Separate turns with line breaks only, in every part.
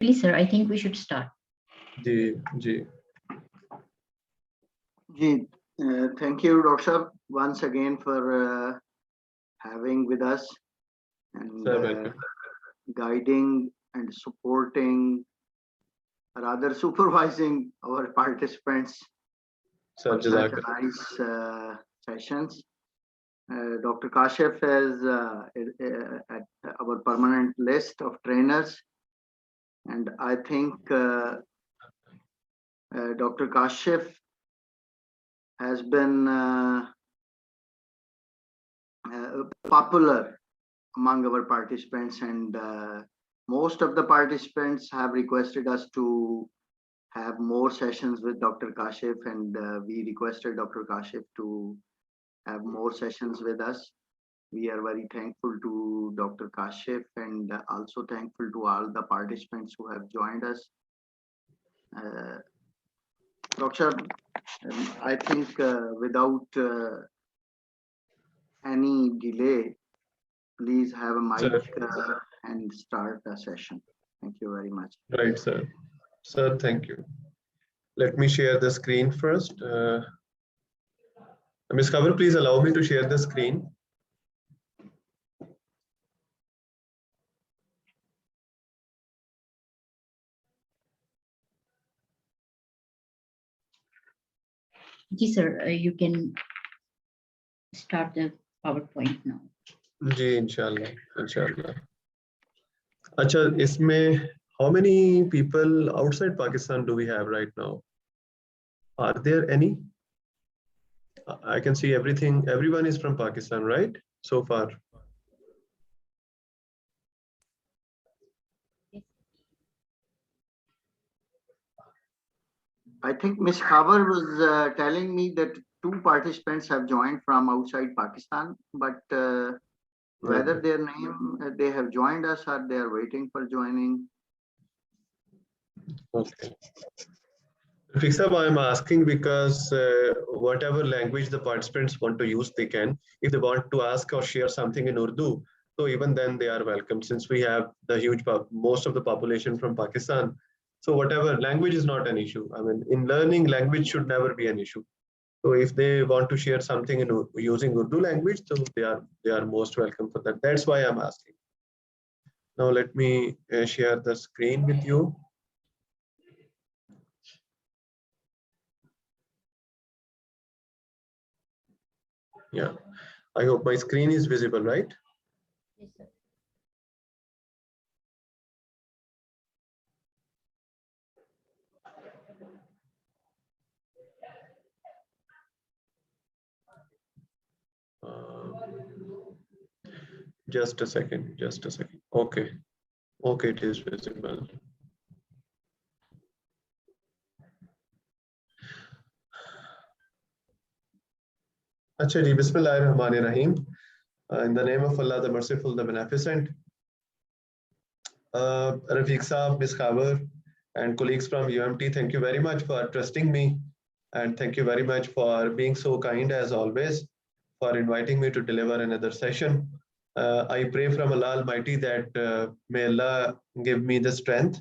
Please, sir, I think we should start.
Ji.
Thank you, Dr. Shah, once again for having with us and guiding and supporting, rather supervising our participants for such nice sessions. Dr. Kashif is at our permanent list of trainers, and I think Dr. Kashif has been popular among our participants, and most of the participants have requested us to have more sessions with Dr. Kashif, and we requested Dr. Kashif to have more sessions with us. We are very thankful to Dr. Kashif and also thankful to all the participants who have joined us. Dr. I think without any delay, please have a mic and start the session. Thank you very much.
Right, sir. Sir, thank you. Let me share the screen first. Ms. Kavar, please allow me to share the screen.
Yes, sir, you can start the PowerPoint now.
Ji, inshallah. Acha, isme, how many people outside Pakistan do we have right now? Are there any? I can see everyone is from Pakistan, right? So far.
I think Ms. Khabar was telling me that 2 participants have joined from outside Pakistan, but whether their name, they have joined us or they are waiting for joining.
Okay. Rafiq, I'm asking because whatever language the participants want to use, they can. If they want to ask or share something in Urdu, so even then they are welcome, since we have the most of the population from Pakistan. So whatever language is not an issue. I mean, in learning, language should never be an issue. So if they want to share something in using Urdu language, so they are most welcome for that. That's why I'm asking. Now let me share the screen with you. Yeah, I hope my screen is visible, right?
Yes, sir.
Just a second. Okay, it is visible. Acha ji, Bismillahirrahmanirrahim. In the name of Allah, the Merciful, the Beneficent. Rafiq Saab, Ms. Khabar, and colleagues from UMT, thank you very much for trusting me, and thank you very much for being so kind as always, for inviting me to deliver another session. I pray from Allah Almighty that may Allah give me the strength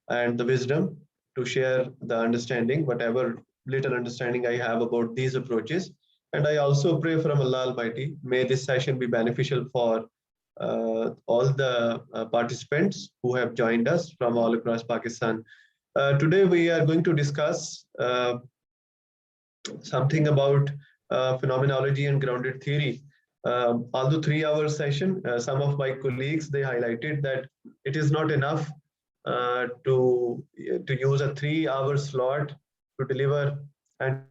and the wisdom to share the understanding, whatever little understanding I have about these approaches. And I also pray from Allah Almighty, may this session be beneficial for all the participants who have joined us from all across Pakistan. Today we are going to discuss something about phenomenology and grounded theory. Although 3-hour session, some of my colleagues, they highlighted that it is not enough to use a 3-hour slot to deliver and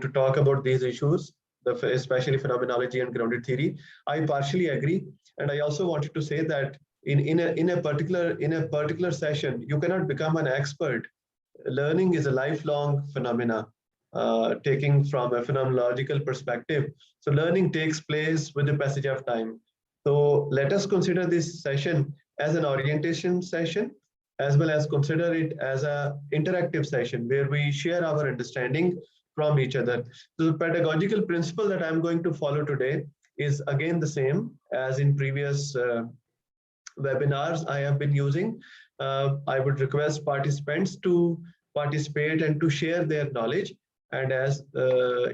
to talk about these issues, especially phenomenology and grounded theory. I partially agree, and I also wanted to say that in a particular session, you cannot become an expert. Learning is a lifelong phenomena. Taking from a phenomenological perspective. So learning takes place with the passage of time. So let us consider this session as an orientation session, as well as consider it as an interactive session where we share our understanding from each other. So the pedagogical principle that I'm going to follow today is again the same as in previous webinars I have been using. I would request participants to participate and to share their knowledge. And as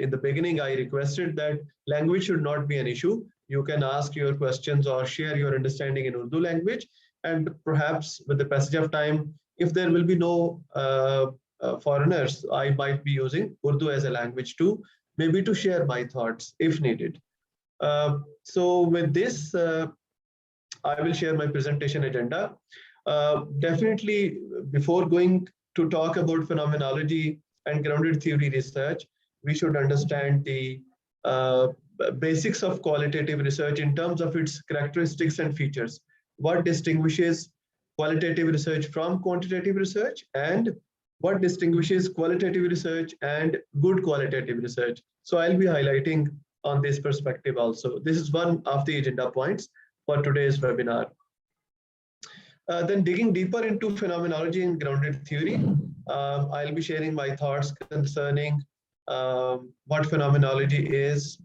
in the beginning, I requested that language should not be an issue. You can ask your questions or share your understanding in Urdu language. And perhaps with the passage of time, if there will be no foreigners, I might be using Urdu as a language too, maybe to share my thoughts if needed. So with this, I will share my presentation agenda. Definitely, before going to talk about phenomenology and grounded theory research, we should understand the basics of qualitative research in terms of its characteristics and features. What distinguishes qualitative research from quantitative research, and what distinguishes qualitative research and good qualitative research. So I'll be highlighting on this perspective also. This is one of the agenda points for today's webinar. Then digging deeper into phenomenology and grounded theory, I'll be sharing my thoughts concerning what phenomenology is,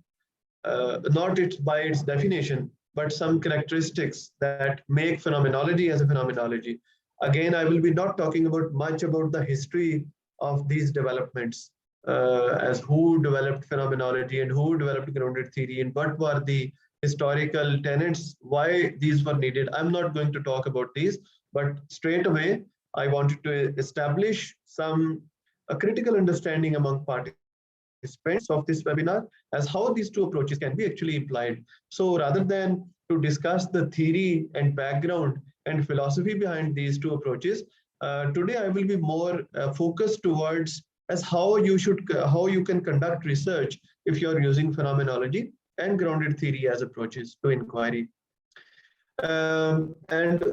not by its definition, but some characteristics that make phenomenology as a phenomenology. Again, I will be not talking about much about the history of these developments, as who developed phenomenology and who developed grounded theory and what were the historical tenets, why these were needed. I'm not going to talk about these, but straight away, I wanted to establish a critical understanding among participants of this webinar as how these two approaches can be actually applied. So rather than to discuss the theory and background and philosophy behind these two approaches, today I will be more focused towards as how you can conduct research if you're using phenomenology and grounded theory as approaches to inquiry. And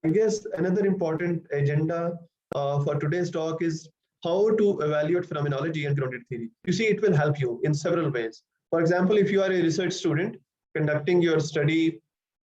I guess another important agenda for today's talk is how to evaluate phenomenology and grounded theory. You see, it will help you in several ways. For example, if you are a research student conducting your study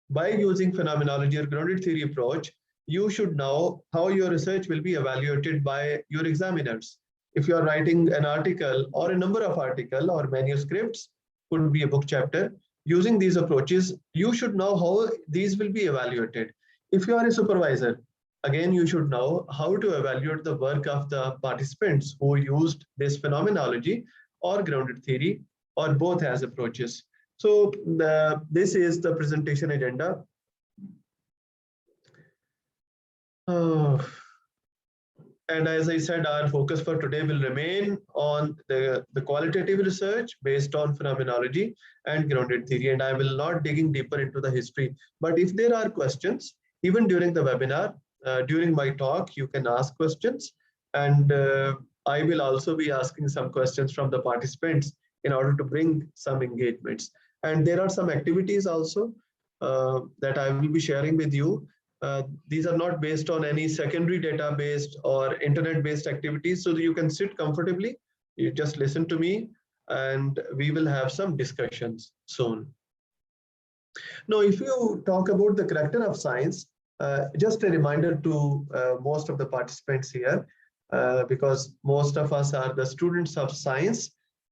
by using phenomenology or grounded theory approach, you should know how your research will be evaluated by your examiners. If you are writing an article or a number of articles or manuscripts, could be a book chapter, using these approaches, you should know how these will be evaluated. If you are a supervisor, again, you should know how to evaluate the work of the participants who used this phenomenology or grounded theory or both as approaches. So this is the presentation agenda. And as I said, our focus for today will remain on the qualitative research based on phenomenology and grounded theory. And I will not digging deeper into the history. But if there are questions, even during the webinar, during my talk, you can ask questions. And I will also be asking some questions from the participants in order to bring some engagements. And there are some activities also that I will be sharing with you. These are not based on any secondary database or internet-based activities, so that you can sit comfortably. You just listen to me, and we will have some discussions soon. Now, if you talk about the character of science, just a reminder to most of the participants here, because most of us are the students of science.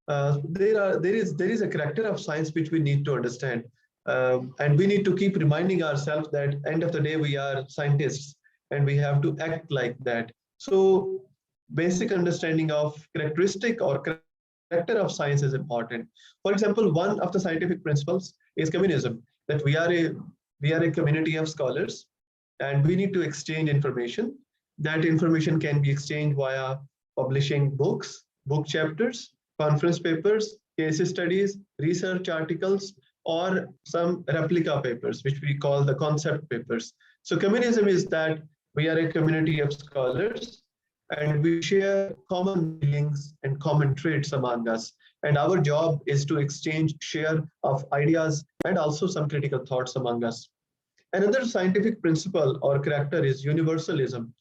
There is a character of science which we need to understand. And we need to keep reminding ourselves that end of the day, we are scientists and we have to act like that. So basic understanding of characteristic or character of science is important. For example, one of the scientific principles is communism, that we are a community of scholars and we need to exchange information. That information can be exchanged via publishing books, book chapters, conference papers, case studies, research articles, or some replica papers, which we call the concept papers. So communism is that we are a community of scholars and we share common feelings and common traits among us. And our job is to exchange, share of ideas and also some critical thoughts among us. Another scientific principle or character is universalism,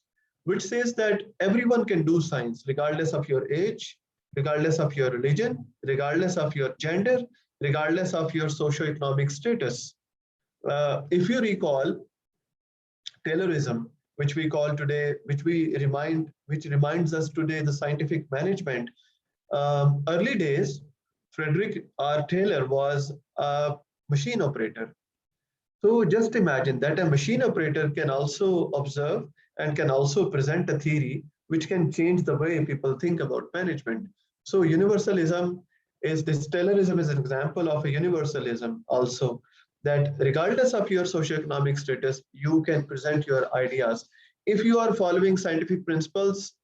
which says that everyone can do science regardless of your age, regardless of your religion, regardless of your gender, regardless of your socioeconomic status. If you recall, Taylorism, which we call today, which reminds us today the scientific management. Early days, Frederick R. Taylor was a machine operator. So just imagine that a machine operator can also observe and can also present a theory which can change the way people think about management. So universalism is this Taylorism is an example of a universalism also, that regardless of your socioeconomic status, you can present your ideas. If you are following scientific principles,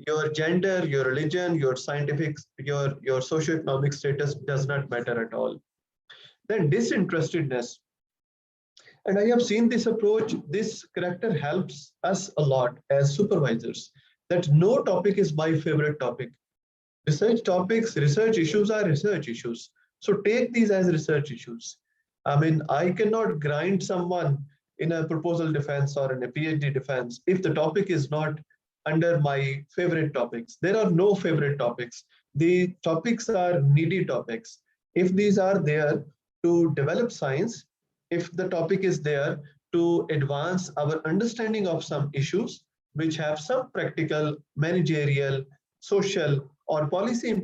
your gender, your religion, your scientific, your socioeconomic status does not matter at all. Then disinterestedness. And I have seen this approach, this character helps us a lot as supervisors, that no topic is my favorite topic. Research topics, research issues are research issues. So take these as research issues. I mean, I cannot grind someone in a proposal defense or in a PhD defense if the topic is not under my favorite topics. There are no favorite topics. The topics are needy topics. If these are there to develop science, if the topic is there to advance our understanding of some issues which have some practical, managerial, social, or policy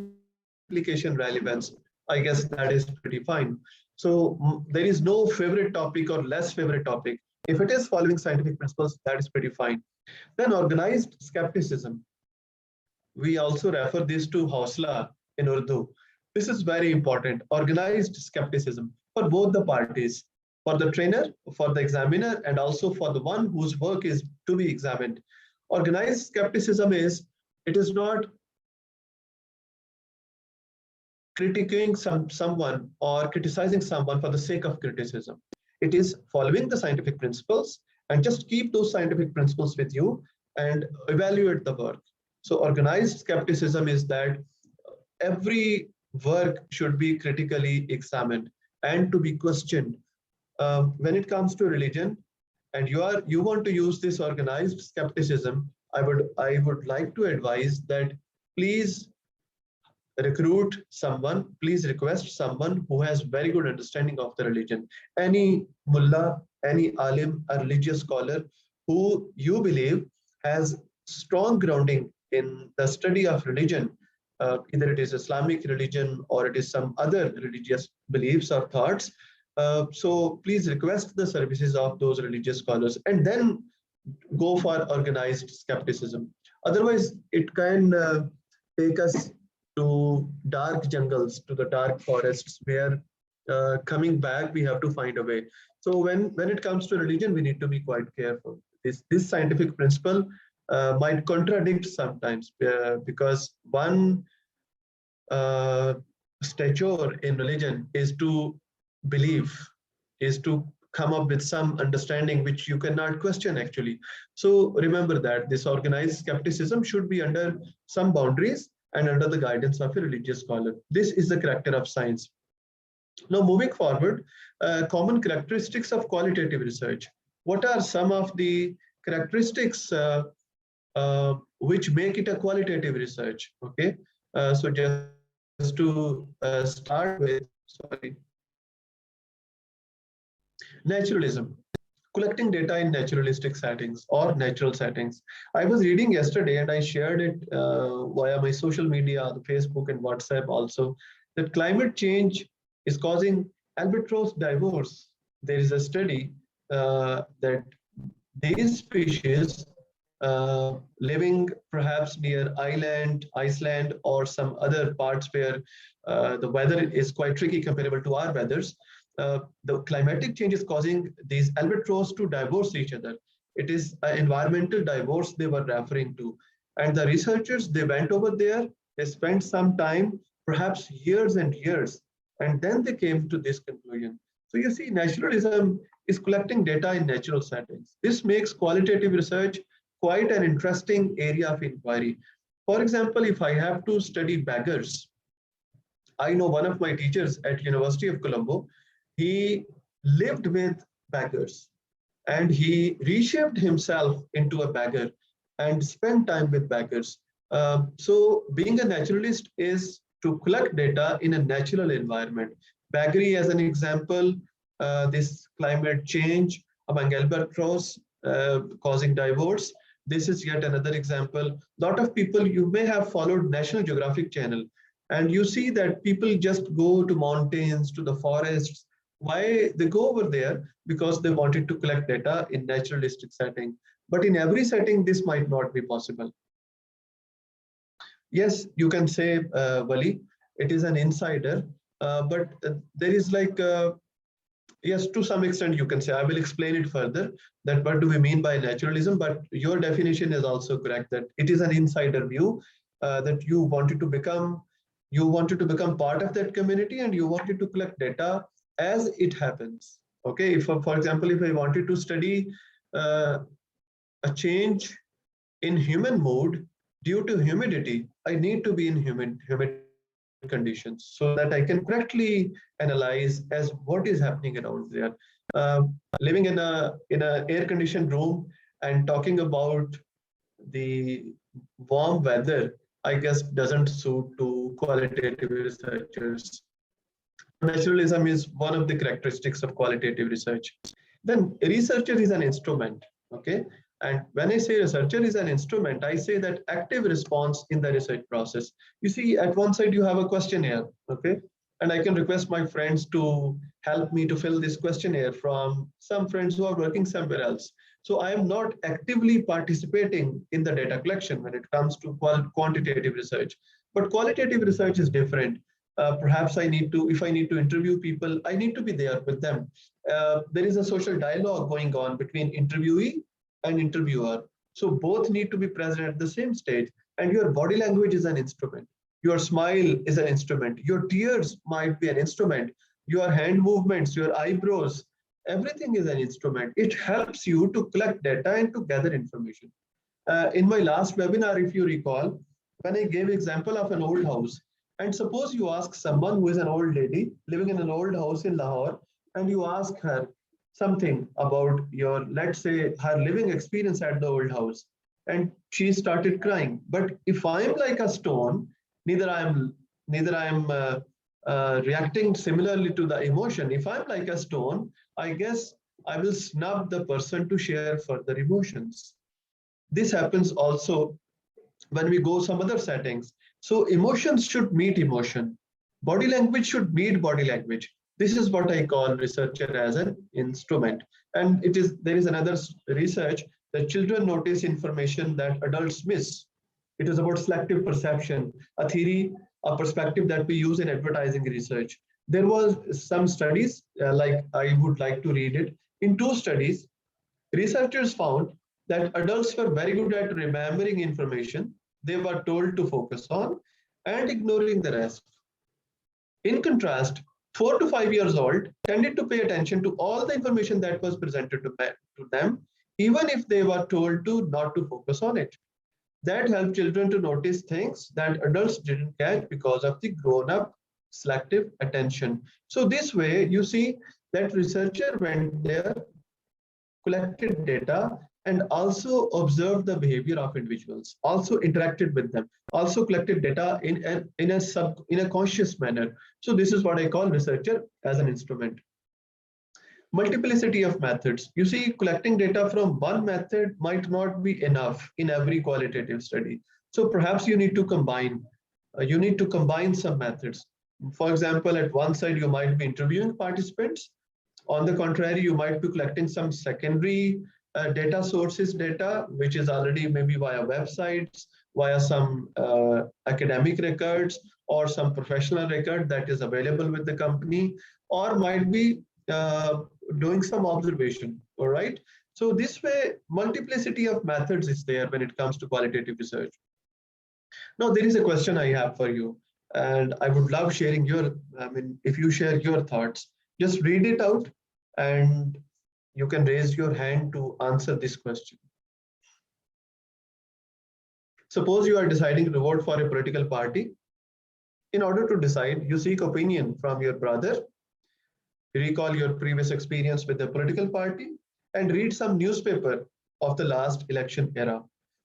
implication relevance, I guess that is pretty fine. So there is no favorite topic or less favorite topic. If it is following scientific principles, that is pretty fine. Then organized skepticism. We also refer this to Hausla in Urdu. This is very important. Organized skepticism for both the parties, for the trainer, for the examiner, and also for the one whose work is to be examined. Organized skepticism is, it is not critiquing someone or criticizing someone for the sake of criticism. It is following the scientific principles and just keep those scientific principles with you and evaluate the work. So organized skepticism is that every work should be critically examined and to be questioned. When it comes to religion, and you want to use this organized skepticism, I would like to advise that please recruit someone, please request someone who has very good understanding of the religion. Any mullah, any alim, a religious scholar who you believe has strong grounding in the study of religion, either it is Islamic religion or it is some other religious beliefs or thoughts. So please request the services of those religious scholars and then go for organized skepticism. Otherwise, it can take us to dark jungles, to the dark forests, where coming back, we have to find a way. So when it comes to religion, we need to be quite careful. This scientific principle might contradict sometimes because one stature in religion is to believe, is to come up with some understanding which you cannot question actually. So remember that this organized skepticism should be under some boundaries and under the guidance of a religious scholar. This is the character of science. Now moving forward, common characteristics of qualitative research. What are some of the characteristics which make it a qualitative research? Okay, so just to start with, naturalism. Collecting data in naturalistic settings or natural settings. I was reading yesterday and I shared it via my social media, Facebook and WhatsApp also, that climate change is causing albatross divorce. There is a study that these species living perhaps near Iceland or some other parts where the weather is quite tricky comparable to our weathers, the climatic change is causing these albatross to divorce each other. It is an environmental divorce they were referring to. And the researchers, they went over there, they spent some time, perhaps years and years, and then they came to this conclusion. So you see, naturalism is collecting data in natural settings. This makes qualitative research quite an interesting area of inquiry. For example, if I have to study beggars, I know one of my teachers at University of Colombo, he lived with beggars and he reshaped himself into a beggar and spent time with beggars. So being a naturalist is to collect data in a natural environment. Beggary as an example, this climate change among albatross causing divorce. This is yet another example. A lot of people, you may have followed National Geographic Channel, and you see that people just go to mountains, to the forests. Why they go over there? Because they wanted to collect data in naturalistic setting. But in every setting, this might not be possible. Yes, you can say, Wali, it is an insider, but there is like, yes, to some extent you can say, I will explain it further, that what do we mean by naturalism, but your definition is also correct, that it is an insider view, that you wanted to become part of that community, and you wanted to collect data as it happens. Okay, if for example, if I wanted to study a change in human mood due to humidity, I need to be in humid conditions so that I can correctly analyze as what is happening around there. Living in a air conditioned room and talking about the warm weather, I guess, doesn't suit to qualitative researchers. Naturalism is one of the characteristics of qualitative research. Then researcher is an instrument, okay? And when I say researcher is an instrument, I say that active response in the research process. You see, at one side you have a questionnaire, okay? And I can request my friends to help me to fill this questionnaire from some friends who are working somewhere else. So I am not actively participating in the data collection when it comes to quantitative research. But qualitative research is different. Perhaps if I need to interview people, I need to be there with them. There is a social dialogue going on between interviewee and interviewer. So both need to be present at the same stage. And your body language is an instrument. Your smile is an instrument. Your tears might be an instrument. Your hand movements, your eyebrows, everything is an instrument. It helps you to collect data and to gather information. In my last webinar, if you recall, when I gave example of an old house, and suppose you ask someone who is an old lady living in an old house in Lahore, and you ask her something about your, let's say, her living experience at the old house, and she started crying. But if I'm like a stone, neither I'm reacting similarly to the emotion. If I'm like a stone, I guess I will snub the person to share further emotions. This happens also when we go some other settings. So emotions should meet emotion. Body language should meet body language. This is what I call researcher as an instrument. And there is another research that children notice information that adults miss. It is about selective perception, a theory, a perspective that we use in advertising research. There was some studies, like I would like to read it. In 2 studies, researchers found that adults were very good at remembering information they were told to focus on and ignoring the rest. In contrast, 4 to 5 years old tended to pay attention to all the information that was presented to them, even if they were told to not to focus on it. That helped children to notice things that adults didn't catch because of the grown-up selective attention. So this way, you see that researcher went there, collected data, and also observed the behavior of individuals, also interacted with them, also collected data in a conscious manner. So this is what I call researcher as an instrument. Multiplicity of methods. You see, collecting data from one method might not be enough in every qualitative study. So perhaps you need to combine. Some methods. For example, at one side, you might be interviewing participants. On the contrary, you might be collecting some secondary data sources data, which is already maybe via websites, via some academic records, or some professional record that is available with the company, or might be doing some observation, all right? So this way, multiplicity of methods is there when it comes to qualitative research. Now, there is a question I have for you, and I would love sharing if you share your thoughts, just read it out, and you can raise your hand to answer this question. Suppose you are deciding to vote for a political party. In order to decide, you seek opinion from your brother, recall your previous experience with the political party, and read some newspaper of the last election era.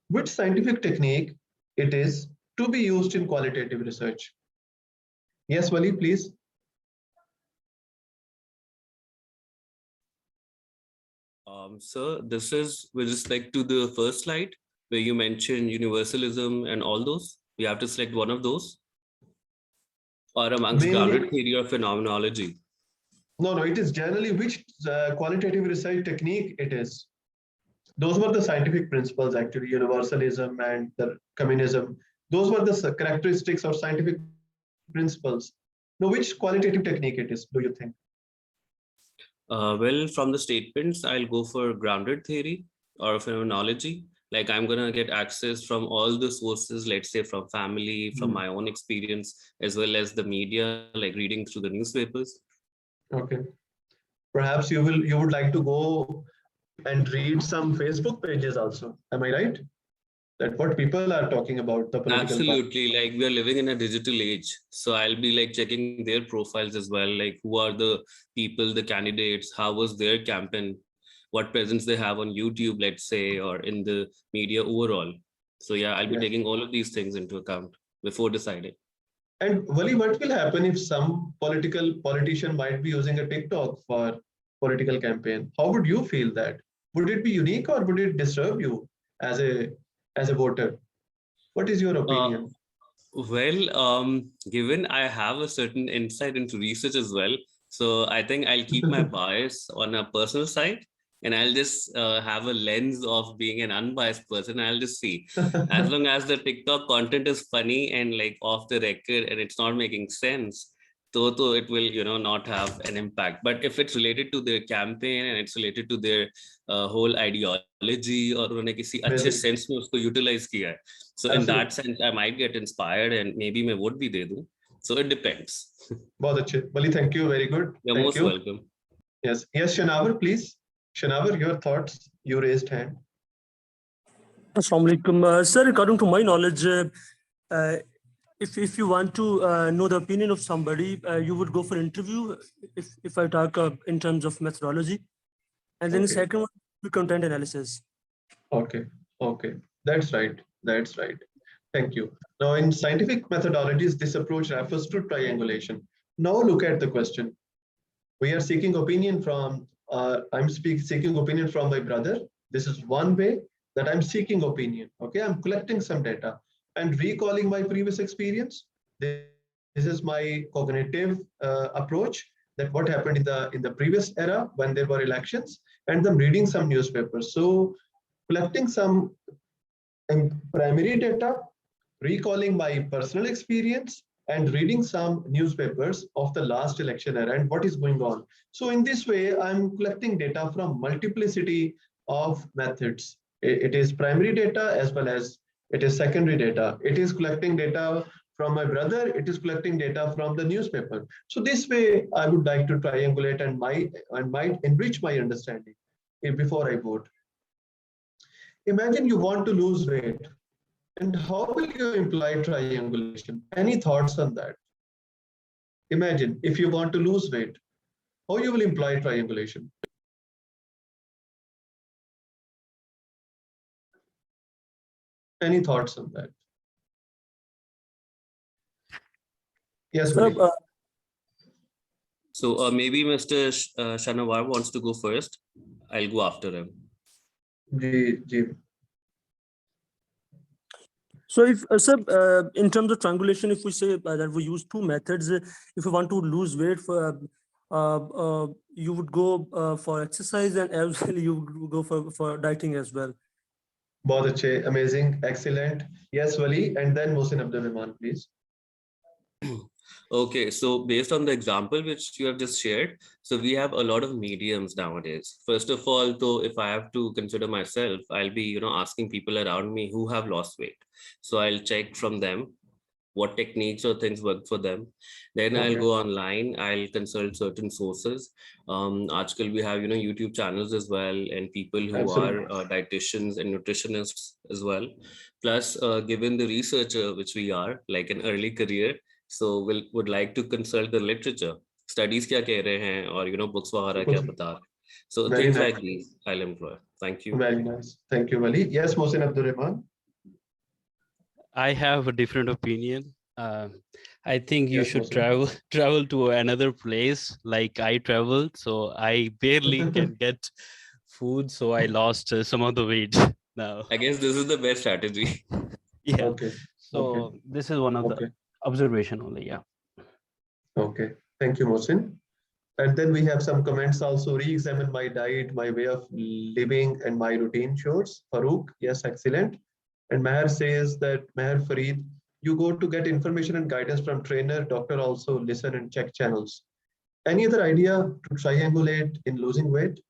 Which scientific technique it is to be used in qualitative research? Yes, Wali, please.
Sir, this is with respect to the first slide where you mentioned universalism and all those. We have to select one of those, or amongst grounded theory of phenomenology.
No, it is generally which qualitative research technique it is. Those were the scientific principles, actually, universalism and the communism. Those were the characteristics or scientific principles. Now, which qualitative technique it is, do you think?
Well, from the statements, I'll go for grounded theory or phenomenology. Like I'm gonna get access from all the sources, let's say from family, from my own experience, as well as the media, like reading through the newspapers.
Okay. Perhaps you would like to go and read some Facebook pages also. Am I right? That what people are talking about the political party.
Absolutely, like we are living in a digital age, so I'll be like checking their profiles as well, like who are the people, the candidates, how was their campaign, what presence they have on YouTube, let's say, or in the media overall. So yeah, I'll be
Yes.
taking all of these things into account before deciding.
And Wali, what will happen if some politician might be using a TikTok for political campaign? How would you feel that? Would it be unique or would it disturb you as a voter? What is your opinion?
Well, given I have a certain insight into research as well, so I think I'll keep my bias on a personal side, and I'll just have a lens of being an unbiased person. I'll just see, as long as the TikTok content is funny and like off the record and it's not making sense, so it will, not have an impact. But if it's related to their campaign and it's related to their whole ideology, or उन्होंने किसी अच्छे
Basic.
sense में उसको utilize किया है, so in that sense, I might get inspired and maybe मैं vote भी दे दूं. So it depends.
बहुत अच्छे. Wali, thank you. Very good.
You're
Thank
most
you.
welcome.
Yes. Yes, Shanavar, please. Shanavar, your thoughts. You raised hand.
Assalamu alaikum. Sir, according to my knowledge, if you want to know the opinion of somebody, you would go for interview if I talk in terms of methodology. And then the
Okay.
second one, content analysis.
Okay. Okay. That's right. That's right. Thank you. Now, in scientific methodologies, this approach refers to triangulation. Now, look at the question. We are seeking opinion from, seeking opinion from my brother. This is one way that I'm seeking opinion. Okay, I'm collecting some data and recalling my previous experience. This is my cognitive approach, that what happened in the previous era when there were elections, and then reading some newspapers. So collecting some primary data, recalling my personal experience, and reading some newspapers of the last election era and what is going on. So in this way, I'm collecting data from multiplicity of methods. It is primary data as well as it is secondary data. It is collecting data from my brother. It is collecting data from the newspaper. So this way, I would like to triangulate and might enrich my understanding before I vote. Imagine you want to lose weight. And how will you imply triangulation? Any thoughts on that? Imagine if you want to lose weight, how you will imply triangulation? Any thoughts on that? Yes,
Sir,
Wali.
So maybe Mr. Shanawar wants to go first. I'll go after him.
Ji.
so if sir, in terms of triangulation, if we say that we use two methods, if you want to lose weight, you would go for exercise, and as well you would go for dieting as well.
Bahut achhe, amazing, excellent. Yes, Wali, and then Mohsin Abdul Rahman, please.
Okay, so based on the example which you have just shared, so we have a lot of mediums nowadays. First of all, though, if I have to consider myself, I'll be, asking people around me who have lost weight. So I'll check from them what techniques or things work for them. Then I'll go online, I'll consult certain sources. આજકાલ we have, YouTube channels as well, and people who
Absolutely.
are dietitians and nutritionists as well. Plus, given the researcher, which we are, like an early career, so would like to consult the literature, studies kya keh rahe hain, or books wagara kya bata rahe. So
Very
things
nice.
like these I'll employ. Thank you.
Very nice. Thank you, Wali. Yes, Mohsin Abdul Rahman.
I have a different opinion. I think you
Yes,
should
Mohsin.
travel to another place. Like I traveled, so I barely can get food, so I lost some of the weight now.
I guess this is the best strategy.
Yeah.
Okay.
So
Okay.
this is one of the observation only. Yeah.
Okay. Thank you, Mohsin. And then we have some comments also. Re-examine my diet, my way of living, and my routine chores. Farouk, yes, excellent. And Meher says that, Meher Fareed, you go to get information and guidance from trainer, doctor also listen and check channels. Any other idea to triangulate in losing weight?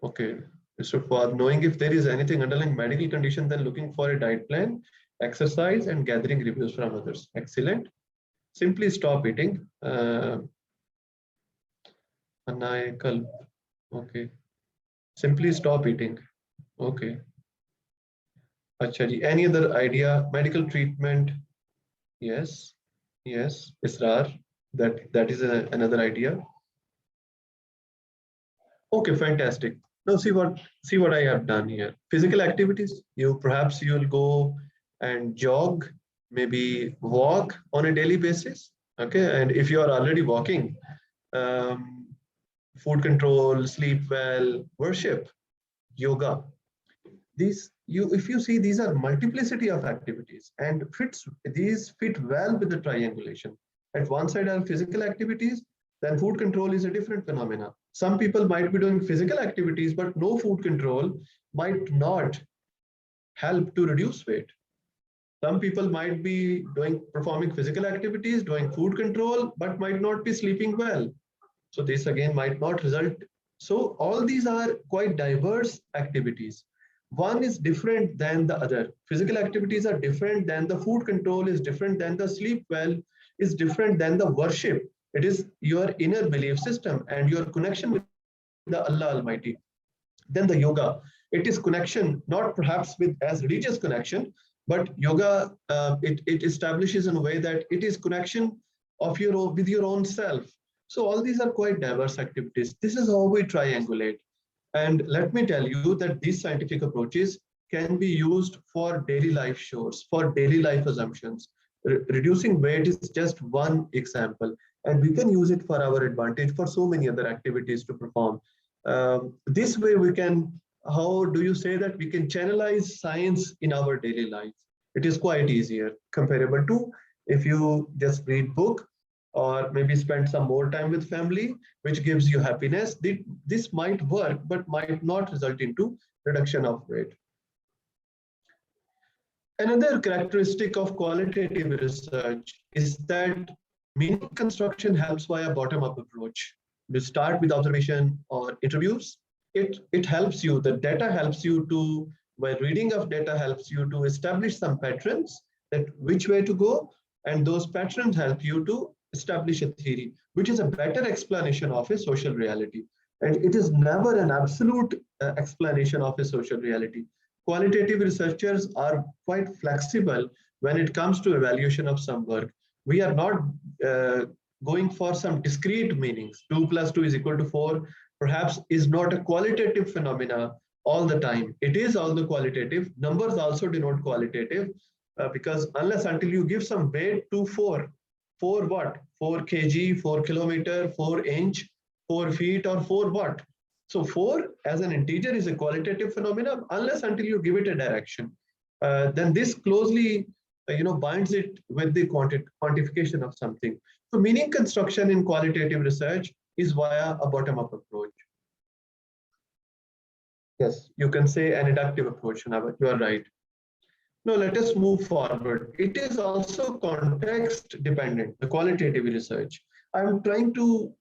Okay, Mr. Fuad, knowing if there is anything underlying medical condition, then looking for a diet plan, exercise, and gathering reviews from others. Excellent. Simply stop eating. Anayakal. Okay. Simply stop eating. Okay. Acha ji. Any other idea? Medical treatment? Yes. Yes. Israr. That is another idea. Okay, fantastic. Now see what I have done here. Physical activities. Perhaps you'll go and jog, maybe walk on a daily basis. Okay, and if you are already walking, food control, sleep well, worship, yoga. If you see, these are multiplicity of activities, and these fit well with the triangulation. At one side are physical activities, then food control is a different phenomena. Some people might be doing physical activities, but no food control might not help to reduce weight. Some people might be performing physical activities, doing food control, but might not be sleeping well. So this again might not result. So all these are quite diverse activities. One is different than the other. Physical activities are different than the food control, is different than the sleep well, is different than the worship. It is your inner belief system and your connection with the Allah Almighty. Then the yoga, it is connection, not perhaps with as religious connection, but yoga, it establishes in a way that it is connection of with your own self. So all these are quite diverse activities. This is how we triangulate. And let me tell you that these scientific approaches can be used for daily life chores, for daily life assumptions. Reducing weight is just one example, and we can use it for our advantage for so many other activities to perform. This way we can, how do you say that we can channelize science in our daily life? It is quite easier, comparable to if you just read book or maybe spend some more time with family, which gives you happiness. This might work, but might not result into reduction of weight. Another characteristic of qualitative research is that meaning construction helps via bottom-up approach. We start with observation or interviews. It helps you, the data helps you to, by reading of data helps you to establish some patterns that which way to go, and those patterns help you to establish a theory, which is a better explanation of a social reality. And it is never an absolute explanation of a social reality. Qualitative researchers are quite flexible when it comes to evaluation of some work. We are not going for some discrete meanings. 2 + 2 = 4 perhaps is not a qualitative phenomena all the time. It is also qualitative. Numbers also denote qualitative because unless until you give some weight to 4 what? 4 kg, 4 kilometer, 4 inch, 4 feet, or 4 what? So 4 as an integer is a qualitative phenomenon unless until you give it a direction. Then this closely binds it with the quantification of something. So meaning construction in qualitative research is via a bottom-up approach. Yes, you can say an inductive approach, Nava, you are right. Now let us move forward. It is also context dependent, the qualitative research. I'm trying to,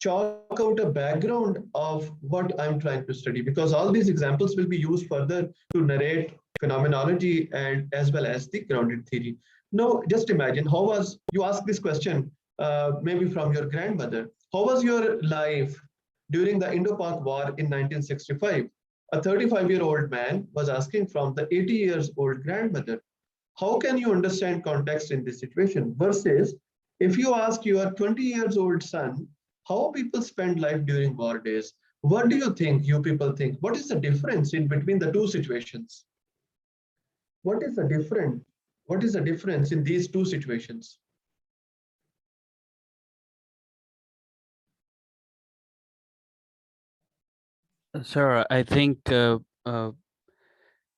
chalk out a background of what I'm trying to study, because all these examples will be used further to narrate phenomenology and as well as the grounded theory. Now, just imagine you ask this question, maybe from your grandmother. How was your life during the Indo-Pak War in 1965? A 35-year-old man was asking from the 80-year-old grandmother. How can you understand context in this situation? Versus, if you ask your 20-year-old son, how people spend life during war days, what do you think you people think? What is the difference in between the two situations? What is the difference in these two situations?
Sir, I think there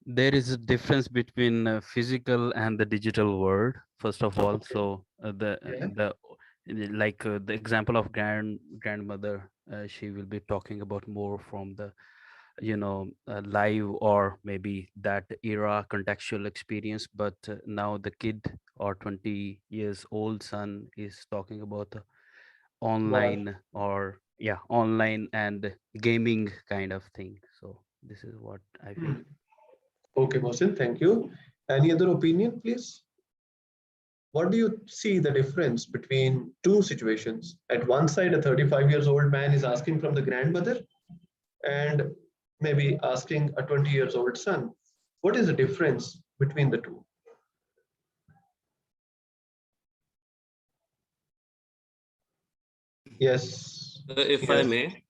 is a difference between physical and the digital world, first of all.
Okay.
So
Yeah.
like the example of grandmother, she will be talking about more from the live or maybe that era contextual experience. But now the kid or 20 years old son is talking about the
Wow.
online, or yeah, online and gaming kind of thing. So this is what I feel.
Hmm. Okay, Mohsin, thank you. Any other opinion, please? What do you see the difference between two situations? At one side, a 35 years old man is asking from the grandmother and maybe asking a 20 years old son. What is the difference between the two? Yes.
If I
Yes.
may.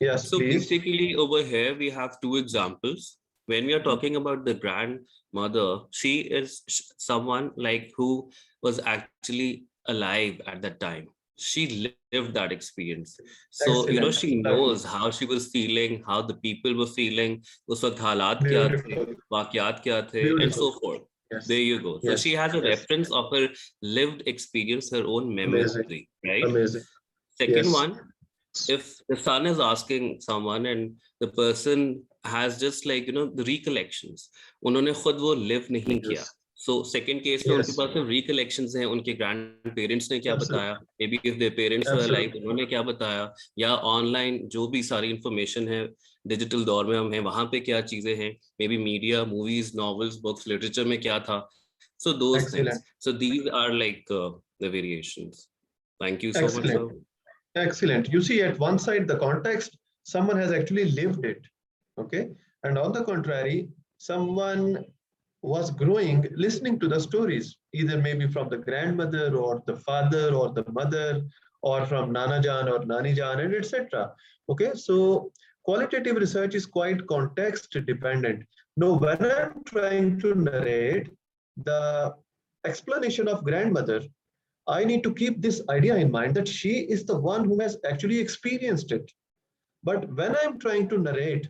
Yes,
So
please.
basically over here, we have two examples. When we are
Hmm.
talking about the grandmother, she is someone like who was actually alive at that time. She lived that experience. So,
Excellent.
she
Lovely.
knows how she was feeling, how the people were feeling, उस वक्त हालात क्या थे,
Beautiful.
वाकयात क्या थे, and
Beautiful.
so forth. There
Yes.
you go. So she
Yes.
has a
Yes.
reference of her lived experience, her own
Amazing.
memory, right?
Amazing.
Second
Yes.
one, if the son is asking someone and the person has just like the recollections, उन्होंने खुद वो live नहीं किया.
Yes.
So second case में उनके
Yes.
पास सिर्फ recollections हैं, उनके grandparents ने क्या बताया,
Absolutely.
maybe if their parents were alive
Absolutely.
उन्होंने क्या बताया, या online जो भी सारी information है digital दौर में हम हैं वहाँ पे क्या चीजें हैं, maybe media, movies, novels, books, literature में क्या था. So those things.
Excellent.
So these are like the variations. Thank you so much,
Excellent.
sir.
Excellent. You see, at one side, the context, someone has actually lived it. Okay. And on the contrary, someone was growing listening to the stories, either maybe from the grandmother or the father or the mother or from Nana Jan or Nani Jan and etc. Okay. So qualitative research is quite context dependent. Now, when I'm trying to narrate the explanation of grandmother, I need to keep this idea in mind that she is the one who has actually experienced it. But when I'm trying to narrate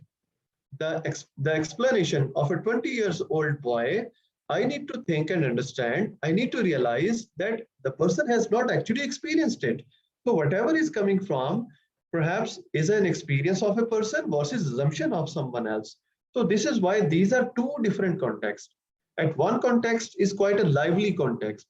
the explanation of a 20 years old boy, I need to think and understand, I need to realize that the person has not actually experienced it. So whatever is coming from perhaps is an experience of a person versus assumption of someone else. So this is why these are two different contexts. At one context is quite a lively context.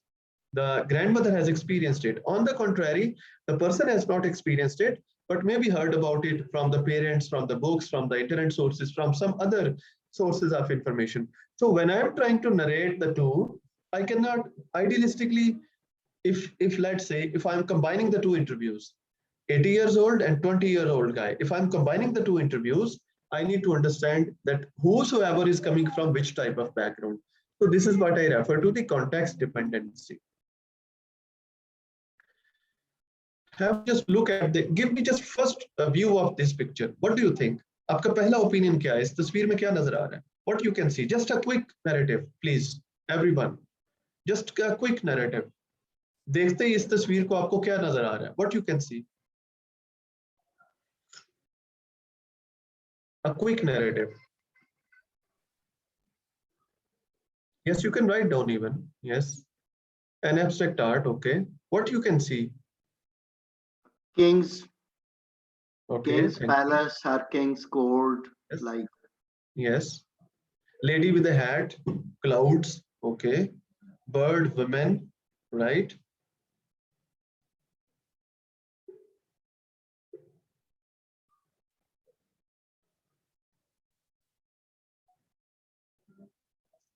The grandmother has experienced it. On the contrary, the person has not experienced it, but maybe heard about it from the parents, from the books, from the internet sources, from some other sources of information. So when I'm trying to narrate the two, I cannot idealistically, if let's say, if I'm combining the two interviews, 80 years old and 20-year-old guy, if I'm combining the two interviews, I need to understand that whosoever is coming from which type of background. So this is what I refer to the context dependency. Have just look at the, give me just first a view of this picture. What do you think? आपका पहला opinion क्या है? इस तस्वीर में क्या नजर आ रहा है? What you can see? Just a quick narrative, please, everyone. Just a quick narrative. देखते ही इस तस्वीर को आपको क्या नजर आ रहा है? What you can see? A quick narrative. Yes, you can write down even. Yes. An abstract art, okay. What you can see?
King's
Okay.
King's palace, her king's court,
Yes.
like
Yes. Lady with a hat, clouds, okay. Bird, women, right?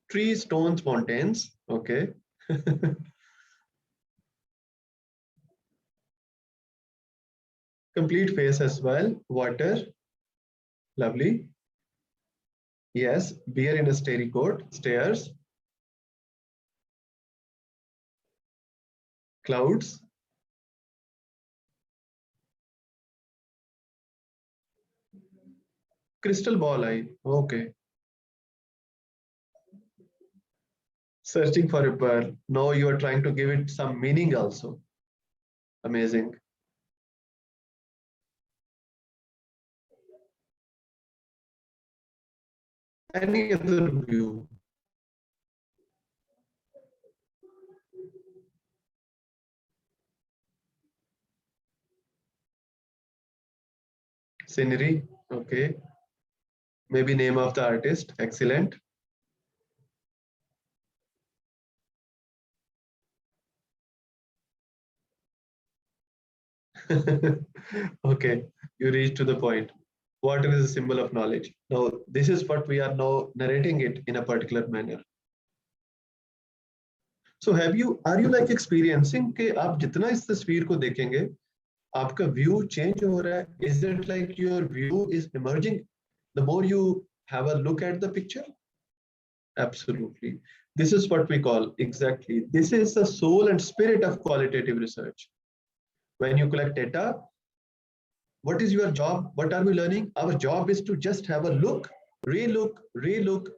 Trees, stones, mountains, okay. Complete face as well, water, lovely. Yes, beer in a starry coat, stairs, clouds, crystal ball eye, okay. Searching for a pearl. No, you are trying to give it some meaning also. Amazing. any other view? Scenery, okay. Maybe name of the artist, excellent. Okay, you reach to the point. Water is a symbol of knowledge. Now, this is what we are now narrating it in a particular manner. So are you like experiencing कि आप जितना इस तस्वीर को देखेंगे आपका view change हो रहा है? Is it like your view is emerging the more you have a look at the picture? Absolutely. This is what we call, exactly. This is the soul and spirit of qualitative research. When you collect data, what is your job? What are we learning? Our job is to just have a look, relook,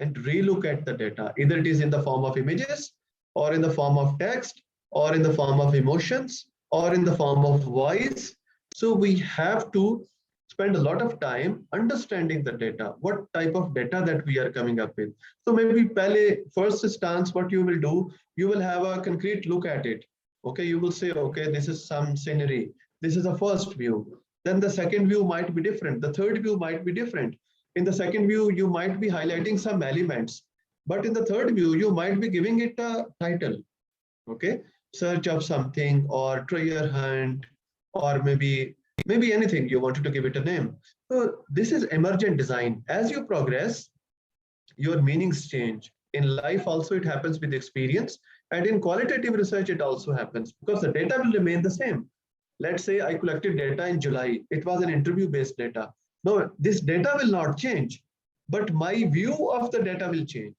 and relook at the data. Either it is in the form of images, or in the form of text, or in the form of emotions, or in the form of voice. So we have to spend a lot of time understanding the data, what type of data that we are coming up with. So maybe first stance, what you will do, you will have a concrete look at it. Okay, you will say, okay, this is some scenery. This is the first view. Then the second view might be different. The third view might be different. In the second view, you might be highlighting some elements. But in the third view, you might be giving it a title. Okay, search of something, or treasure hunt, or maybe anything you wanted to give it a name. So this is emergent design. As you progress, your meanings change. In life also it happens with experience, and in qualitative research it also happens because the data will remain the same. Let's say I collected data in July. It was an interview-based data. No, this data will not change, but my view of the data will change.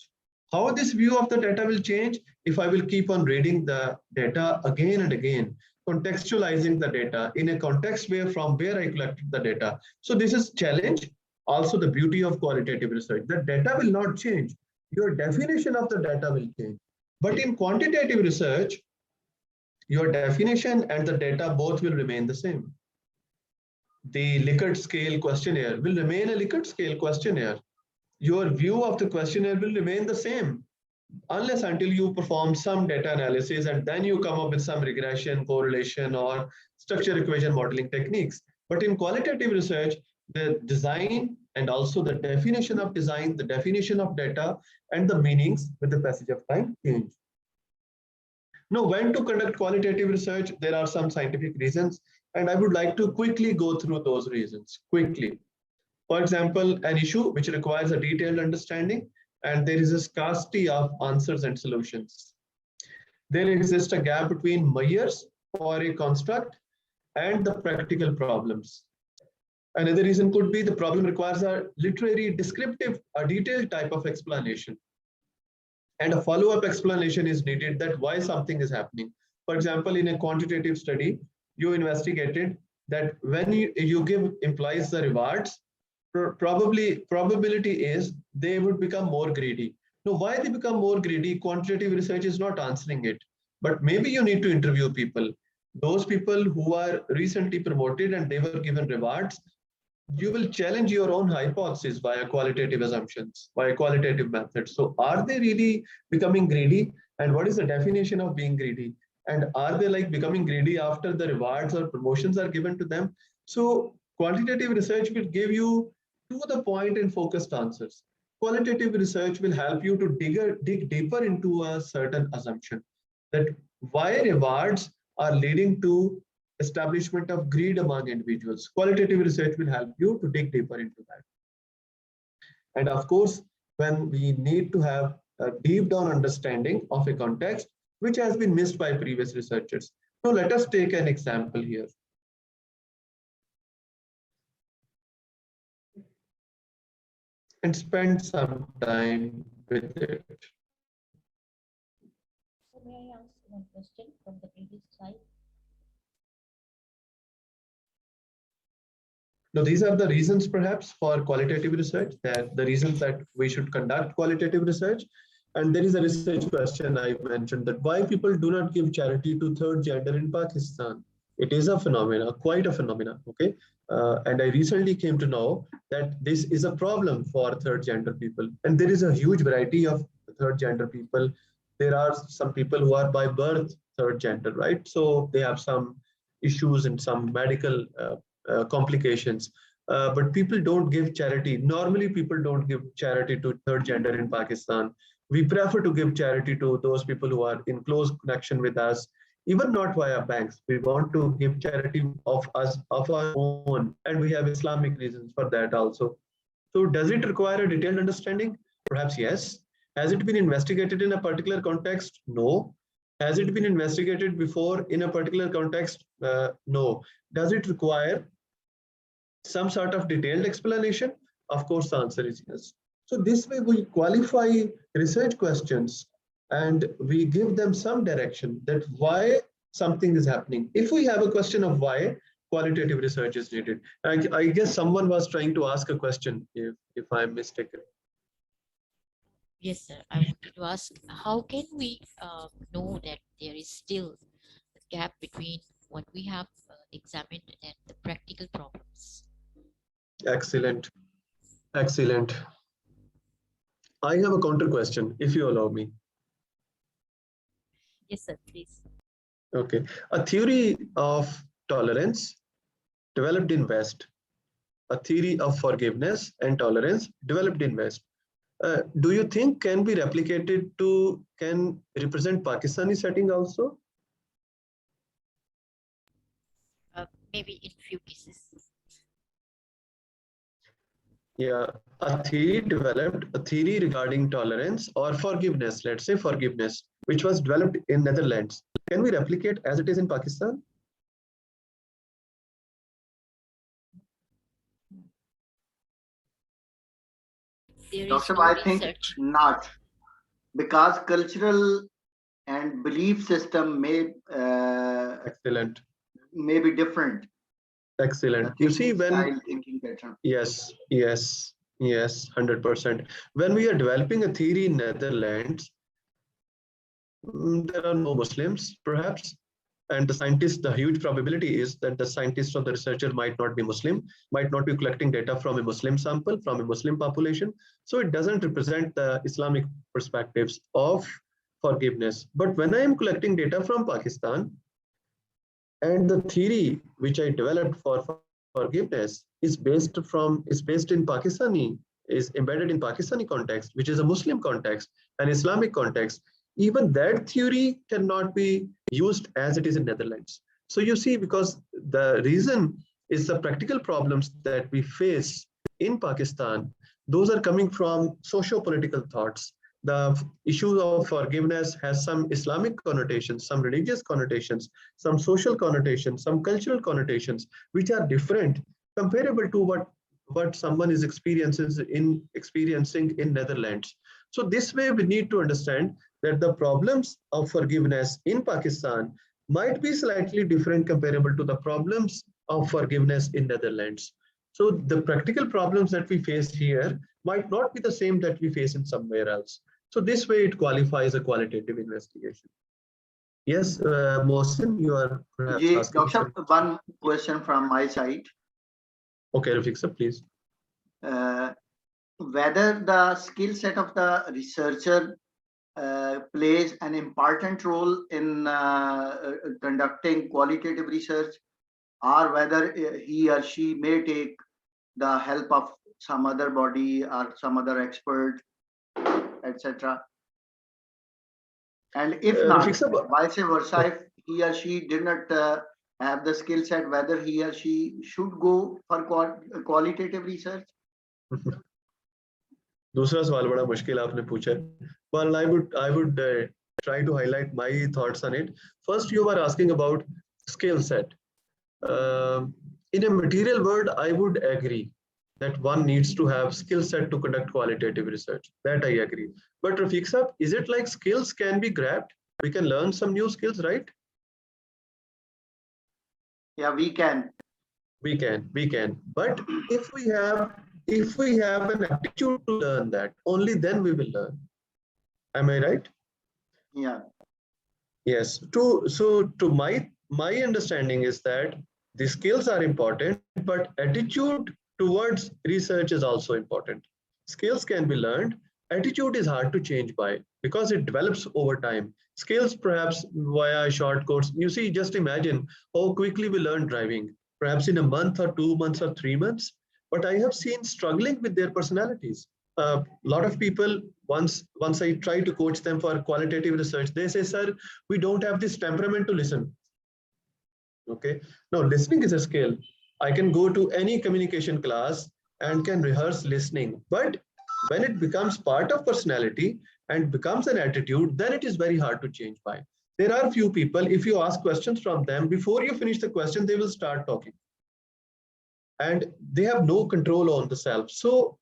How this view of the data will change? If I will keep on reading the data again and again, contextualizing the data in a context from where I collected the data. So this is challenge. Also the beauty of qualitative research. The data will not change. Your definition of the data will change. But in quantitative research, your definition and the data both will remain the same. The Likert scale questionnaire will remain a Likert scale questionnaire. Your view of the questionnaire will remain the same unless until you perform some data analysis and then you come up with some regression, correlation, or structure equation modeling techniques. But in qualitative research, the design and also the definition of design, the definition of data, and the meanings with the passage of time change. Now, when to conduct qualitative research, there are some scientific reasons, and I would like to quickly go through those reasons, quickly. For example, an issue which requires a detailed understanding, and there is a scarcity of answers and solutions. There exists a gap between measures for a construct and the practical problems. Another reason could be the problem requires a literary, descriptive, a detailed type of explanation. And a follow-up explanation is needed that why something is happening. For example, in a quantitative study, you investigated that when you give employees the rewards, probability is they would become more greedy. Now, why they become more greedy? Quantitative research is not answering it. But maybe you need to interview people. Those people who are recently promoted and they were given rewards, you will challenge your own hypothesis via qualitative assumptions, via qualitative methods. So are they really becoming greedy? And what is the definition of being greedy? And are they like becoming greedy after the rewards or promotions are given to them? So quantitative research will give you to the point and focused answers. Qualitative research will help you to dig deeper into a certain assumption that why rewards are leading to establishment of greed among individuals. Qualitative research will help you to dig deeper into that. And of course, when we need to have a deep down understanding of a context, which has been missed by previous researchers. So let us take an example here. And spend some time with it.
So may I ask one question from the previous slide?
Now, these are the reasons perhaps for qualitative research, that the reasons that we should conduct qualitative research. And there is a research question I mentioned that why people do not give charity to third gender in Pakistan. It is a phenomena, quite a phenomena, okay? And I recently came to know that this is a problem for third gender people. And there is a huge variety of third gender people. There are some people who are by birth third gender, right? So they have some issues and some medical complications. But people don't give charity. Normally, people don't give charity to third gender in Pakistan. We prefer to give charity to those people who are in close connection with us, even not via banks. We want to give charity of us, of our own, and we have Islamic reasons for that also. So does it require a detailed understanding? Perhaps yes. Has it been investigated in a particular context? No. Has it been investigated before in a particular context? No. Does it require some sort of detailed explanation? Of course, the answer is yes. So this way we qualify research questions and we give them some direction that why something is happening. If we have a question of why, qualitative research is needed. I guess someone was trying to ask a question, if I'm mistaken.
Yes, sir. I wanted to ask, how can we know that there is still a gap between what we have examined and the practical problems?
Excellent. Excellent. I have a counter question, if you allow me.
Yes, sir, please.
Okay. A theory of tolerance developed in West. A theory of forgiveness and tolerance developed in West. Do you think can be replicated to, can represent Pakistani setting also?
Maybe in few cases.
Yeah, a theory developed, a theory regarding tolerance or forgiveness, let's say forgiveness, which was developed in Netherlands. Can we replicate as it is in Pakistan?
There is
Doctor,
no
I think
research.
not, because cultural and belief system
Excellent.
may be different.
Excellent. You see, when
thinking pattern.
yes, 100%. When we are developing a theory in Netherlands, there are no Muslims, perhaps, and the scientists, the huge probability is that the scientist or the researcher might not be Muslim, might not be collecting data from a Muslim sample, from a Muslim population. So it doesn't represent the Islamic perspectives of forgiveness. But when I am collecting data from Pakistan, and the theory which I developed for forgiveness is based in Pakistani, is embedded in Pakistani context, which is a Muslim context, an Islamic context, even that theory cannot be used as it is in Netherlands. So you see, because the reason is the practical problems that we face in Pakistan, those are coming from socio-political thoughts. The issue of forgiveness has some Islamic connotations, some religious connotations, some social connotations, some cultural connotations, which are different, comparable to what someone is experiencing in Netherlands. So this way we need to understand that the problems of forgiveness in Pakistan might be slightly different comparable to the problems of forgiveness in Netherlands. So the practical problems that we face here might not be the same that we face in somewhere else. So this way it qualifies a qualitative investigation. Yes, Mohsin, you are perhaps asking.
Doctor, one question from my side.
Okay, Rafiq sir, please.
Whether the skill set of the researcher plays an important role in conducting qualitative research, or whether he or she may take the help of some other body or some other expert, etc. And if not, vice versa, if he or she did not have the skill set, whether he or she should go for qualitative research.
दूसरा सवाल बड़ा मुश्किल आपने पूछा है. Well, I would try to highlight my thoughts on it. First, you were asking about skill set. In a material world, I would agree that one needs to have skill set to conduct qualitative research. That I agree. But Rafiq sir, is it like skills can be grabbed? We can learn some new skills, right?
Yeah, we can.
We can. But if we have an aptitude to learn that, only then we will learn. Am I right?
Yeah.
Yes. To my my understanding is that the skills are important, but attitude towards research is also important. Skills can be learned. Attitude is hard to change by because it develops over time. Skills perhaps via a short course. You see, just imagine how quickly we learn driving, perhaps in a month or 2 months or 3 months. But I have seen struggling with their personalities. A lot of people, once I try to coach them for qualitative research, they say, sir, we don't have this temperament to listen. Okay, no, listening is a skill. I can go to any communication class and can rehearse listening, but when it becomes part of personality and becomes an attitude, then it is very hard to change by. There are few people, if you ask questions from them, before you finish the question, they will start talking and they have no control on the self. So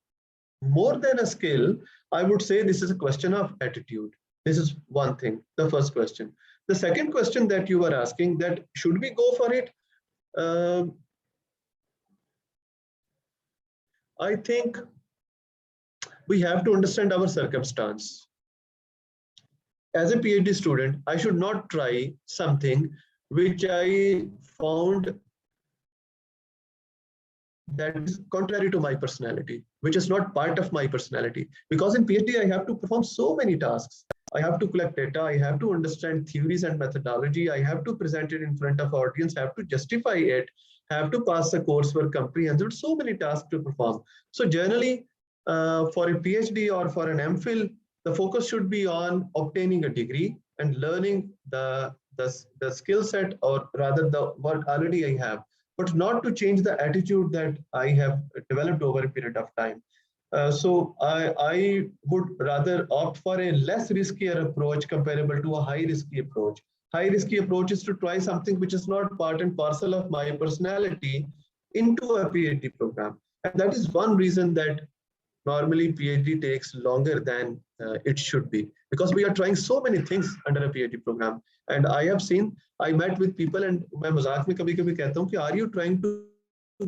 more than a skill, I would say this is a question of attitude. This is one thing, the first question. The second question that you were asking, that should we go for it? I think we have to understand our circumstance. As a PhD student, I should not try something which I found that is contrary to my personality, which is not part of my personality. Because in PhD, I have to perform so many tasks. I have to collect data, I have to understand theories and methodology, I have to present it in front of audience, have to justify it, have to pass the coursework comprehensive, so many tasks to perform. So generally, for a PhD or for an MPhil, the focus should be on obtaining a degree and learning the skill set, or rather the what already I have, but not to change the attitude that I have developed over a period of time. So I would rather opt for a less riskier approach comparable to a high risky approach. High risky approach is to try something which is not part and parcel of my personality into a PhD program. And that is one reason that normally PhD takes longer than it should be, because we are trying so many things under a PhD program. And I have seen, I met with people and मैं मजाक में कभी-कभी कहता हूँ कि are you trying to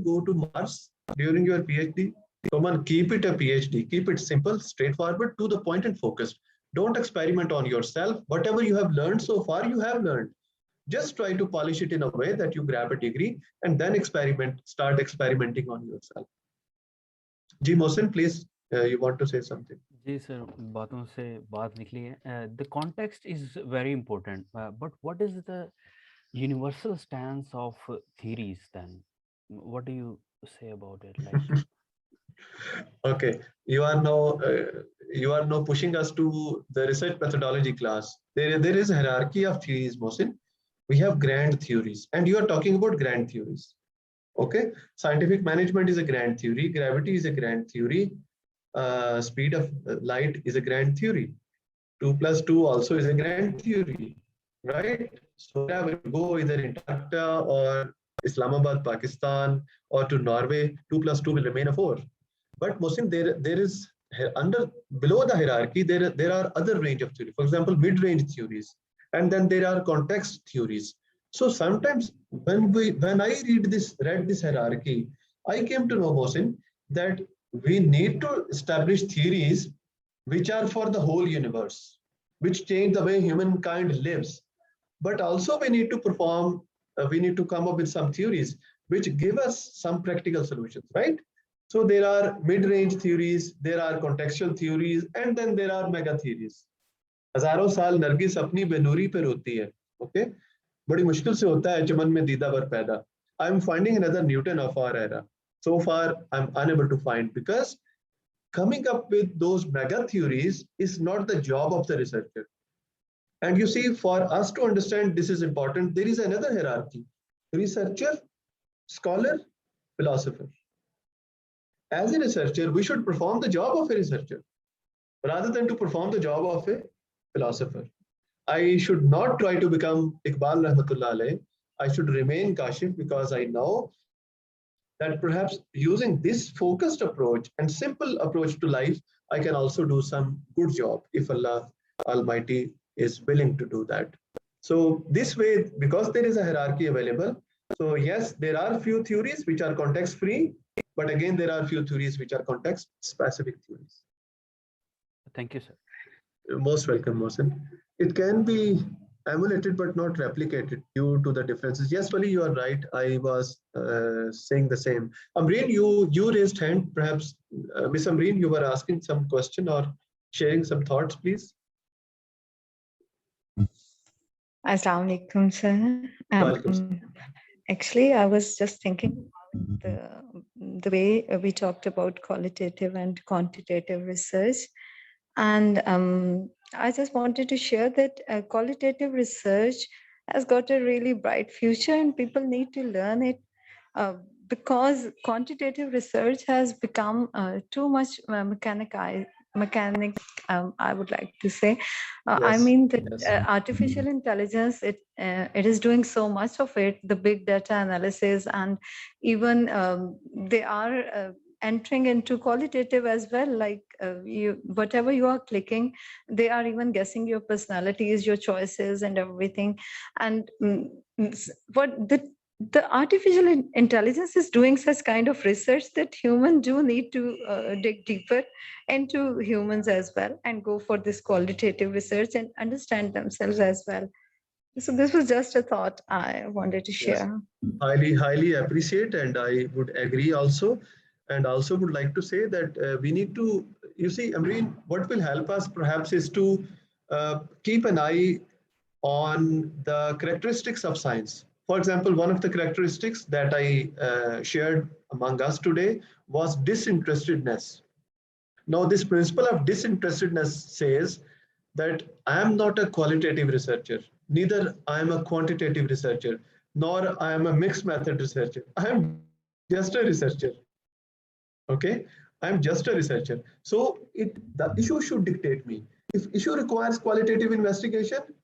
go to Mars during your PhD? Come on, keep it a PhD. Keep it simple, straightforward, to the point and focused. Don't experiment on yourself. Whatever you have learned so far, you have learned. Just try to polish it in a way that you grab a degree and then start experimenting on yourself. Ji Mohsin, please, you want to say something?
जी sir, बातों से बात निकली है. The context is very important, but what is the universal stance of theories then? What do you say about it? Like,
okay, you are now pushing us to the research methodology class. There is a hierarchy of theories, Mohsin. We have grand theories, and you are talking about grand theories. Okay, scientific management is a grand theory, gravity is a grand theory, speed of light is a grand theory, 2 plus 2 also is a grand theory, right? So wherever you go, either Antarctica or Islamabad, Pakistan, or to Norway, 2 plus 2 will remain a 4. But Muslim, there is below the hierarchy, there are other range of theory. For example, mid-range theories, and then there are context theories. So sometimes when I read this hierarchy, I came to know, Mohsin, that we need to establish theories which are for the whole universe, which change the way humankind lives. But also we need to come up with some theories which give us some practical solutions, right? So there are mid-range theories, there are contextual theories, and then there are mega theories. हजारों साल नरगिस अपनी बेनूरी पे रोती है, okay? बड़ी मुश्किल से होता है चमन में दीदा बर पैदा. I am finding another Newton of our era. So far, I'm unable to find, because coming up with those mega theories is not the job of the researcher. And you see, for us to understand this is important, there is another hierarchy: researcher, scholar, philosopher. As a researcher, we should perform the job of a researcher rather than to perform the job of a philosopher. I should not try to become Iqbal Rahmatullah alayh. I should remain Kashif, because I know that perhaps using this focused approach and simple approach to life, I can also do some good job if Allah Almighty is willing to do that. So this way, because there is a hierarchy available, so yes, there are few theories which are context free, but again, there are few theories which are context specific theories.
thank you, sir.
Most welcome, Mohsin. It can be emulated but not replicated due to the differences. Yes, Wali, you are right. I was saying the same. Amreen, you raised hand. Perhaps, Miss Amreen, you were asking some question or sharing some thoughts, please.
Assalamu alaikum, sir. Actually, I was just thinking the way we talked about qualitative and quantitative research. And I just wanted to share that qualitative research has got a really bright future and people need to learn it because quantitative research has become too much mechanic, I would like to say. I
Yes,
mean that
yes.
artificial intelligence, it is doing so much of it, the big data analysis, and even they are entering into qualitative as well, like whatever you are clicking, they are even guessing your personalities, your choices and everything. And what the artificial intelligence is doing such kind of research that humans do need to dig deeper into humans as well and go for this qualitative research and understand themselves as well. So this was just a thought I wanted to
Yes.
share.
Highly appreciate, and I would agree also. And also would like to say that we need to, you see, Amreen, what will help us perhaps is to keep an eye on the characteristics of science. For example, one of the characteristics that I shared among us today was disinterestedness. Now, this principle of disinterestedness says that I am not a qualitative researcher, neither I am a quantitative researcher, nor I am a mixed method researcher. I am just a researcher. Okay, I am just a researcher. So the issue should dictate me. If issue requires qualitative investigation,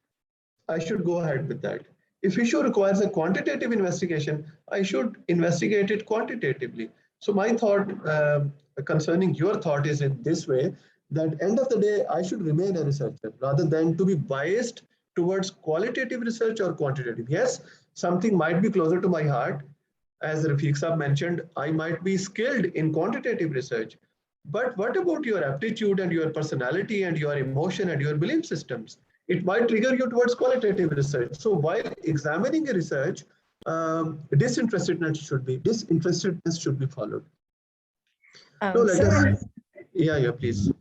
I should go ahead with that. If issue requires a quantitative investigation, I should investigate it quantitatively. So my thought concerning your thought is in this way, that end of the day, I should remain a researcher rather than to be biased towards qualitative research or quantitative. Yes, something might be closer to my heart. As Rafiq Saab mentioned, I might be skilled in quantitative research. But what about your aptitude and your personality and your emotion and your belief systems? It might trigger you towards qualitative research. So while examining a research, disinterestedness should be followed. No, let
So
us. Yeah, please.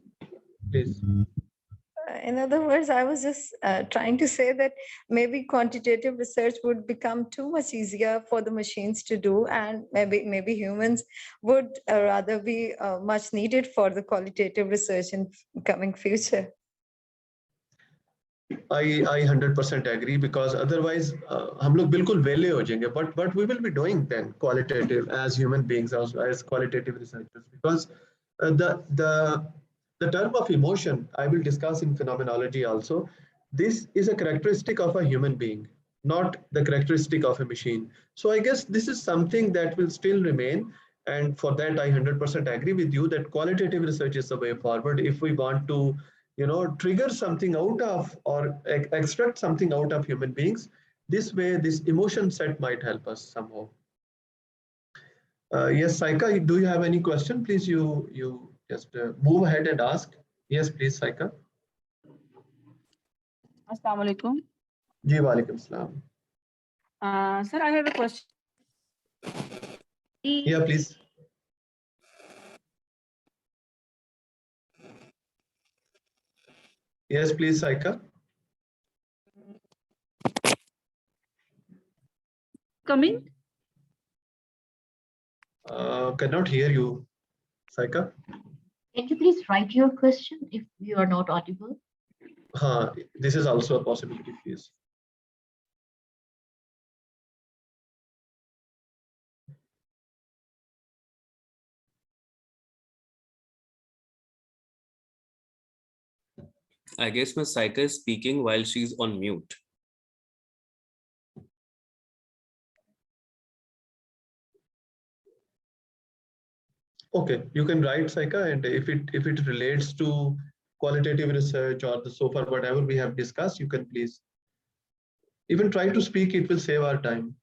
in other words, I was just trying to say that maybe quantitative research would become too much easier for the machines to do, and maybe humans would rather be much needed for the qualitative research in coming future.
I 100% agree, because otherwise हम लोग बिल्कुल वेले हो जाएंगे. But we will be doing then qualitative as human beings, as qualitative researchers, because the term of emotion I will discuss in phenomenology also. This is a characteristic of a human being, not the characteristic of a machine. So I guess this is something that will still remain. And for that, I 100% agree with you that qualitative research is the way forward if we want to, trigger something out of or extract something out of human beings. This way, this emotion set might help us somehow. Yes, Saika, do you have any question? Please, you just move ahead and ask. Yes, please, Saika.
Assalamu alaikum.
Ji, walaikum salam.
Sir, I have a question.
Yeah, please. Yes, please, Saika.
Coming?
Cannot hear you, Saika.
Can you please write your question if you are not audible?
This is also a possibility, please.
I guess Ms. Saika is speaking while she's on mute.
Okay, you can write, Saika, and if it relates to qualitative research or so far whatever we have discussed, you can please even try to speak. It will save our time.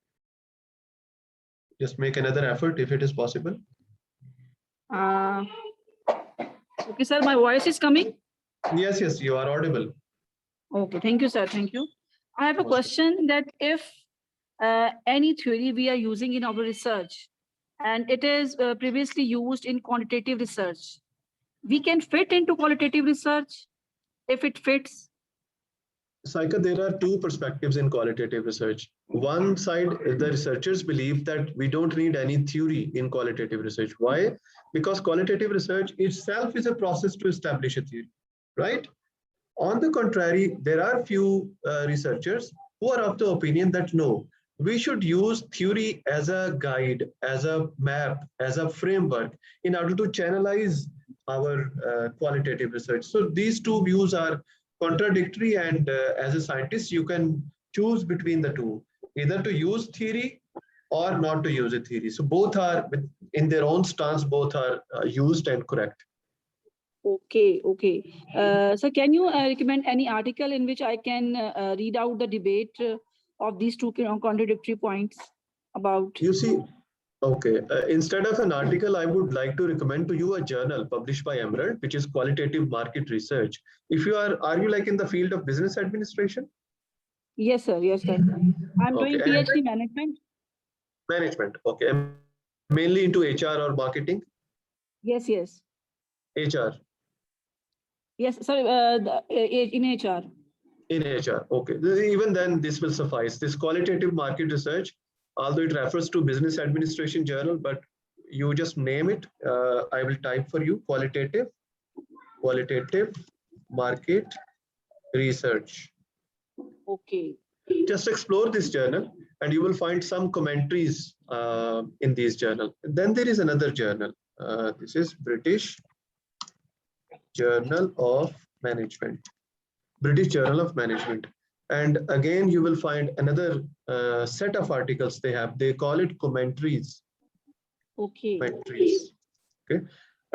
Just make another effort if it is possible.
Okay, sir, my voice is coming?
Yes, you are audible.
Okay, thank you, sir. Thank you. I have a question that if any theory we are using in our research and it is previously used in quantitative research, we can fit into qualitative research if it fits.
Saika, there are two perspectives in qualitative research. One side, the researchers believe that we don't need any theory in qualitative research. Why? Because qualitative research itself is a process to establish a theory, right? On the contrary, there are few researchers who are of the opinion that no, we should use theory as a guide, as a map, as a framework in order to channelize our qualitative research. So these two views are contradictory, and as a scientist, you can choose between the two, either to use theory or not to use a theory. So both are, in their own stance, both are used and correct.
Okay, okay. So can you recommend any article in which I can read out the debate of these two contradictory points about?
You see, okay, instead of an article, I would like to recommend to you a journal published by Emerald, which is Qualitative Market Research. If you are you like in the field of business administration?
Yes, sir. Yes, sir. I'm
Okay,
doing
and
PhD management.
management. Okay, and mainly into HR or marketing?
Yes, yes.
HR.
Yes, sorry, in HR.
In HR, okay. Even then, this will suffice. This qualitative market research, although it refers to business administration journal, but you just name it. I will type for you qualitative market research.
Okay.
Just explore this journal and you will find some commentaries in this journal. Then there is another journal. This is British Journal of Management. British Journal of Management. And again, you will find another set of articles they have. They call it commentaries.
Okay.
Commentaries. Okay.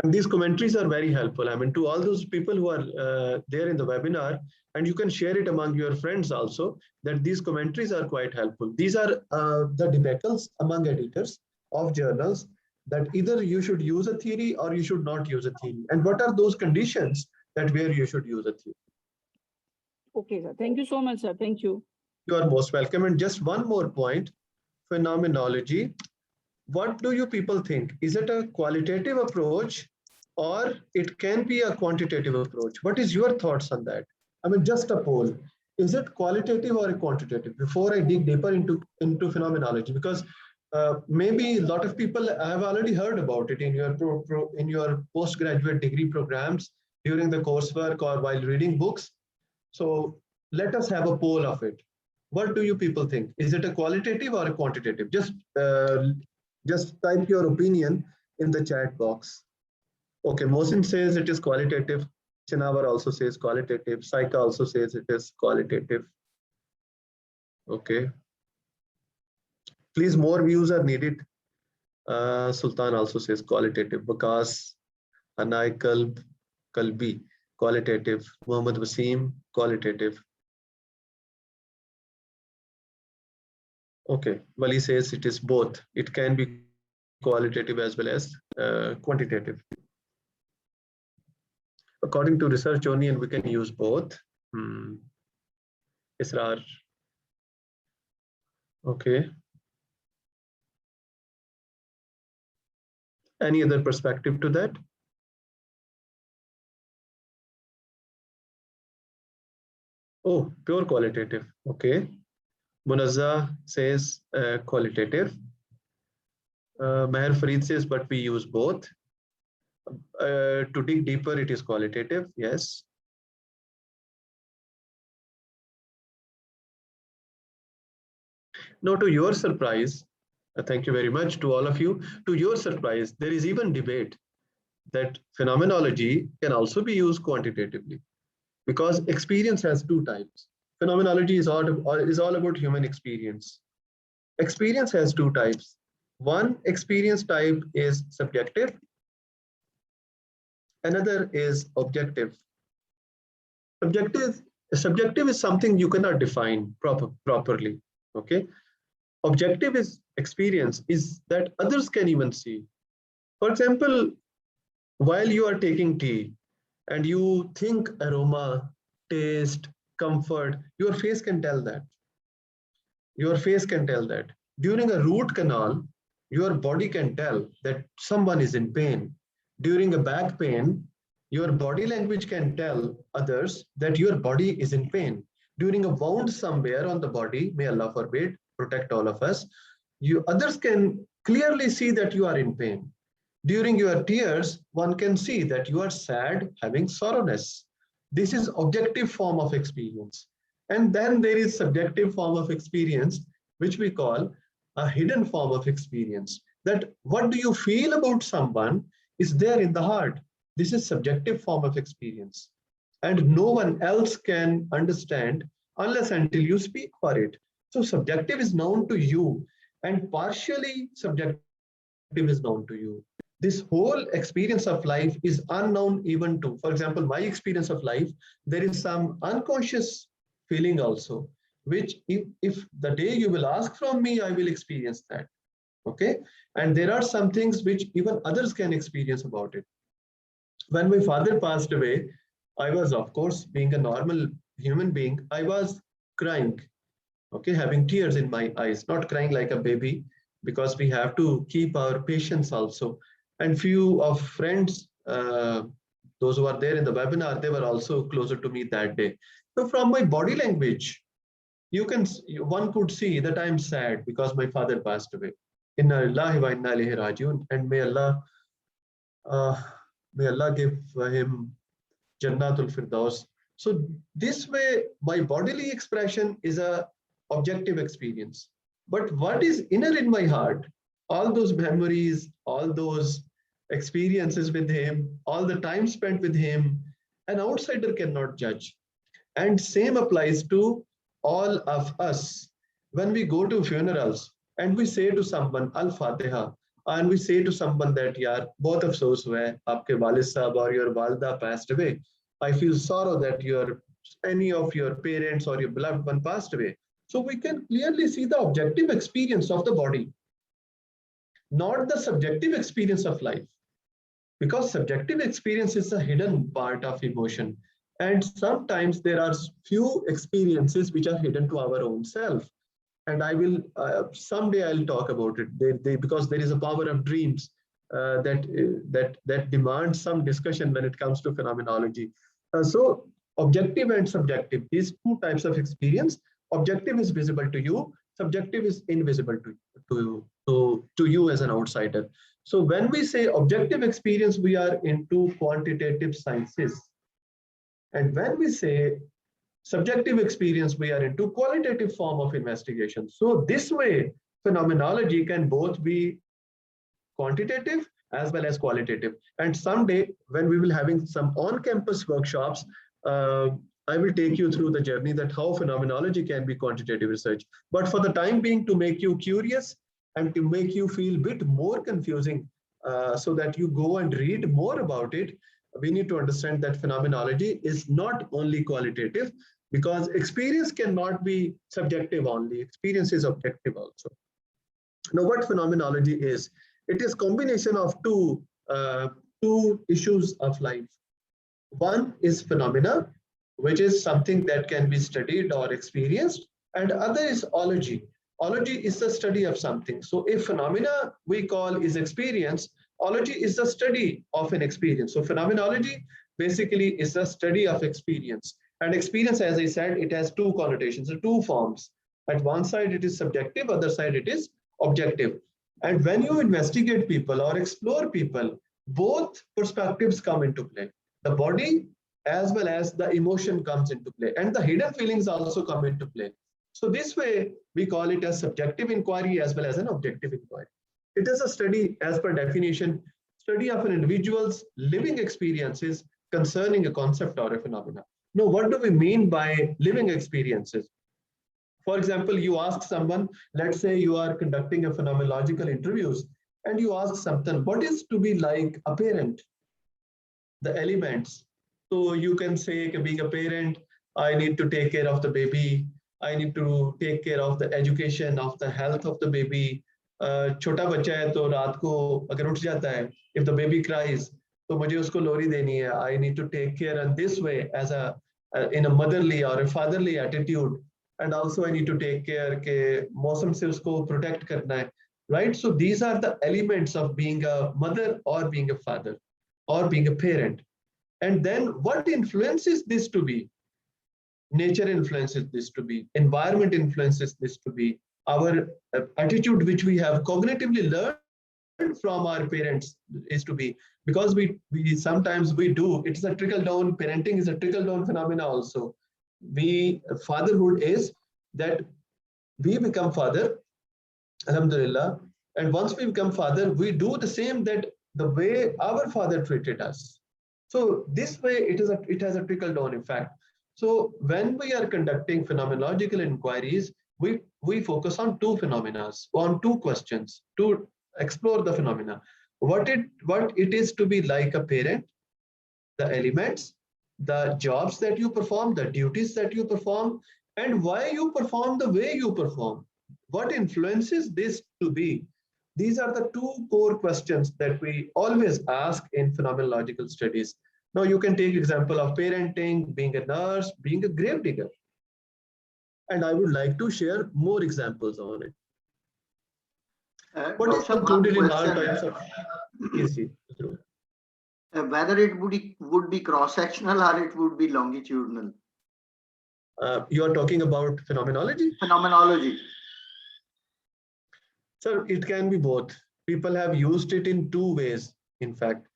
And these commentaries are very helpful. I mean, to all those people who are there in the webinar, and you can share it among your friends also, that these commentaries are quite helpful. These are the debates among editors of journals that either you should use a theory or you should not use a theory. And what are those conditions that where you should use a theory?
Okay, sir. Thank you so much, sir. Thank you.
You are most welcome. And just one more point, phenomenology. What do you people think? Is it a qualitative approach or it can be a quantitative approach? What is your thoughts on that? I mean, just a poll. Is it qualitative or a quantitative? Before I dig deeper into phenomenology, because maybe a lot of people have already heard about it in your postgraduate degree programs during the coursework or while reading books. So let us have a poll of it. What do you people think? Is it a qualitative or a quantitative? Just type your opinion in the chat box. Okay, Mohsin says it is qualitative. Chinavar also says qualitative. Saika also says it is qualitative. Okay. Please, more views are needed. Sultan also says qualitative. Bakas, Anai Kalbi, qualitative. Muhammad Wasim, qualitative. Okay, Wali says it is both. It can be qualitative as well as quantitative. According to research only, and we can use both. Israr. Okay. Any other perspective to that? Oh, pure qualitative. Okay. Munazza says qualitative. Meher Farid says, but we use both. To dig deeper, it is qualitative. Yes. Now, to your surprise, thank you very much to all of you. To your surprise, there is even debate that phenomenology can also be used quantitatively because experience has two types. Phenomenology is all about human experience. Experience has two types. One experience type is subjective. Another is objective. Subjective is something you cannot define properly. Okay. Objective is experience is that others can even see. For example, while you are taking tea and you think aroma, taste, comfort, your face can tell that. Your face can tell that. During a root canal, your body can tell that someone is in pain. During a back pain, your body language can tell others that your body is in pain. During a wound somewhere on the body, may Allah forbid, protect all of us, you others can clearly see that you are in pain. During your tears, one can see that you are sad, having sorrowness. This is objective form of experience. And then there is subjective form of experience, which we call a hidden form of experience. That what do you feel about someone is there in the heart. This is subjective form of experience. And no one else can understand unless until you speak for it. So subjective is known to you, and partially subjective is known to you. This whole experience of life is unknown even to, for example, my experience of life, there is some unconscious feeling also, which if the day you will ask from me, I will experience that. Okay. And there are some things which even others can experience about it. When my father passed away, I was, of course, being a normal human being, I was crying, okay, having tears in my eyes, not crying like a baby, because we have to keep our patience also. And few of friends, those who are there in the webinar, they were also closer to me that day. So from my body language, one could see that I'm sad because my father passed away. Inna lillahi wa inna ilaihi rajiun, and uh, may Allah give him Jannatul Firdaus. So this way, my bodily expression is a objective experience. But what is inner in my heart, all those memories, all those experiences with him, all the time spent with him, an outsider cannot judge. And same applies to all of us. When we go to funerals and we say to someone, Al-Fatiha, and we say to someone that, yaar, both of those were, aapke walid sahab or your walida passed away. I feel sorrow that any of your parents or your beloved one passed away. So we can clearly see the objective experience of the body, not the subjective experience of life. Because subjective experience is a hidden part of emotion. And sometimes there are few experiences which are hidden to our own self. And I will, someday I'll talk about it, because there is a power of dreams that demands some discussion when it comes to phenomenology. So objective and subjective, these two types of experience, objective is visible to you, subjective is invisible to you as an outsider. So when we say objective experience, we are into quantitative sciences. And when we say subjective experience, we are into qualitative form of investigation. So this way, phenomenology can both be quantitative as well as qualitative. And someday, when we will having some on-campus workshops, I will take you through the journey that how phenomenology can be quantitative research. But for the time being, to make you curious and to make you feel a bit more confusing, so that you go and read more about it, we need to understand that phenomenology is not only qualitative, because experience cannot be subjective only. Experience is objective also. Now, what phenomenology is? It is combination of two issues of life. One is phenomena, which is something that can be studied or experienced, and other is ology. Ology is the study of something. So if phenomena we call is experience, ology is the study of an experience. So phenomenology basically is the study of experience. And experience, as I said, it has two connotations, two forms. At one side it is subjective, other side it is objective. And when you investigate people or explore people, both perspectives come into play. The body as well as the emotion comes into play, and the hidden feelings also come into play. So this way, we call it a subjective inquiry as well as an objective inquiry. It is a study, as per definition, study of an individual's living experiences concerning a concept or a phenomena. Now, what do we mean by living experiences? For example, you ask someone, let's say you are conducting a phenomenological interviews, and you ask something, what is to be like a parent? The elements. So you can say, being a parent, I need to take care of the baby. I need to take care of the education, of the health of the baby. छोटा बच्चा है तो रात को अगर उठ जाता है, if the baby cries, तो मुझे उसको लोरी देनी है. I need to take care in this way as a in a motherly or a fatherly attitude, and also I need to take care ke mausam se usko protect karna hai, right? So these are the elements of being a mother or being a father or being a parent. And then what influences this to be? Nature influences this to be, environment influences this to be, our attitude which we have cognitively learned from our parents is to be, because we sometimes we do, it's a trickle down, parenting is a trickle down phenomena also. We fatherhood is that we become father, alhamdulillah, and once we become father we do the same that the way our father treated us. So this way it has a trickle down effect. So when we are conducting phenomenological inquiries, we focus on two phenomena, on two questions to explore the phenomena. What it is to be like a parent, the elements, the jobs that you perform, the duties that you perform, and why you perform the way you perform. What influences this to be? These are the two core questions that we always ask in phenomenological studies. Now you can take example of parenting, being a nurse, being a grave digger. And I would like to share more examples on it. What is
Dr.
included in all
question,
types of yes,
whether it would be cross-sectional or it would be longitudinal?
You are talking about phenomenology?
Phenomenology.
So it can be both. People have used it in two ways, in fact,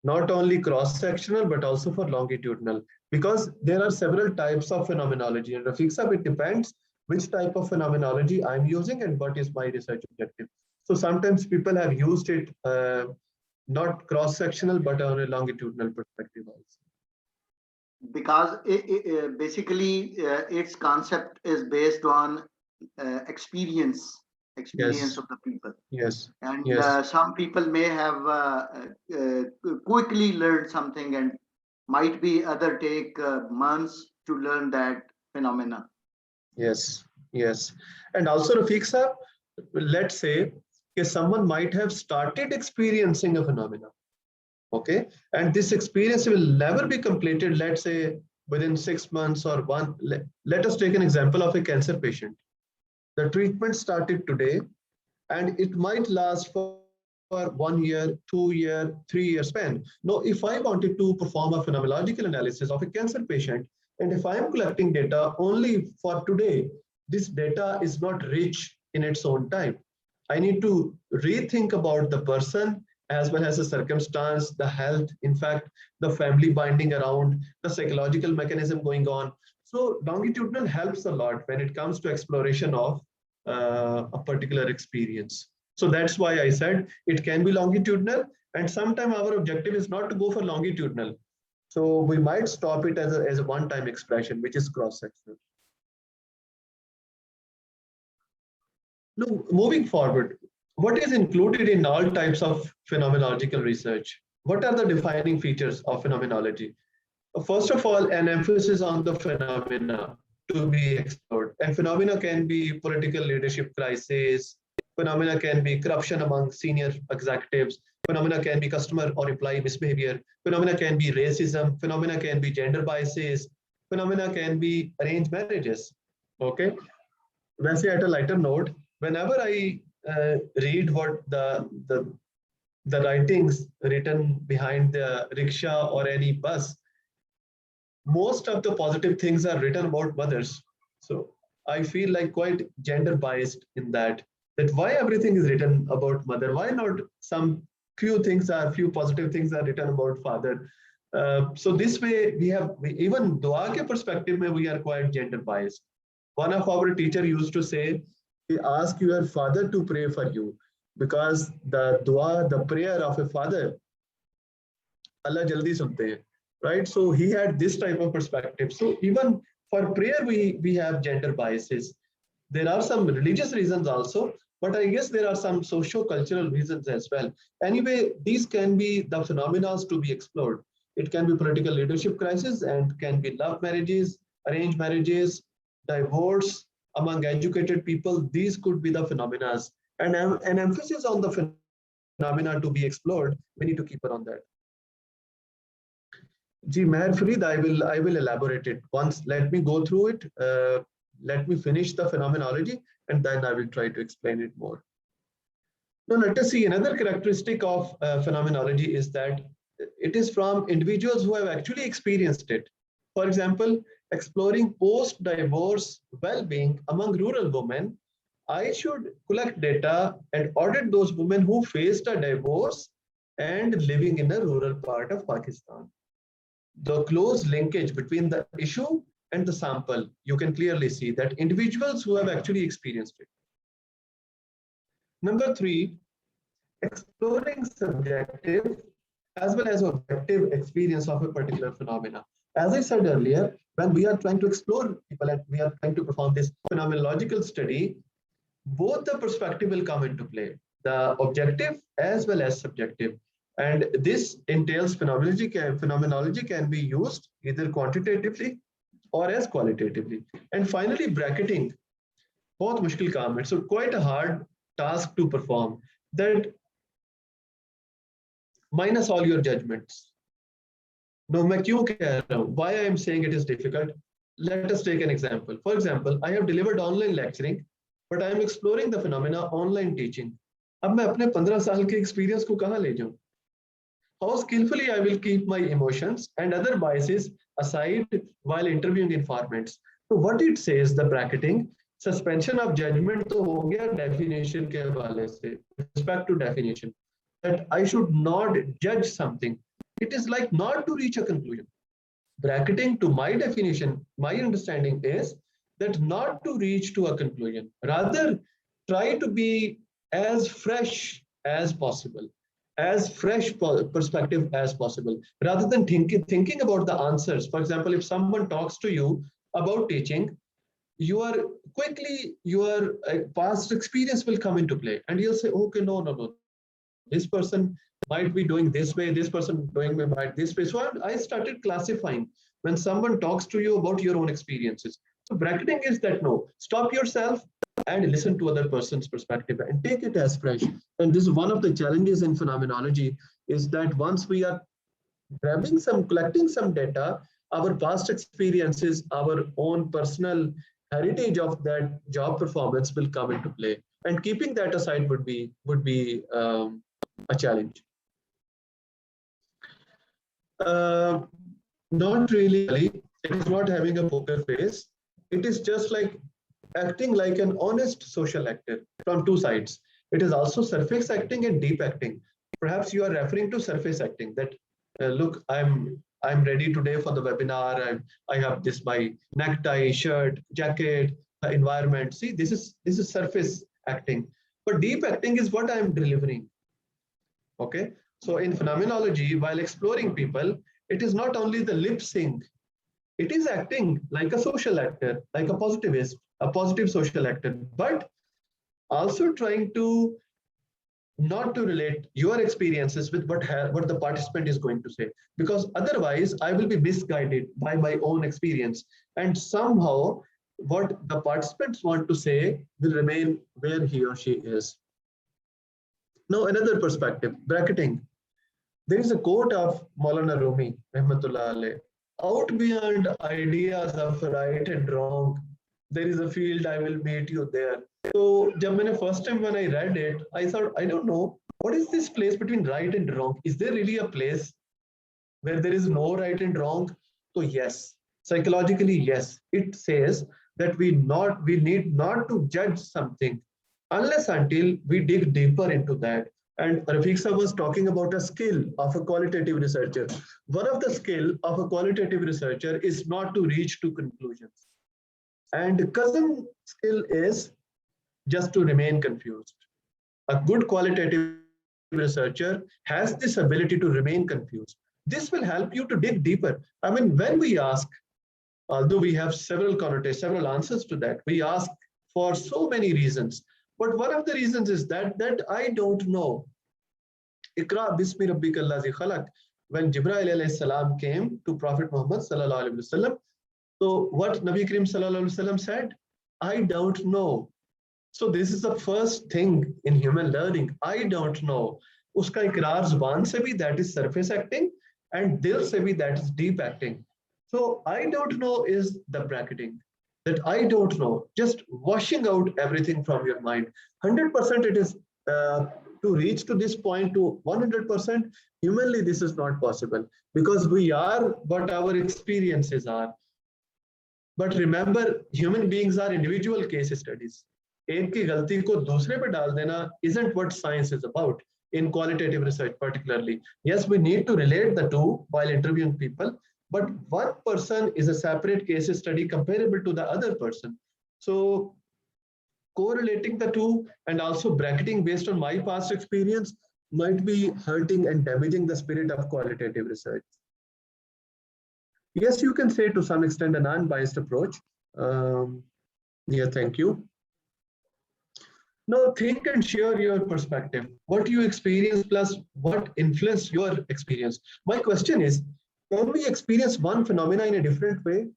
not only cross-sectional, but also for longitudinal, because there are several types of phenomenology. And Rafiq Sahab, it depends which type of phenomenology I'm using and what is my research objective. So sometimes people have used it not cross-sectional, but on a longitudinal perspective also.
Because basically its concept is based on experience
Yes.
of the people.
Yes.
And
Yes.
some people may have quickly learned something, and might be other take months to learn that phenomena.
Yes. Yes. And also Rafiq Sahab, let's say someone might have started experiencing a phenomena. Okay, and this experience will never be completed, let's say within 6 months or one. Let us take an example of a cancer patient. The treatment started today and it might last for 1 year, 2 year, 3 year span. Now if I wanted to perform a phenomenological analysis of a cancer patient, and if I am collecting data only for today, this data is not rich in its own time. I need to rethink about the person as well as the circumstance, the health, in fact, the family binding around, the psychological mechanism going on. So longitudinal helps a lot when it comes to exploration of a particular experience. So that's why I said it can be longitudinal, and sometimes our objective is not to go for longitudinal. So we might stop it as a one-time expression, which is cross-sectional. Now, moving forward, what is included in all types of phenomenological research? What are the defining features of phenomenology? First of all, an emphasis on the phenomena to be explored. And phenomena can be political leadership crisis, phenomena can be corruption among senior executives, phenomena can be customer or employee misbehavior, phenomena can be racism, phenomena can be gender biases, phenomena can be arranged marriages. Okay. When at a lighter note, whenever I read what the writings written behind the rickshaw or any bus, most of the positive things are written about mothers. So I feel like quite gender biased in that why everything is written about mother, why not some few positive things are written about father. So this way even dua ke perspective mein we are quite gender biased. One of our teacher used to say, ask your father to pray for you, because the dua, the prayer of a father, Allah jaldi sunte hain, right? So he had this type of perspective. So even for prayer, we have gender biases. There are some religious reasons also, but I guess there are some socio-cultural reasons as well. Anyway, these can be the phenomena to be explored. It can be political leadership crisis and can be love marriages, arranged marriages, divorce among educated people. These could be the phenomena. And an emphasis on the phenomena to be explored, we need to keep it on that. Ji Meher Fareed, I will elaborate it once. Let me go through it. Let me finish the phenomenology, and then I will try to explain it more. Now, let us see another characteristic of phenomenology is that it is from individuals who have actually experienced it. For example, exploring post-divorce well-being among rural women, I should collect data and audit those women who faced a divorce and living in a rural part of Pakistan. The close linkage between the issue and the sample, you can clearly see that individuals who have actually experienced it. Number 3, exploring subjective as well as objective experience of a particular phenomena. As I said earlier, when we are trying to explore people and we are trying to perform this phenomenological study, both the perspective will come into play, the objective as well as subjective. And this entails phenomenology can be used either quantitatively or as qualitatively. And finally, bracketing, both mushkil kaam hai. So quite a hard task to perform, that minus all your judgments. No, why I am saying it is difficult? Let us take an example. For example, I have delivered online lecturing, but I am exploring the phenomena online teaching. अब मैं अपने 15 साल के experience को कहाँ ले जाऊँ? How skillfully I will keep my emotions and other biases aside while interviewing informants. So what it says, the bracketing, suspension of judgment तो हो गया definition के हवाले से, respect to definition, that I should not judge something. It is like not to reach a conclusion. Bracketing, to my definition, my understanding is that not to reach to a conclusion, rather try to be as fresh as possible, as fresh perspective as possible, rather than thinking about the answers. For example, if someone talks to you about teaching, your past experience will come into play, and you'll say, okay, no, this person might be doing this way, this person doing might this way. So I started classifying when someone talks to you about your own experiences. So bracketing is that no, stop yourself and listen to other person's perspective and take it as fresh. And this is one of the challenges in phenomenology, is that once we are collecting some data, our past experiences, our own personal heritage of that job performance will come into play. And keeping that aside would be a challenge. Not really. It is not having a poker face. It is just like acting like an honest social actor from two sides. It is also surface acting and deep acting. Perhaps you are referring to surface acting, that look, I'm ready today for the webinar. I have this my necktie, shirt, jacket, the environment. See, this is surface acting. But deep acting is what I'm delivering. Okay. So in phenomenology, while exploring people, it is not only the lip sync, it is acting like a social actor, like a positivist, a positive social actor, but also trying to not to relate your experiences with what the participant is going to say, because otherwise I will be misguided by my own experience, and somehow what the participants want to say will remain where he or she is. Now another perspective, bracketing. There is a quote of Maulana Rumi, Rahmatullah alayh, out beyond ideas of right and wrong, there is a field, I will meet you there. So first time when I read it, I thought, I don't know, what is this place between right and wrong? Is there really a place where there is no right and wrong? So yes, psychologically, yes, it says that we need not to judge something unless until we dig deeper into that. And Rafiq was talking about a skill of a qualitative researcher. One of the skill of a qualitative researcher is not to reach to conclusions. And cousin skill is just to remain confused. A good qualitative researcher has this ability to remain confused. This will help you to dig deeper. I mean, when we ask, although we have several answers to that, we ask for so many reasons. But one of the reasons is that I don't know. Iqra bismi rabbika allazi khalaq. When Jibreel alayhi salam came to Prophet Muhammad sallallahu alaihi wasallam, so what Nabi Karim sallallahu alaihi wasallam said? I don't know. So this is the first thing in human learning. I don't know. Uska ikrar zuban se bhi, that is surface acting. and they'll say me that is deep acting. So I don't know is the bracketing, that I don't know, just washing out everything from your mind. 100% it is to reach to this point to 100%, humanly this is not possible because we are what our experiences are. But remember, human beings are individual case studies. एक की गलती को दूसरे पे डाल देना isn't what science is about in qualitative research particularly. Yes, we need to relate the two while interviewing people, but one person is a separate case study comparable to the other person. So correlating the two and also bracketing based on my past experience might be hurting and damaging the spirit of qualitative research. Yes, you can say to some extent an unbiased approach. Yeah, thank you. Now think and share your perspective. What you experience plus what influenced your experience. My question is, can we experience one phenomena in a different way?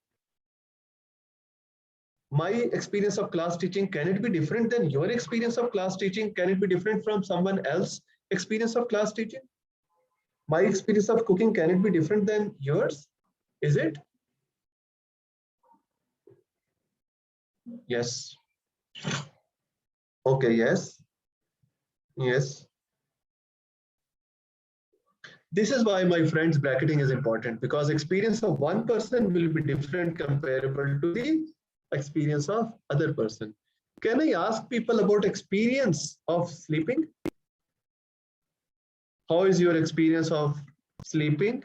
My experience of class teaching, can it be different than your experience of class teaching? Can it be different from someone else's experience of class teaching? My experience of cooking, can it be different than yours? Is it? Yes. Okay, yes. Yes. This is why, my friends, bracketing is important, because experience of one person will be different comparable to the experience of other person. Can I ask people about experience of sleeping? How is your experience of sleeping?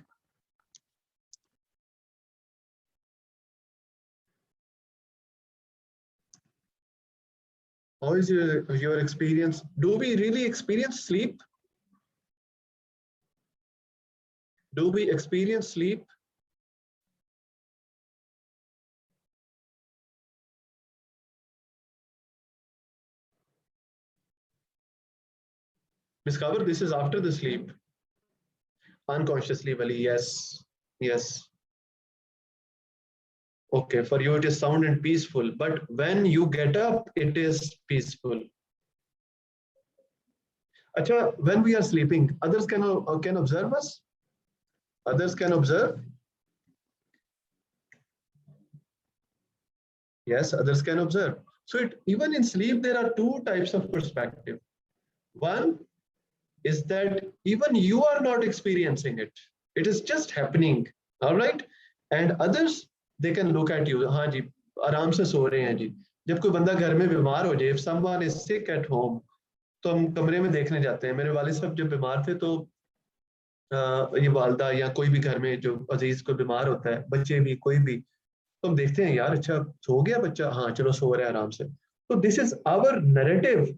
How is your experience? Do we really experience sleep? Do we experience sleep? Discover this is after the sleep. Unconsciously, Wali, yes. Yes. Okay, for you it is sound and peaceful, but when you get up, it is peaceful. Acha, when we are sleeping, others can observe us? Others can observe? Yes, others can observe. So even in sleep, there are two types of perspective. One is that even you are not experiencing it. It is just happening, all right? And others, they can look at you. हाँ जी, आराम से सो रहे हैं जी. जब कोई बंदा घर में बीमार हो जाए, if someone is sick at home, तो हम कमरे में देखने जाते हैं. मेरे वालिद साहब जब बीमार थे तो ये वालदा या कोई भी घर में जो अजीज को बीमार होता है, बच्चे भी कोई भी, तो हम देखते हैं यार अच्छा सो गया बच्चा, हाँ चलो सो रहा है आराम से. तो this is our narrative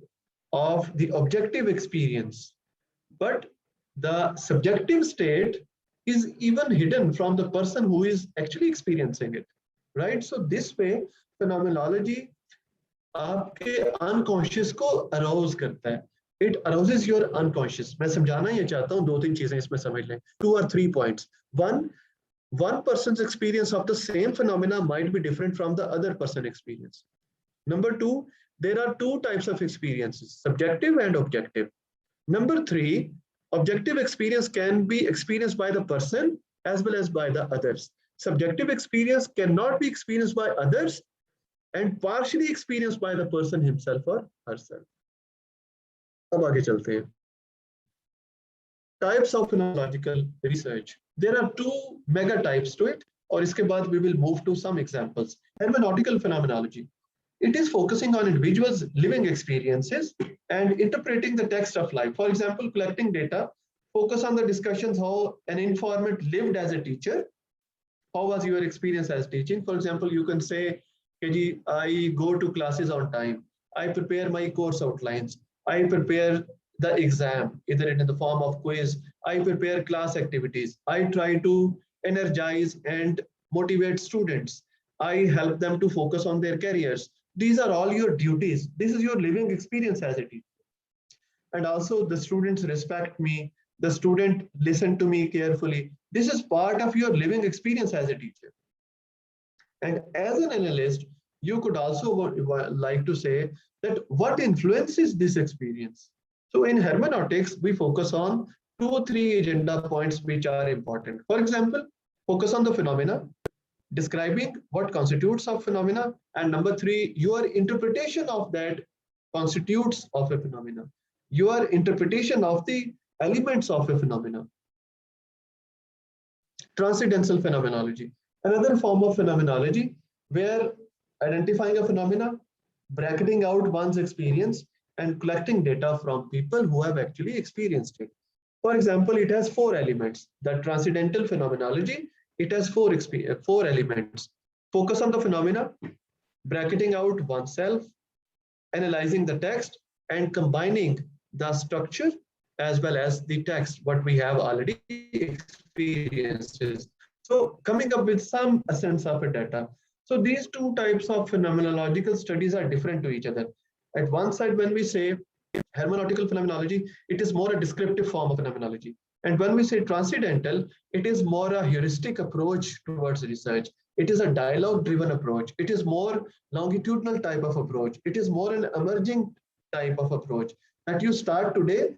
of the objective experience, but the subjective state is even hidden from the person who is actually experiencing it, right? So this way phenomenology आपके unconscious को arouse करता है. It arouses your unconscious. मैं समझाना ये चाहता हूँ, दो तीन चीजें इसमें समझ लें. 2 or 3 points. One person's experience of the same phenomena might be different from the other person's experience. Number 2, there are two types of experiences, subjective and objective. Number 3, objective experience can be experienced by the person as well as by the others. Subjective experience cannot be experienced by others and partially experienced by the person himself or herself. अब आगे चलते हैं. Types of phenomenological research. There are 2 mega types to it, और इसके बाद we will move to some examples. Hermeneutical phenomenology. It is focusing on individuals' living experiences and interpreting the text of life. For example, collecting data, focus on the discussions how an informant lived as a teacher. How was your experience as teaching? For example, you can say, I go to classes on time. I prepare my course outlines. I prepare the exam, either in the form of quiz. I prepare class activities. I try to energize and motivate students. I help them to focus on their careers. These are all your duties. This is your living experience as a teacher. And also the students respect me. The student listen to me carefully. This is part of your living experience as a teacher. And as an analyst, you could also like to say that what influences this experience. So in hermeneutics, we focus on 2 or 3 agenda points which are important. For example, focus on the phenomena, describing what constitutes of phenomena, and number 3, your interpretation of that constitutes of a phenomena, your interpretation of the elements of a phenomena. Transcendental phenomenology, another form of phenomenology where identifying a phenomena, bracketing out one's experience, and collecting data from people who have actually experienced it. For example, it has 4 elements. The transcendental phenomenology, it has 4 elements. Focus on the phenomena, bracketing out oneself, analyzing the text, and combining the structure as well as the text, what we have already experienced. So coming up with some essence of a data. So these 2 types of phenomenological studies are different to each other. At one side, when we say hermeneutical phenomenology, it is more a descriptive form of phenomenology. And when we say transcendental, it is more a heuristic approach towards research. It is a dialogue-driven approach. It is more longitudinal type of approach. It is more an emerging type of approach that you start today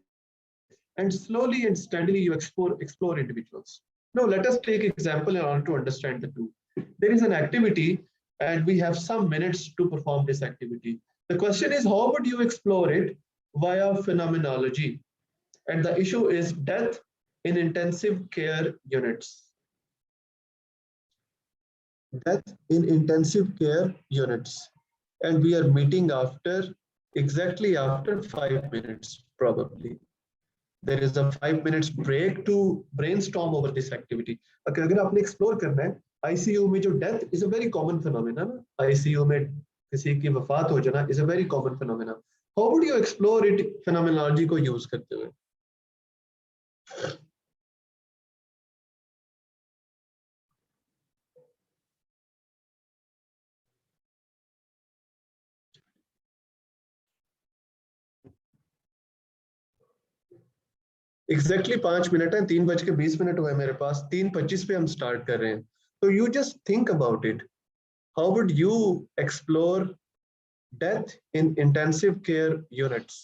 and slowly and steadily you explore individuals. Now let us take example in order to understand the two. There is an activity and we have some minutes to perform this activity. The question is, how would you explore it via phenomenology? And the issue is death in intensive care units. Death in intensive care units. And we are meeting exactly after 5 minutes, probably. There is a 5 minutes break to brainstorm over this activity. अगर आपने explore करना है, ICU में जो death is a very common phenomenon. ICU में किसी की वफात हो जाना is a very common phenomenon. How would you explore it phenomenology को use करते हुए? एग्जैक्टली 5 मिनट है, 3:20 हुए मेरे पास, 3:25 पे हम स्टार्ट कर रहे हैं. तो you just think about it. How would you explore death in intensive care units?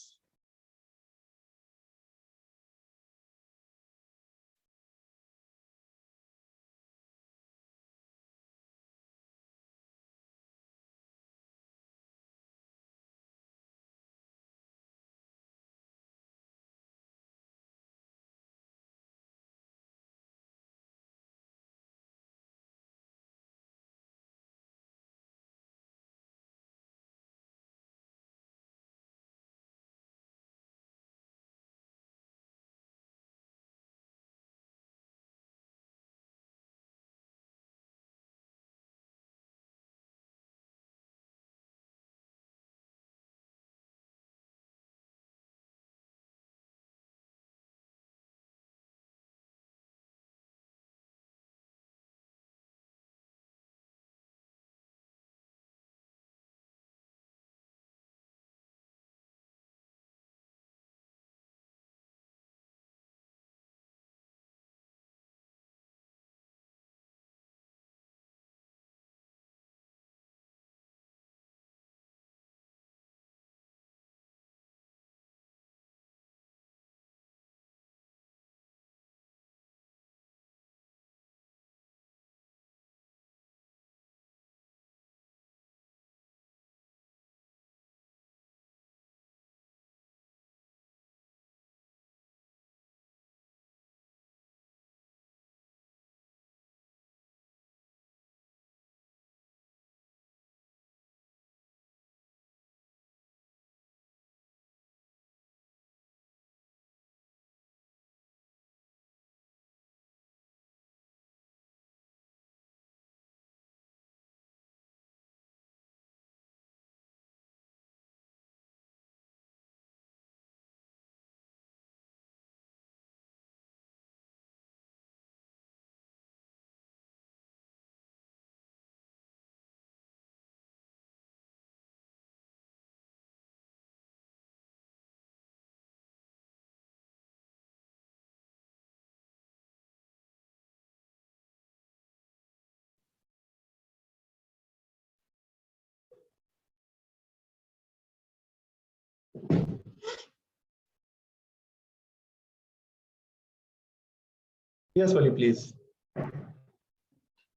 Yes, Wali, please.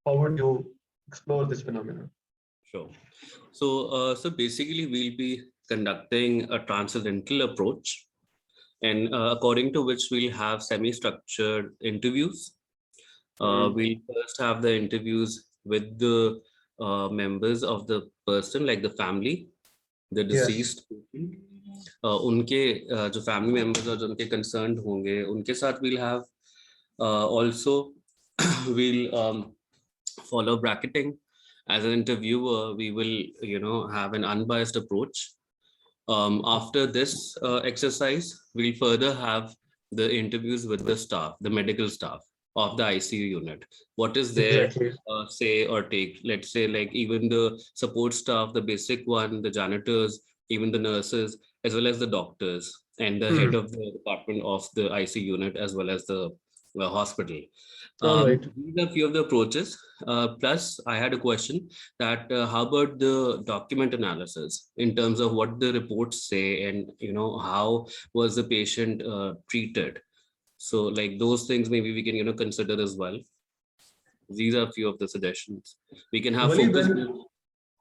How would you explore this phenomenon?
Sure. So basically, we'll be conducting a transcendental approach, and according to which we'll have semi-structured interviews. We'll first have the interviews with the members of the person, like the family, the
Yes.
deceased person. उनके जो family members और जो उनके concerned होंगे, उनके साथ we'll have also we'll follow bracketing. As an interviewer, we will have an unbiased approach. After this exercise, we'll further have the interviews with the staff, the medical staff of the ICU unit. What is their
Exactly.
say or take? Let's say like even the support staff, the basic one, the janitors, even the nurses, as well as the doctors and the head of the department of the ICU unit, as well as the hospital.
All right.
These are a few of the approaches. Plus, I had a question that how about the document analysis in terms of what the reports say, and how was the patient treated? So like those things maybe we can consider as well. These are a few of the suggestions. We can have
Wali,
focus
when
groups.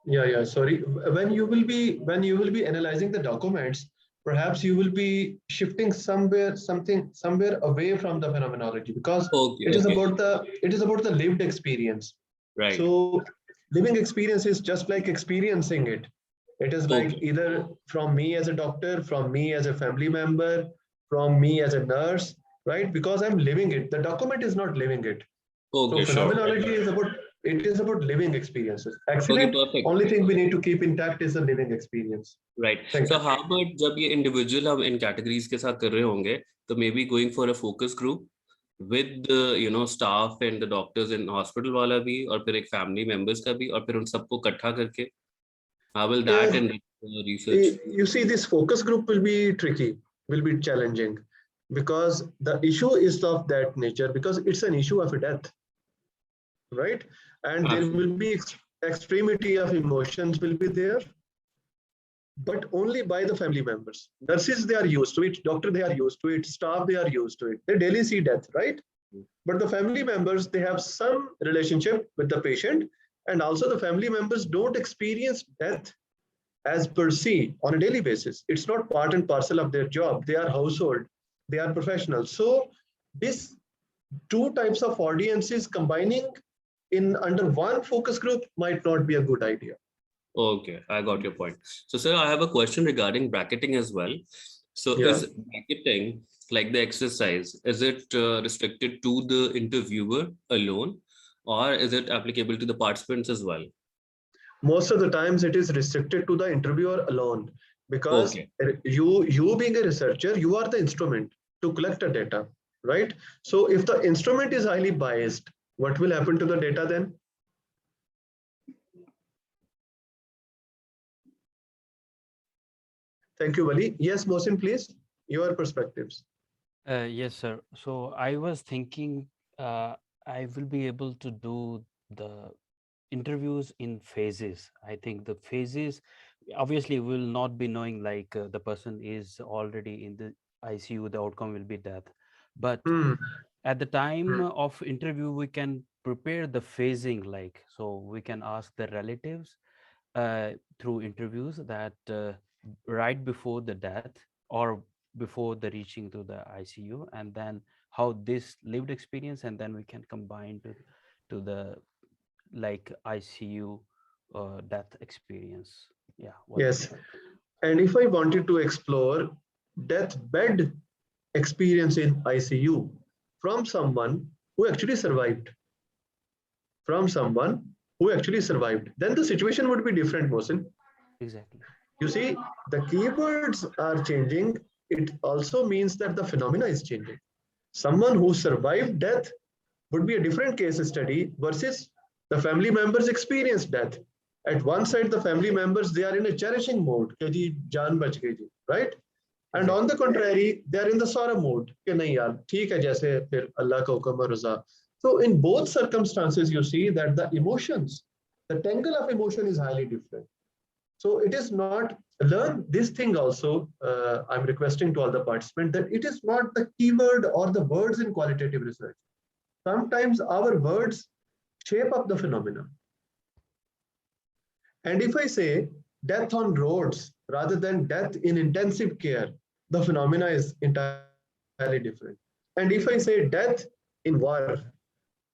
yeah, sorry. When you will be analyzing the documents, perhaps you will be shifting somewhere away from the phenomenology, because
Okay,
it is
okay,
about the lived experience.
right.
So living experience is just like experiencing it. It is like
Okay,
either from me as a doctor, from me as a family member, from me as a nurse, right? Because I'm living it. The document is not living it. So
okay, sure.
phenomenology is about living experiences.
Okay,
Excellent.
perfect.
Only thing we need to keep intact is the living experience.
Right.
Thank
So
you.
how about जब ये individual हम इन categories के साथ कर रहे होंगे, तो maybe going for a focus group with the staff and the doctors in hospital वाला भी, और फिर एक family members का भी, और फिर उन सबको इकट्ठा करके how will that
Uh,
and research?
you see, this focus group will be tricky, will be challenging, because the issue is of that nature, because it's an issue of a death, right? And there will
Absolutely.
be extremity of emotions will be there, but only by the family members. Nurses, they are used to it. Doctor, they are used to it. Staff, they are used to it. They daily see death, right? But the family members, they have some relationship with the patient, and also the family members don't experience death as per se on a daily basis. It's not part and parcel of their job. They are household, they are professionals. So this two types of audiences combining in under one focus group might not be a good idea.
Okay, I got your point. So, sir, I have a question regarding bracketing as well. So,
Yeah.
is bracketing like the exercise? Is it restricted to the interviewer alone, or is it applicable to the participants as well?
Most of the times it is restricted to the interviewer alone, because
Okay.
you being a researcher, you are the instrument to collect the data, right? So if the instrument is highly biased, what will happen to the data then? Thank you, Wali. Yes, Mohsin, please, your perspectives.
Yes, sir. So I was thinking I will be able to do the interviews in phases. I think the phases, obviously, we will not be knowing like the person is already in the ICU, the outcome will be death. But
Hmm.
at the time of interview, we can prepare the phasing, like, so we can ask the relatives through interviews that right before the death or before the reaching to the ICU, and then how this lived experience, and then we can combine to the like ICU death experience. Yeah, what do you
Yes.
think?
And if I wanted to explore deathbed experience in ICU from someone who actually survived, then the situation would be different, Mohsin.
Exactly.
You see, the keywords are changing. It also means that the phenomena is changing. Someone who survived death would be a different case study versus the family members experience death. At one side, the family members, they are in a cherishing mode, कि जी जान बच गई जी, right? And on
Exactly.
the contrary, they are in the sorrow mode, कि नहीं यार ठीक है जैसे फिर अल्लाह का हुक्म और रज़ा. So in both circumstances, you see that the emotions, the tangle of emotion is highly different. So it is not, learn this thing also, I'm requesting to all the participants that it is not the keyword or the words in qualitative research. Sometimes our words shape up the phenomena. And if I say death on roads rather than death in intensive care, the phenomena is entirely different. And if I say death in war,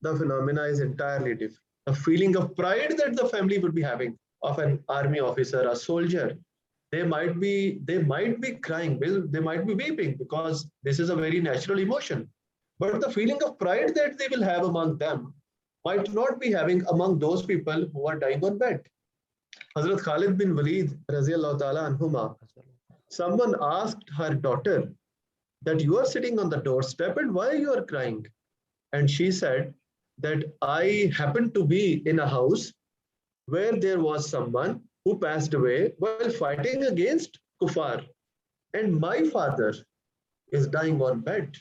the phenomena is entirely different. The feeling of pride that the family would be having of an army officer, a soldier, they might be crying, they might be weeping because this is a very natural emotion. But the feeling of pride that they will have among them might not be having among those people who are dying on bed. Hazrat Khalid bin Walid, Raziyallahu ta'ala anhuma, someone asked her daughter that you are sitting on the doorstep and why you are crying? And she said that I happened to be in a house where there was someone who passed away while fighting against kuffar, and my father is dying on bed.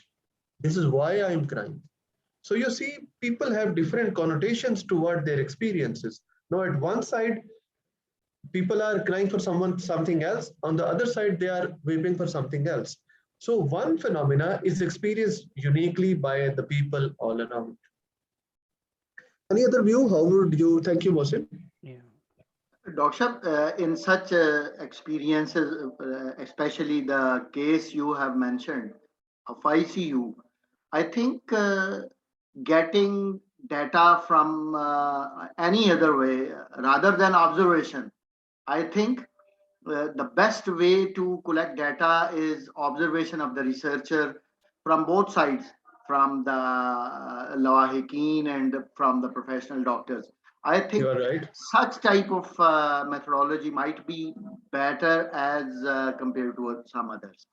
This is why I am crying. So you see, people have different connotations toward their experiences. Now, at one side, people are crying for something else. On the other side, they are weeping for something else. So one phenomena is experienced uniquely by the people all around. Any other view? How would you? Thank you, Mohsin.
Yeah.
Dr. In such experiences, especially the case you have mentioned of ICU, I think getting data from any other way rather than observation, I think the best way to collect data is observation of the researcher from both sides, from the lawahikin and from the professional doctors. I think
You are right.
such type of methodology might be better as compared to some others.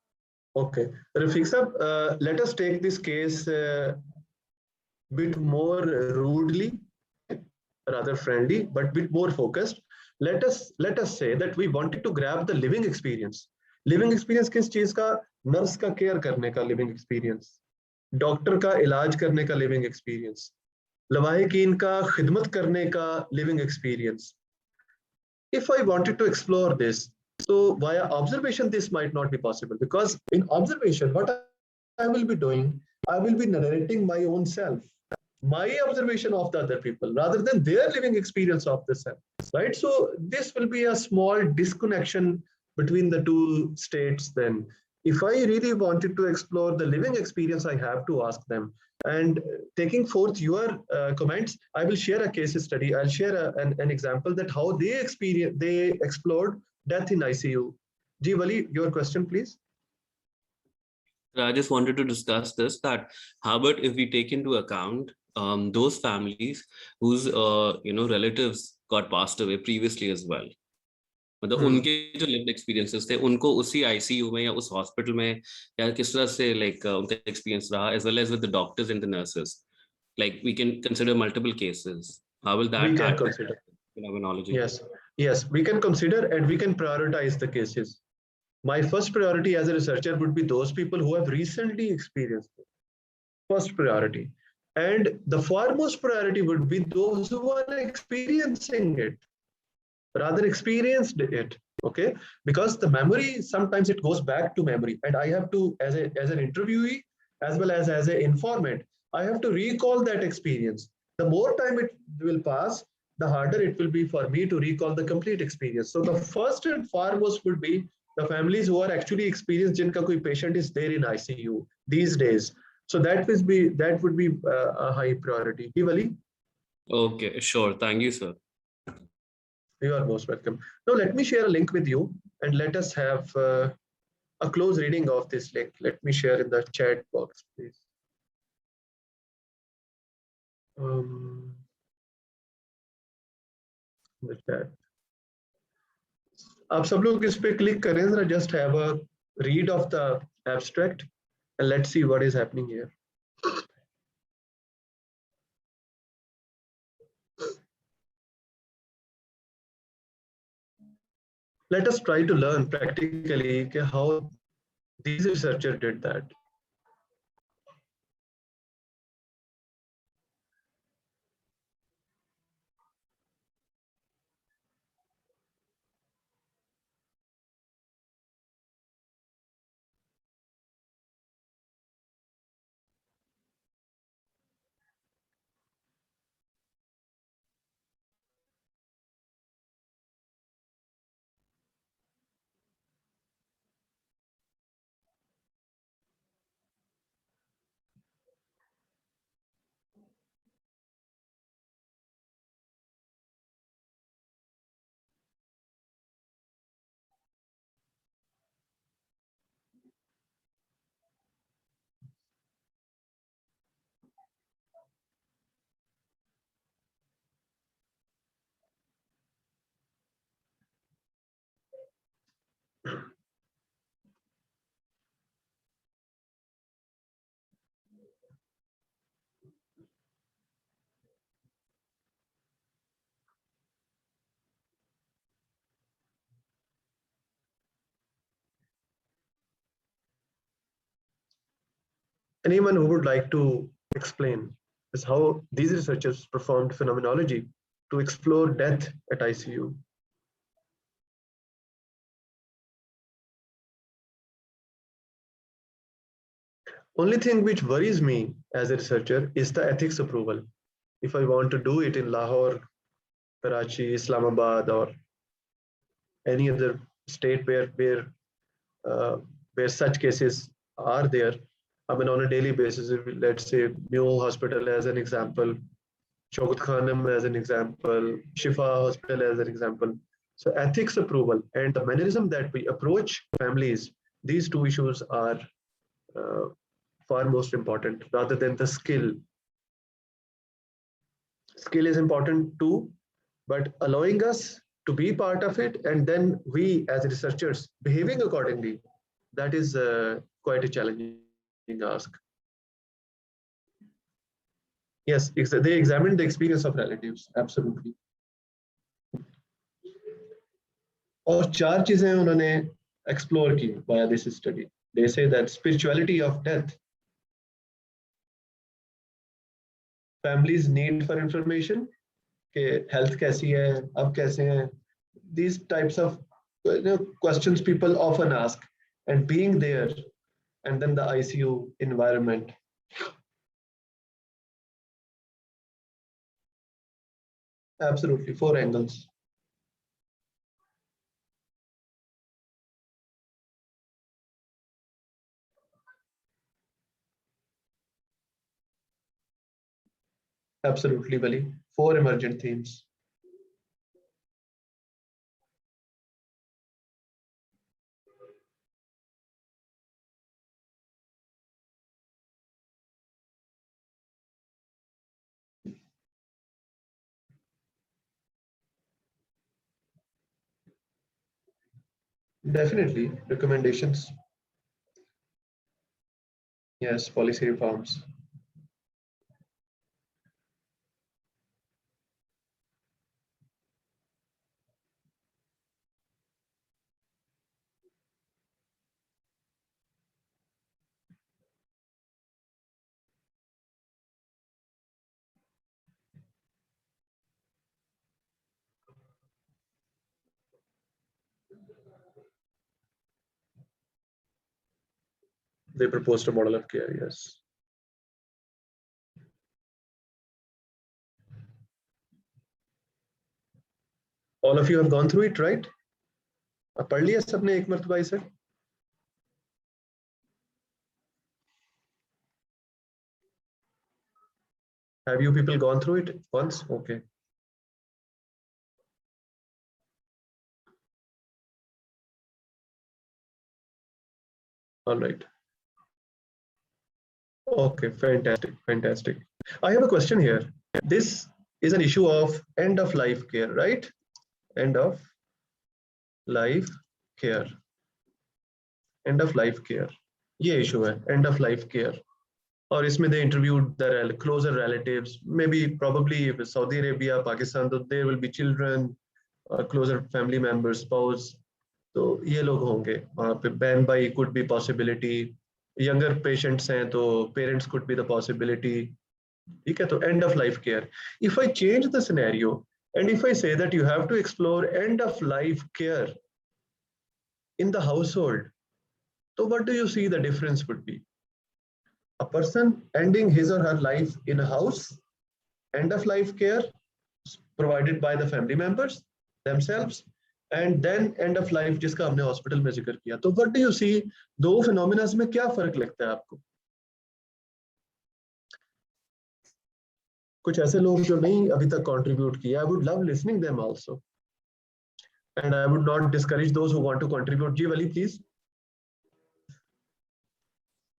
Okay. Rafiq sir, let us take this case bit more rudely, rather friendly, but bit more focused. Let us say that we wanted to grab the living experience. Living experience किस चीज का? Nurse का care करने का living experience, doctor का इलाज करने का लिविंग एक्सपीरियंस, लवाहिकीन का खिदमत करने का living experience. If I wanted to explore this, so via observation this might not be possible, because in observation what I will be doing, I will be narrating my own self, my observation of the other people rather than their living experience of the self, right? So this will be a small disconnection between the two states. Then if I really wanted to explore the living experience, I have to ask them. And taking forth your comments, I will share a case study. I'll share an example that how they explored death in ICU. Ji Wali, your question please.
I just wanted to discuss this, that how about if we take into account those families whose relatives got passed away previously as well. मतलब उनके जो lived experiences थे उनको उसी ICU में या उस hospital में या किस तरह से लाइक उनका एक्सपीरियंस रहा, as well as with the doctors and the nurses, like we can consider multiple cases. How will that
We can
add to
consider.
phenomenology?
Yes, we can consider and we can prioritize the cases. My first priority as a researcher would be those people who have recently experienced it. First priority. And the foremost priority would be those who are experiencing it, rather experienced it. Okay, because the memory sometimes it goes back to memory, and I have to, as an interviewee as well as an informant, I have to recall that experience. The more time it will pass, the harder it will be for me to recall the complete experience. So the first and foremost would be the families who are actually experienced, jinka koi patient is there in ICU these days. So that would be a high priority. Diwali.
Okay, sure, thank you, sir.
You are most welcome. Now let me share a link with you and let us have a close reading of this link. Let me share in the chat box, please. The chat. आप सब लोग इस पे click करें जरा, just have a read of the abstract and let's see what is happening here. Let us try to learn practically how these researchers did that. Anyone who would like to explain is how these researchers performed phenomenology to explore death at ICU. Only thing which worries me as a researcher is the ethics approval. If I want to do it in Lahore, Karachi, Islamabad, or any other state where such cases are there, I mean on a daily basis, let's say New Hospital as an example, Shaukat Khanam as an example, Shifa Hospital as an example. So ethics approval and the mannerism that we approach families, these two issues are far most important rather than the skill. Skill is important too, but allowing us to be part of it and then we as researchers behaving accordingly, that is quite a challenging ask. Yes, they examined the experience of relatives, absolutely. और चार चीजें उन्होंने explore की via this study. They say that spirituality of death, families' need for information, कि health कैसी है, अब कैसे हैं, these types of questions people often ask, and being there, and then the ICU environment. Absolutely, 4 angles. Absolutely, Bali. 4 emergent themes. Definitely, recommendations. Yes, policy reforms. They proposed a model of care, yes. All of you have gone through it, right? पढ़ लिया सबने एक मर्तबा इसे? Have you people gone through it once? Okay. All right. Okay, fantastic, fantastic. I have a question here. This is an issue of end of life care, right? End of life care. End of life care. ये issue है, end of life care. और इसमें they interviewed the closer relatives, maybe probably if Saudi Arabia, Pakistan, so there will be children, closer family members, spouse. तो ये लोग होंगे वहाँ पे, बहन भाई could be possibility, younger patients हैं तो parents could be the possibility. ठीक है, तो end of life care. If I change the scenario and if I say that you have to explore end of life care in the household, so what do you see the difference would be? A person ending his or her life in a house, end of life care provided by the family members themselves, and then end of life जिसका हमने hospital में जिक्र किया. तो what do you see, दो phenomena में क्या फर्क लगता है आपको? कुछ ऐसे लोग जो नहीं अभी तक contribute किया, I would love listening them also, and I would not discourage those who want to contribute. Ji Wali please.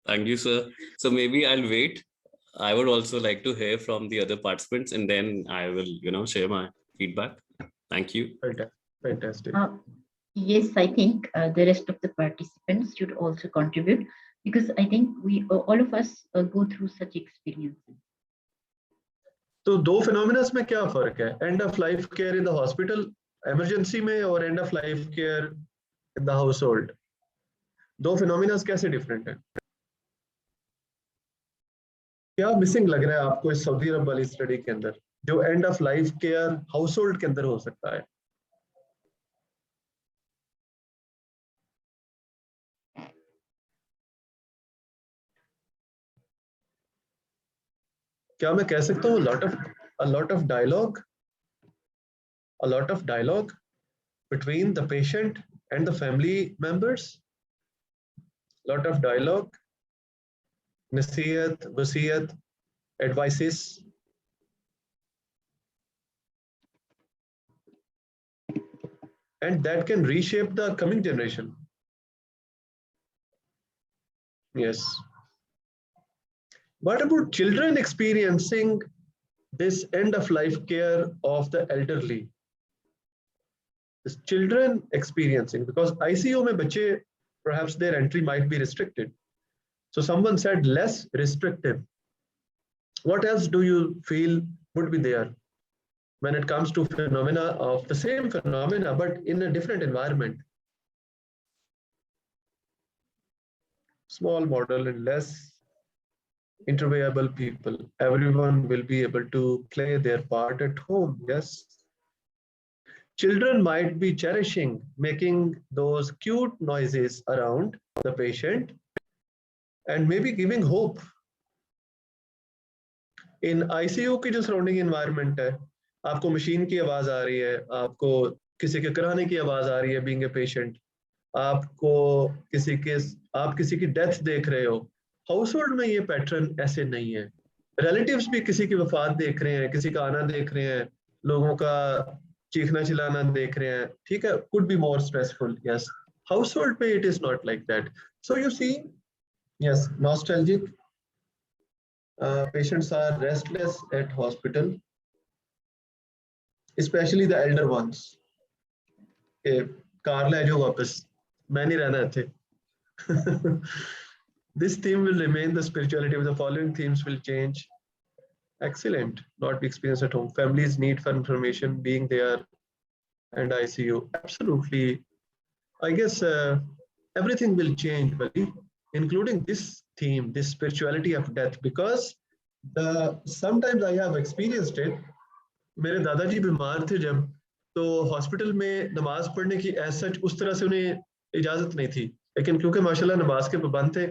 Thank you, sir. So maybe I'll wait. I would also like to hear from the other participants, and then I will, share my feedback. Thank you.
Fantastic.
Yes, I think the rest of the participants should also contribute, because I think we all of us go through such experiences.
तो दो phenomena में क्या फर्क है? End of life care in the hospital, emergency में, और end of life care in the household. दो phenomena कैसे different है? क्या मिसिंग लग रहा है आपको इस सऊदी अरब वाली स्टडी के अंदर जो end of life care house hold के अंदर हो सकता है? क्या मैं कह सकता हूँ a lot of dialogue between the patient and the family members, lot of dialogue, nasiyat, wasiyat, advices. And that can reshape the coming generation. Yes. What about children experiencing this end of life care of the elderly? This children experiencing, because ICU mein bache, perhaps their entry might be restricted. So someone said less restrictive. What else do you feel would be there when it comes to phenomena of the same phenomena, but in a different environment? Small model and less interviewable people. Everyone will be able to play their part at home. Yes. Children might be cherishing, making those cute noises around the patient and maybe giving hope. In ICU की जो surrounding environment है, आपको machine की आवाज आ रही है, आपको किसी के कराने की आवाज आ रही है, being a patient, आपको आप किसी की डेथ देख रहे हो. हाउस होल्ड में ये पैटर्न ऐसे नहीं है. रिलेटिव्स भी किसी की वफात देख रहे हैं, किसी का आना देख रहे हैं, लोगों का चीखना चिल्लाना देख रहे हैं. ठीक है, could be more stressful. Yes. Household पे it is not like that. So you see, yes, nostalgic. Patients are restless at hospital, especially the elder ones. Car ले जाओ वापस, मैं नहीं रहना इत्थे. This theme will remain the spirituality. The following themes will change. Excellent. Not be experienced at home. Families need for information, being there, and ICU. Absolutely. I guess everything will change, buddy, including this theme, this spirituality of death, because sometimes I have experienced it. मेरे दादाजी बीमार थे जब, तो hospital में नमाज पढ़ने की ऐसा उस तरह से उन्हें इजाजत नहीं थी, लेकिन क्योंकि माशाल्लाह नमाज के पाबंद थे,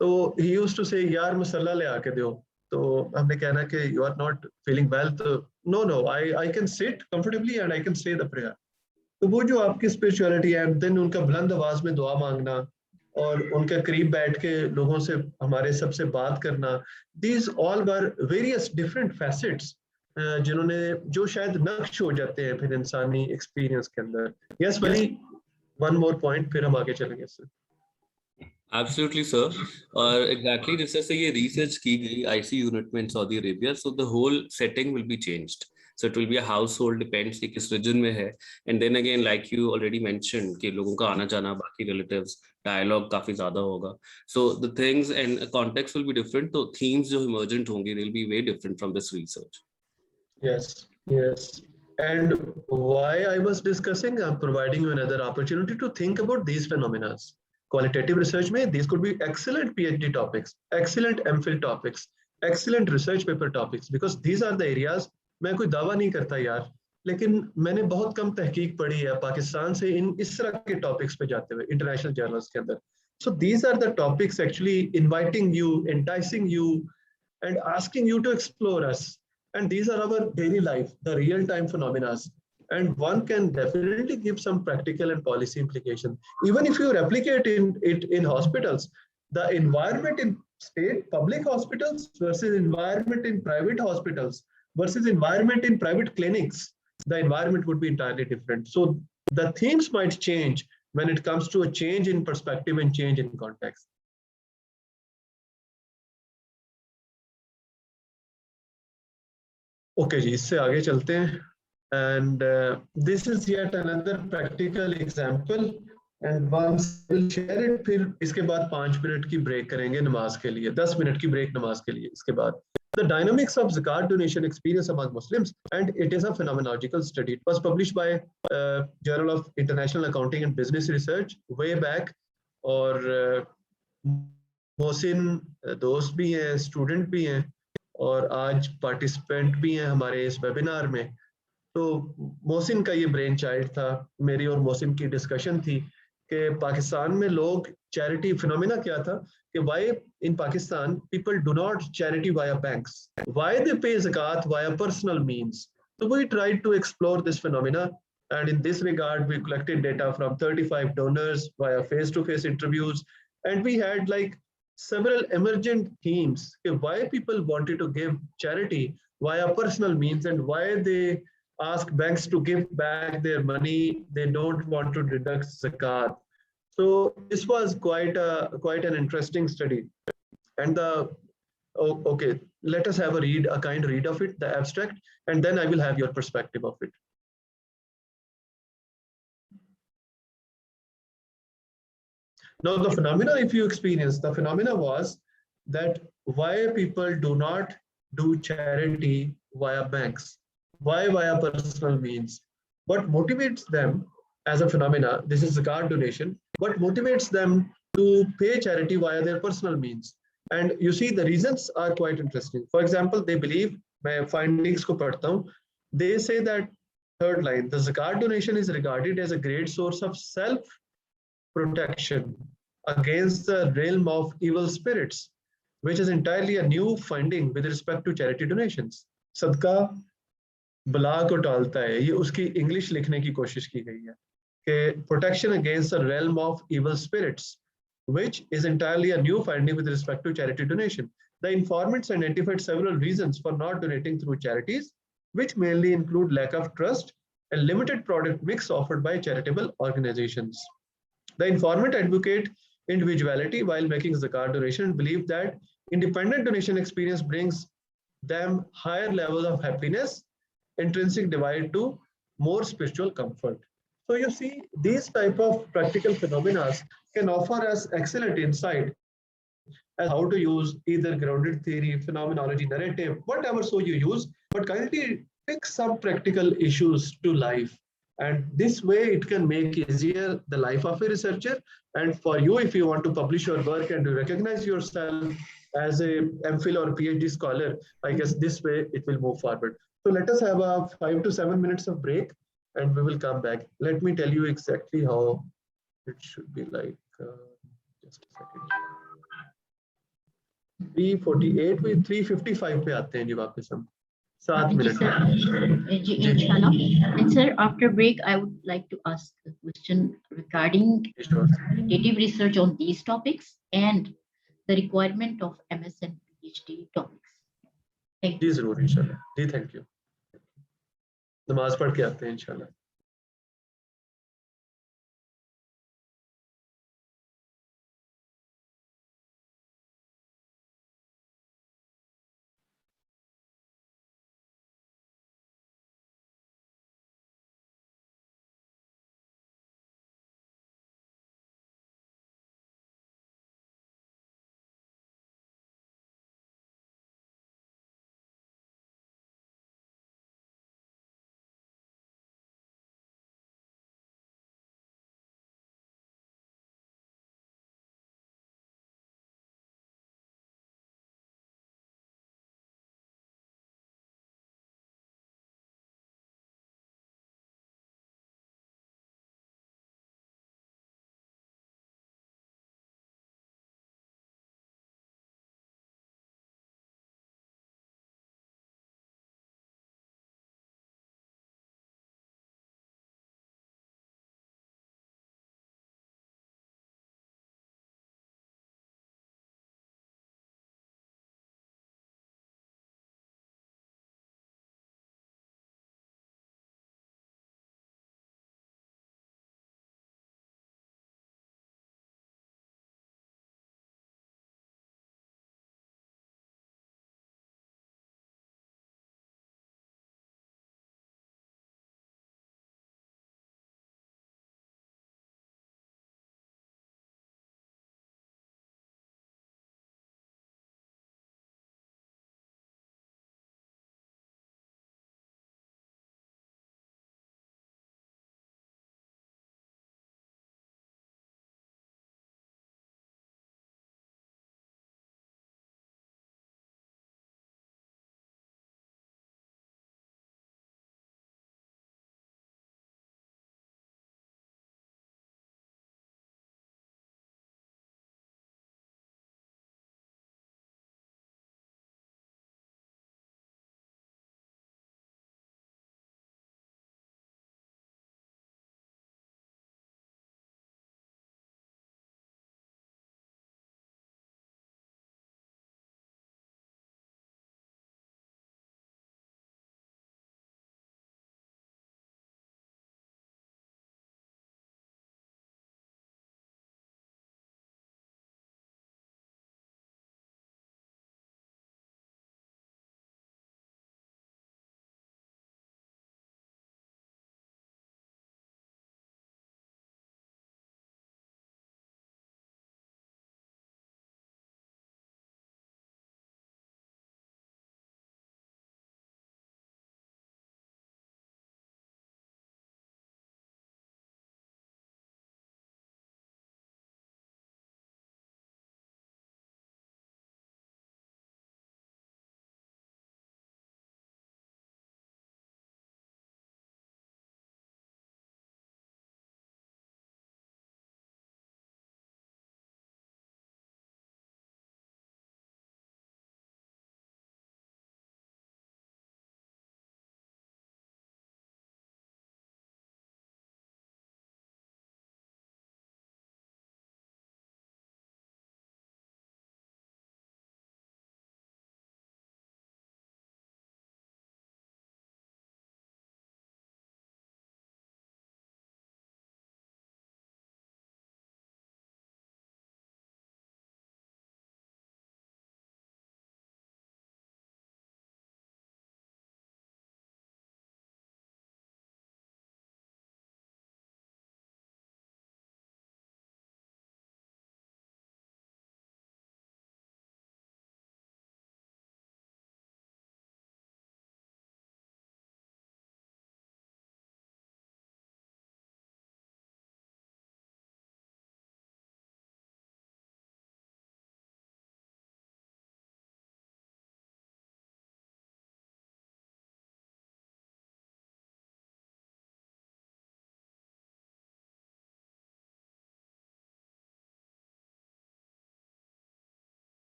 तो he used to say यार मसल्ला ले आके दो. तो हमने कहना कि you are not feeling well, तो no I can sit comfortably and I can say the prayer. तो वो जो आपकी स्पिरिचुअलिटी है, देन उनका बुलंद आवाज में दुआ मांगना और उनके करीब बैठ के लोगों से हमारे सबसे बात करना, these all were various different facets जिन्होंने जो शायद नक्श हो जाते हैं फिर इंसानी एक्सपीरियंस के अंदर. यस वली, वन मोर पॉइंट, फिर हम आगे चलेंगे सर.
Absolutely, sir. और exactly जैसे से ये research की गई IC यूनिट में in Saudi Arabia, so the whole setting will be changed. So it will be a household, depends कि किस region में है. And then again, like you already mentioned, कि लोगों का आना जाना, बाकी relatives, dialogue काफी ज़्यादा होगा. So the things and context will be different. तो themes जो emergent होंगे, they'll be way different from this research.
Yes. And why I was discussing, I'm providing you another opportunity to think about these phenomena. Qualitative research में these could be excellent PhD topics, excellent MPhil topics, excellent research paper topics, because these are the areas. मैं कोई दावा नहीं करता यार, लेकिन मैंने बहुत कम तहकीक पढ़ी है पाकिस्तान से इस तरह के टॉपिक्स पे जाते हुए इंटरनेशनल जर्नल्स के अंदर. So these are the topics actually inviting you, enticing you, and asking you to explore us. And these are our daily life, the real-time phenomena. And one can definitely give some practical and policy implication. Even if you replicate it in hospitals, the environment in state public hospitals versus environment in private hospitals versus environment in private clinics, the environment would be entirely different. So the themes might change when it comes to a change in perspective and change in context. Okay जी, इससे आगे चलते हैं. And this is yet another practical example, and once we'll share it, फिर इसके बाद 5 minute की break करेंगे नमाज के लिए, 10 मिनट की ब्रेक नमाज के लिए. इसके बाद the dynamics of zakat donation experience among Muslims, and it is a phenomenological study. It was published by Journal of International Accounting and Business Research way back, or Mohsin दोस्त भी हैं, स्टूडेंट भी हैं और आज पार्टिसिपेंट भी हैं हमारे इस वेबिनार में। तो मोहसिन का ये ब्रेन चाइल्ड था, मेरी और मोहसिन की डिस्कशन थी कि पाकिस्तान में लोग चैरिटी फिनोमिना क्या था कि why in Pakistan people do not charity via banks, why they pay ज़कात via personal means. So we tried to explore this phenomena, and in this regard, we collected data from 35 donors via face-to-face interviews, and we had like several emergent themes. Okay, why people wanted to give charity via personal means, and why they ask banks to give back their money. They don't want to deduct zakat. So this was quite an interesting study, and the okay, let us have a kind read of it, the abstract, and then I will have your perspective of it. Now, the phenomena, if you experience, the phenomena was that why people do not do charity via banks, why via personal means, what motivates them as a phenomena, this is zakat donation, what motivates them to pay charity via their personal means. And you see, the reasons are quite interesting. For example, they believe, my findings ko padhta hu, they say that, third line, the zakat donation is regarded as a great source of self protection against the realm of evil spirits, which is entirely a new finding with respect to charity donations. सदका बला को टालता है, ये उसकी English लिखने की कोशिश की गई है कि protection against the realm of evil spirits, which is entirely a new finding with respect to charity donation. The informants identified several reasons for not donating through charities, which mainly include lack of trust and limited product mix offered by charitable organizations. The informant advocate individuality while making zakat donation and believe that independent donation experience brings them higher levels of happiness, intrinsic divide to more spiritual comfort. So you see, these type of practical phenomena can offer us excellent insight as how to use either grounded theory, phenomenology, narrative, whatever so you use, but kindly pick some practical issues to life. And this way it can make easier the life of a researcher. And for you, if you want to publish your work and to recognize yourself as a MPhil or PhD scholar, I guess this way it will move forward. So let us have a 5 to 7 minutes of break and we will come back. Let me tell you exactly how it should be like. Just a second. 348 with 355 पे आते हैं जी वापस हम 7
जी
minute
sir, inshallah. And sir, after break, I would like to ask a question regarding qualitative research on these topics and the requirement of MS and PhD topics. Thank
जी
you.
जरूर इंशाल्लाह जी, thank you. नमाज पढ़ के आते हैं इंशाल्लाह।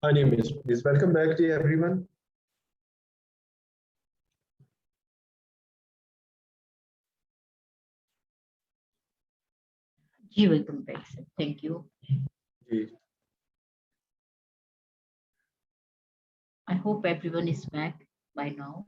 Unmissed. Please welcome back to everyone.
Ji, welcome back, sir. Thank you.
Ji.
I hope everyone is back by now.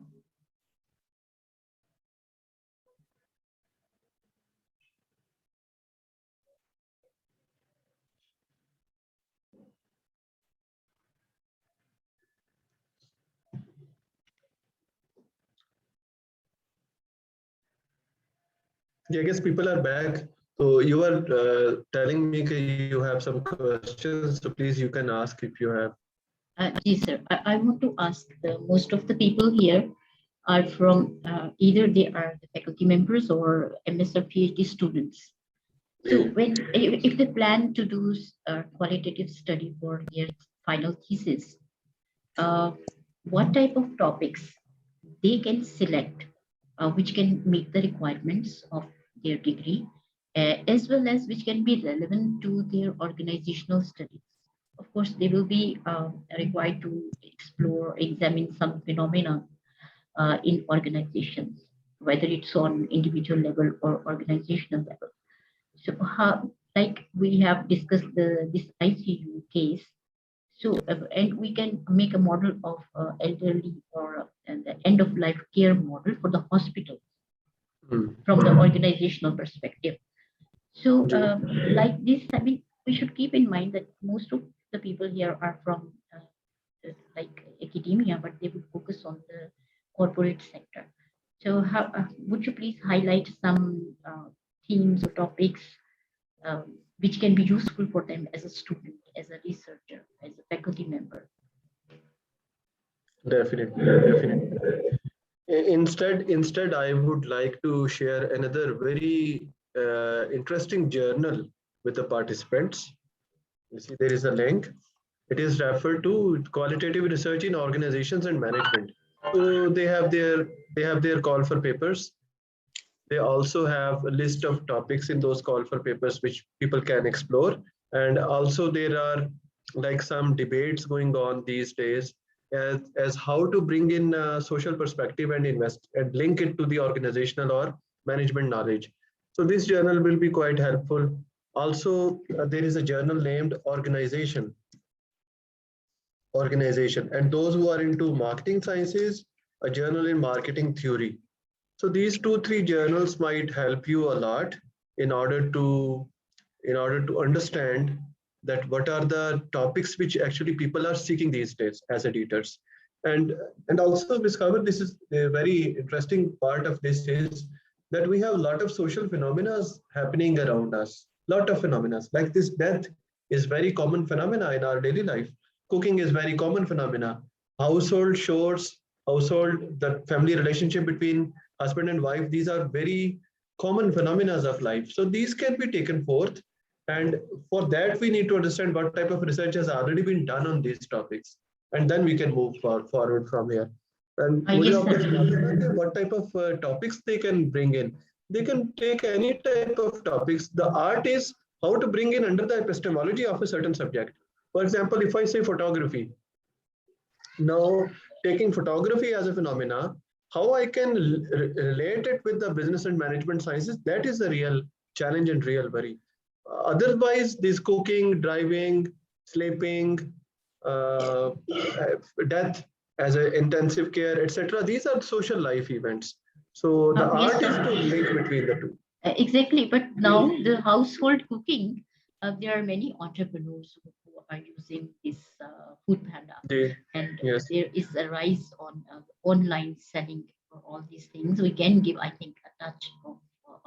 Yeah, I guess people are back. So you are telling me that you have some questions. So please, you can ask if you have.
Yes, sir. I want to ask most of the people here are from either they are the faculty members or MS or PhD students. So when if they plan to do qualitative study for their final thesis, what type of topics they can select, which can meet the requirements of their degree, as well as which can be relevant to their organizational studies. Of course, they will be required to explore, examine some phenomena in organizations, whether it's on individual level or organizational level. So, how, like we have discussed this ICU case, so and we can make a model of elderly or the end of life care model for the hospital from the organizational perspective. So, like this, I mean, we should keep in mind that most of the people here are from like academia, but they would focus on the corporate sector. So, how would you please highlight some themes or topics which can be useful for them as a student, as a researcher, as a faculty member?
Definitely, definitely. Instead, I would like to share another very interesting journal with the participants. You see, there is a link. It is referred to Qualitative Research in Organizations and Management. So they have their call for papers. They also have a list of topics in those call for papers which people can explore. And also there are like some debates going on these days as how to bring in social perspective and invest and link it to the organizational or management knowledge. So this journal will be quite helpful. Also, there is a journal named Organization, and those who are into marketing sciences, a journal in marketing theory. So these 2-3 journals might help you a lot in order to understand that what are the topics which actually people are seeking these days as editors. And also discover, this is a very interesting part of this, is that we have a lot of social phenomena happening around us. Lot of phenomena like this death is very common phenomena in our daily life. Cooking is very common phenomena. Household chores, household, the family relationship between husband and wife, these are very common phenomena of life. So these can be taken forth. And for that, we need to understand what type of research has already been done on these topics. And then we can move forward from here. And
Yes, sir.
what type of topics they can bring in? They can take any type of topics. The art is how to bring in under the epistemology of a certain subject. For example, if I say photography, now taking photography as a phenomena, how I can relate it with the business and management sciences, that is the real challenge and real worry. Otherwise, this cooking, driving, sleeping, death as an intensive care, etc., these are social life events. So the art is to link between the two.
Exactly, but now the household cooking, there are many entrepreneurs who are using this food panda, and
Yes.
there is a rise on online selling for all these things. We can give, I think, a touch of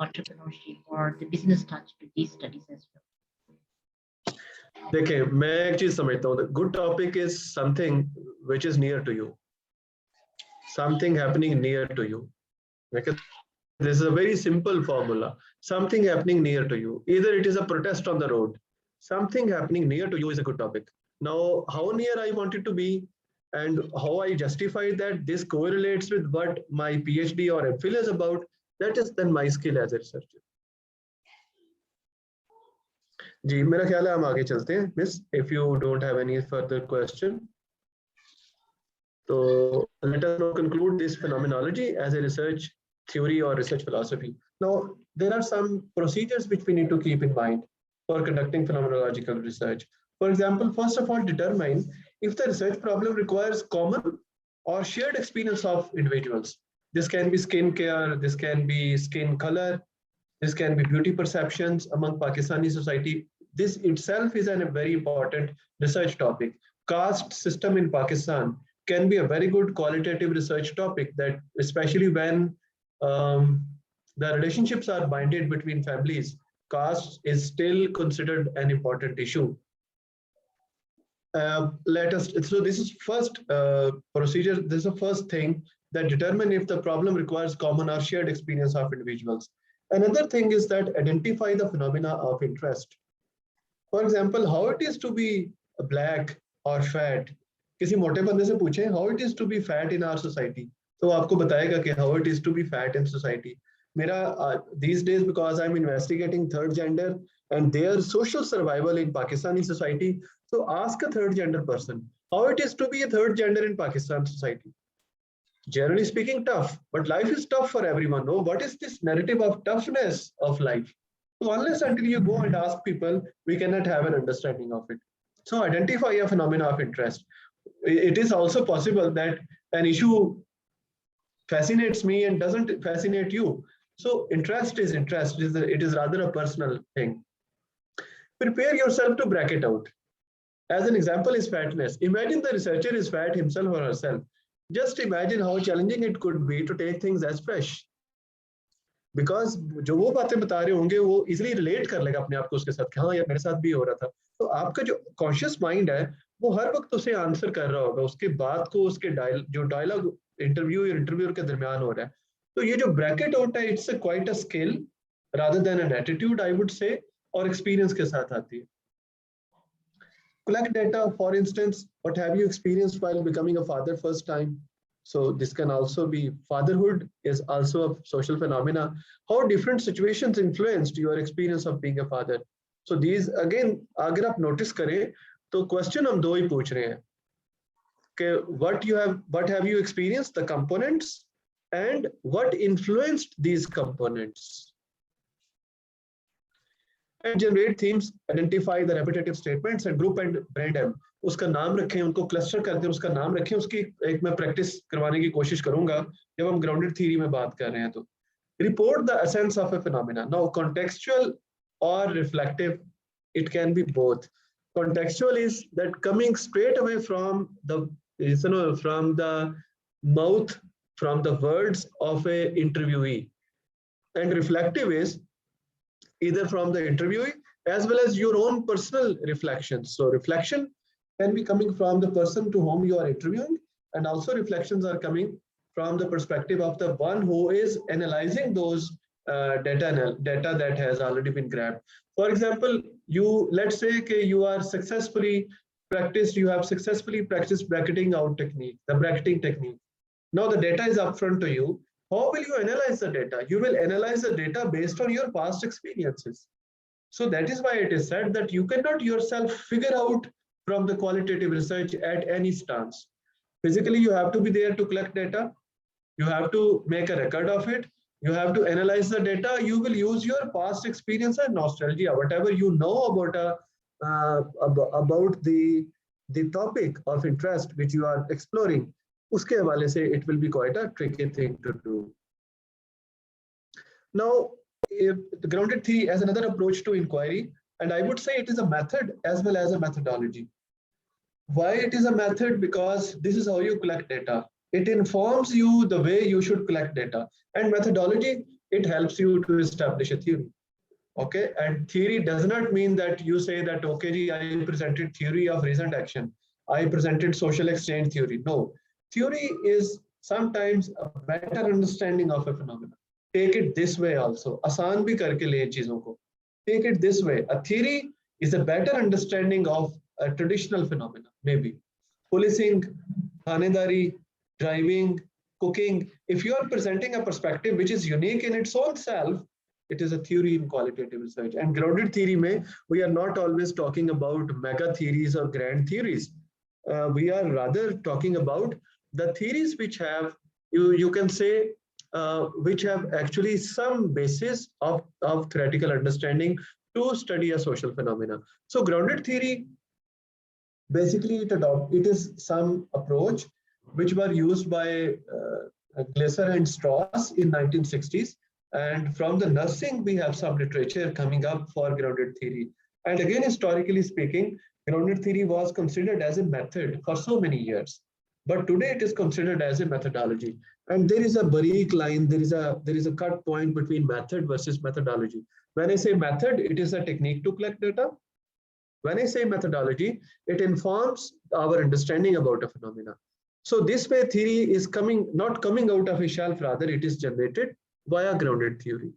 entrepreneurship or the business touch to these studies as well.
देखिए मैं एक चीज समझता हूँ, good topic is something which is near to you, something happening near to you. This is a very simple formula. Something happening near to you. Either it is a protest on the road. Something happening near to you is a good topic. Now, how near I want it to be and how I justify that this correlates with what my PhD or MPhil is about, that is then my skill as a researcher. जी मेरा ख्याल है हम आगे चलते हैं miss, if you don't have any further question. So let us now conclude this phenomenology as a research theory or research philosophy. Now, there are some procedures which we need to keep in mind for conducting phenomenological research. For example, first of all, determine if the research problem requires common or shared experience of individuals. This can be skin care, this can be skin color, this can be beauty perceptions among Pakistani society. This itself is a very important research topic. Caste system in Pakistan can be a very good qualitative research topic, that especially when the relationships are binded between families, caste is still considered an important issue. So this is first procedure, this is the first thing, that determine if the problem requires common or shared experience of individuals. Another thing is that identify the phenomena of interest. For example, how it is to be black or fat. किसी मोटे बंदे से पूछें how it is to be fat in our society, तो आपको बताएगा कि how it is to be fat in society. मेरा these days, because I'm investigating third gender and their social survival in Pakistani society, so ask a third gender person how it is to be a third gender in Pakistan society. Generally speaking, tough, but life is tough for everyone. No, what is this narrative of toughness of life? So unless until you go and ask people, we cannot have an understanding of it. So identify a phenomena of interest. It is also possible that an issue fascinates me and doesn't fascinate you. So interest is interest. It is rather a personal thing. Prepare yourself to bracket out. As an example is fatness. Imagine the researcher is fat himself or herself. Just imagine how challenging it could be to take things as fresh. Because जो वो बातें बता रहे होंगे वो easily relate कर लेगा अपने आप को उसके साथ कि हाँ यार मेरे साथ भी हो रहा था. तो आपका जो कॉन्शियस माइंड है वो हर वक्त उसे आंसर कर रहा होगा उसके बात को, उसके जो डायलॉग इंटरव्यूअर के दरमियान हो रहा है. तो ये जो ब्रैकेट होता है, it's quite a skill rather than an attitude I would say, और एक्सपीरियंस के साथ आती है. Collect data, for instance, what have you experienced while becoming a father first time? So this can also be, fatherhood is also a social phenomena. How different situations influenced your experience of being a father? So these again, अगर आप notice करें तो question हम दो ही पूछ रहे हैं कि what have you experienced, the components, and what influenced these components. And generate themes, identify the repetitive statements and group and brand them. उसका नाम रखें, उनको क्लस्टर करते हैं, उसका नाम रखें. उसकी एक मैं प्रैक्टिस करवाने की कोशिश करूंगा जब हम ग्राउंडेड थ्योरी में बात कर रहे हैं. तो report the essence of a phenomena. Now contextual or reflective, it can be both. Contextual is that coming straight away from the mouth, from the words of a interviewee, and reflective is either from the interviewee as well as your own personal reflections. So reflection can be coming from the person to whom you are interviewing, and also reflections are coming from the perspective of the one who is analyzing those data that has already been grabbed. For example, let's say you have successfully practiced bracketing out technique, the bracketing technique. Now the data is upfront to you. How will you analyze the data? You will analyze the data based on your past experiences. So that is why it is said that you cannot yourself figure out from the qualitative research at any stance. Physically, you have to be there to collect data. You have to make a record of it. You have to analyze the data. You will use your past experience and nostalgia, whatever you know about the topic of interest which you are exploring. Uske hawale se, it will be quite a tricky thing to do. Now, the grounded theory as another approach to inquiry, and I would say it is a method as well as a methodology. Why it is a method? Because this is how you collect data. It informs you the way you should collect data. And methodology, it helps you to establish a theory. Okay, and theory does not mean that you say that, okay, I presented theory of recent action, I presented social exchange theory. No, theory is sometimes a better understanding of a phenomenon. Take it this way also. Asan bhi karke le cheezon ko. Take it this way. A theory is a better understanding of a traditional phenomenon. Maybe policing, thanedari, driving, cooking. If you are presenting a perspective which is unique in its own self, It is a theory in qualitative research. And grounded theory mein, we are not always talking about mega theories or grand theories. We are rather talking about the theories which have, you can say, which have actually some basis of theoretical understanding to study a social phenomena. So grounded theory, basically it is some approach which were used by Glaser and Strauss in 1960s. And from the nursing, we have some literature coming up for grounded theory. And again, historically speaking, grounded theory was considered as a method for so many years. But today it is considered as a methodology. And there is a bareek line, there is a cut point between method versus methodology. When I say method, it is a technique to collect data. When I say methodology, it informs our understanding about a phenomena. So this way theory is not coming out of a shelf, rather it is generated via grounded theory.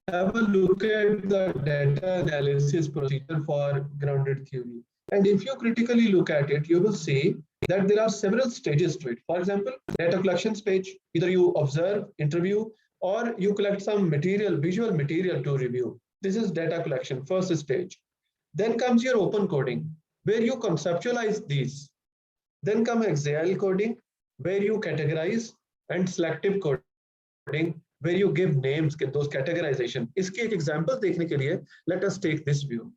Have a look at the data analysis procedure for grounded theory. And if you critically look at it, you will see that there are several stages to it. For example, data collection stage, either you observe, interview, or you collect some material, visual material to review. This is data collection, first stage. Then comes your open coding, where you conceptualize these. Then comes axial coding, where you categorize, and selective coding, where you give names, get those categorization. इसके एक example देखने के लिए, let us take this view.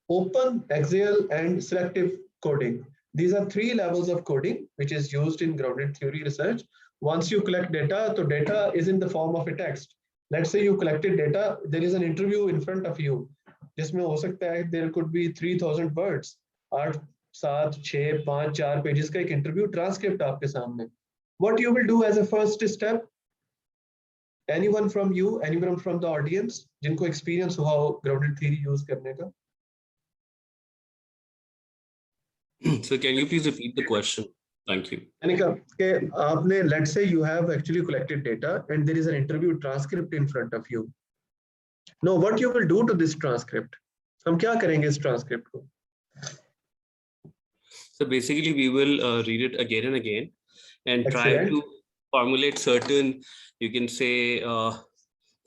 Open, axial, and selective coding. These are three levels of coding which is used in grounded theory research. Once you collect data, so data is in the form of a text. Let's say you collected data, there is an interview in front of you. जिसमें हो सकता है there could be 3000 words. 8, 7, 6, 5, 4 pages का एक interview transcript आपके सामने. What you will do as a first step? Anyone from you, anyone from the audience, जिनको experience हुआ हो grounded theory use करने का?
So can you please repeat the question? Thank you.
Anika, let's say you have actually collected data and there is an interview transcript in front of you. Now, what you will do to this transcript? हम क्या करेंगे इस transcript को?
So basically, we will read it again and again and
Excellent.
try to formulate certain, you can say,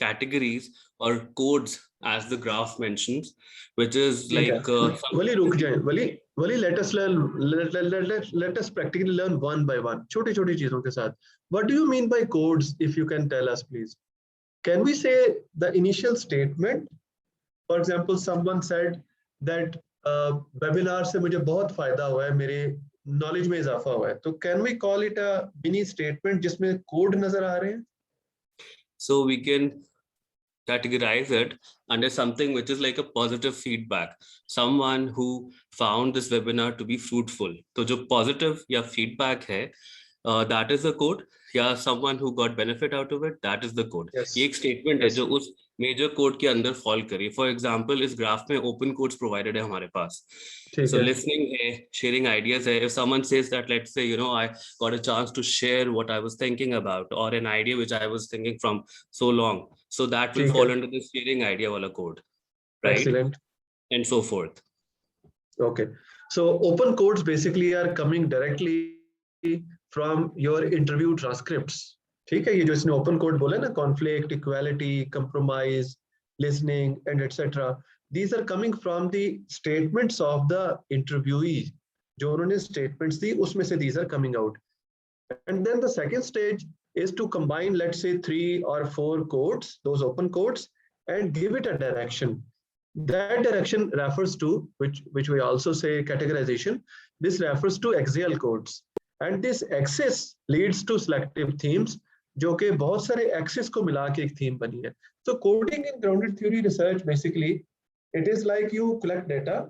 categories or codes, as the graph mentions, which is like.
Wali, रुक जाए. Wali, let us learn. Let us practically learn one by one. छोटी-छोटी चीजों के साथ. What do you mean by codes? If you can tell us, please. Can we say the initial statement? For example, someone said that webinar से मुझे बहुत फायदा हुआ है, मेरे knowledge में इजाफा हुआ है. तो can we call it a mini statement जिसमें code नजर आ रहे हैं?
So we can categorize it under something which is like a positive feedback. Someone who found this webinar to be fruitful. So जो positive या feedback है, that is the code. या someone who got benefit out of it, that is the code.
Yes.
ये एक statement है जो उस major code के अंदर fall करी. For example, इस graph में open codes provided है हमारे पास. So listening है, sharing ideas है. If someone says that, let's say, I got a chance to share what I was thinking about or an idea which I was thinking from so long. So that will fall under the sharing idea wala code, right?
Excellent.
And so forth.
Okay. So open codes basically are coming directly from your interview transcripts. ठीक है, ये जो इसने open code बोला ना, conflict, equality, compromise, listening, and etc. These are coming from the statements of the interviewee. जो उन्होंने statements दी, उसमें से these are coming out. And then the second stage is to combine, let's say, 3 or 4 codes, those open codes, and give it a direction. That direction refers to, which we also say categorization, this refers to axial codes. And this axis leads to selective themes, जो कि बहुत सारे axis को मिला के एक theme बनी है. So coding in grounded theory research, basically, it is like you collect data,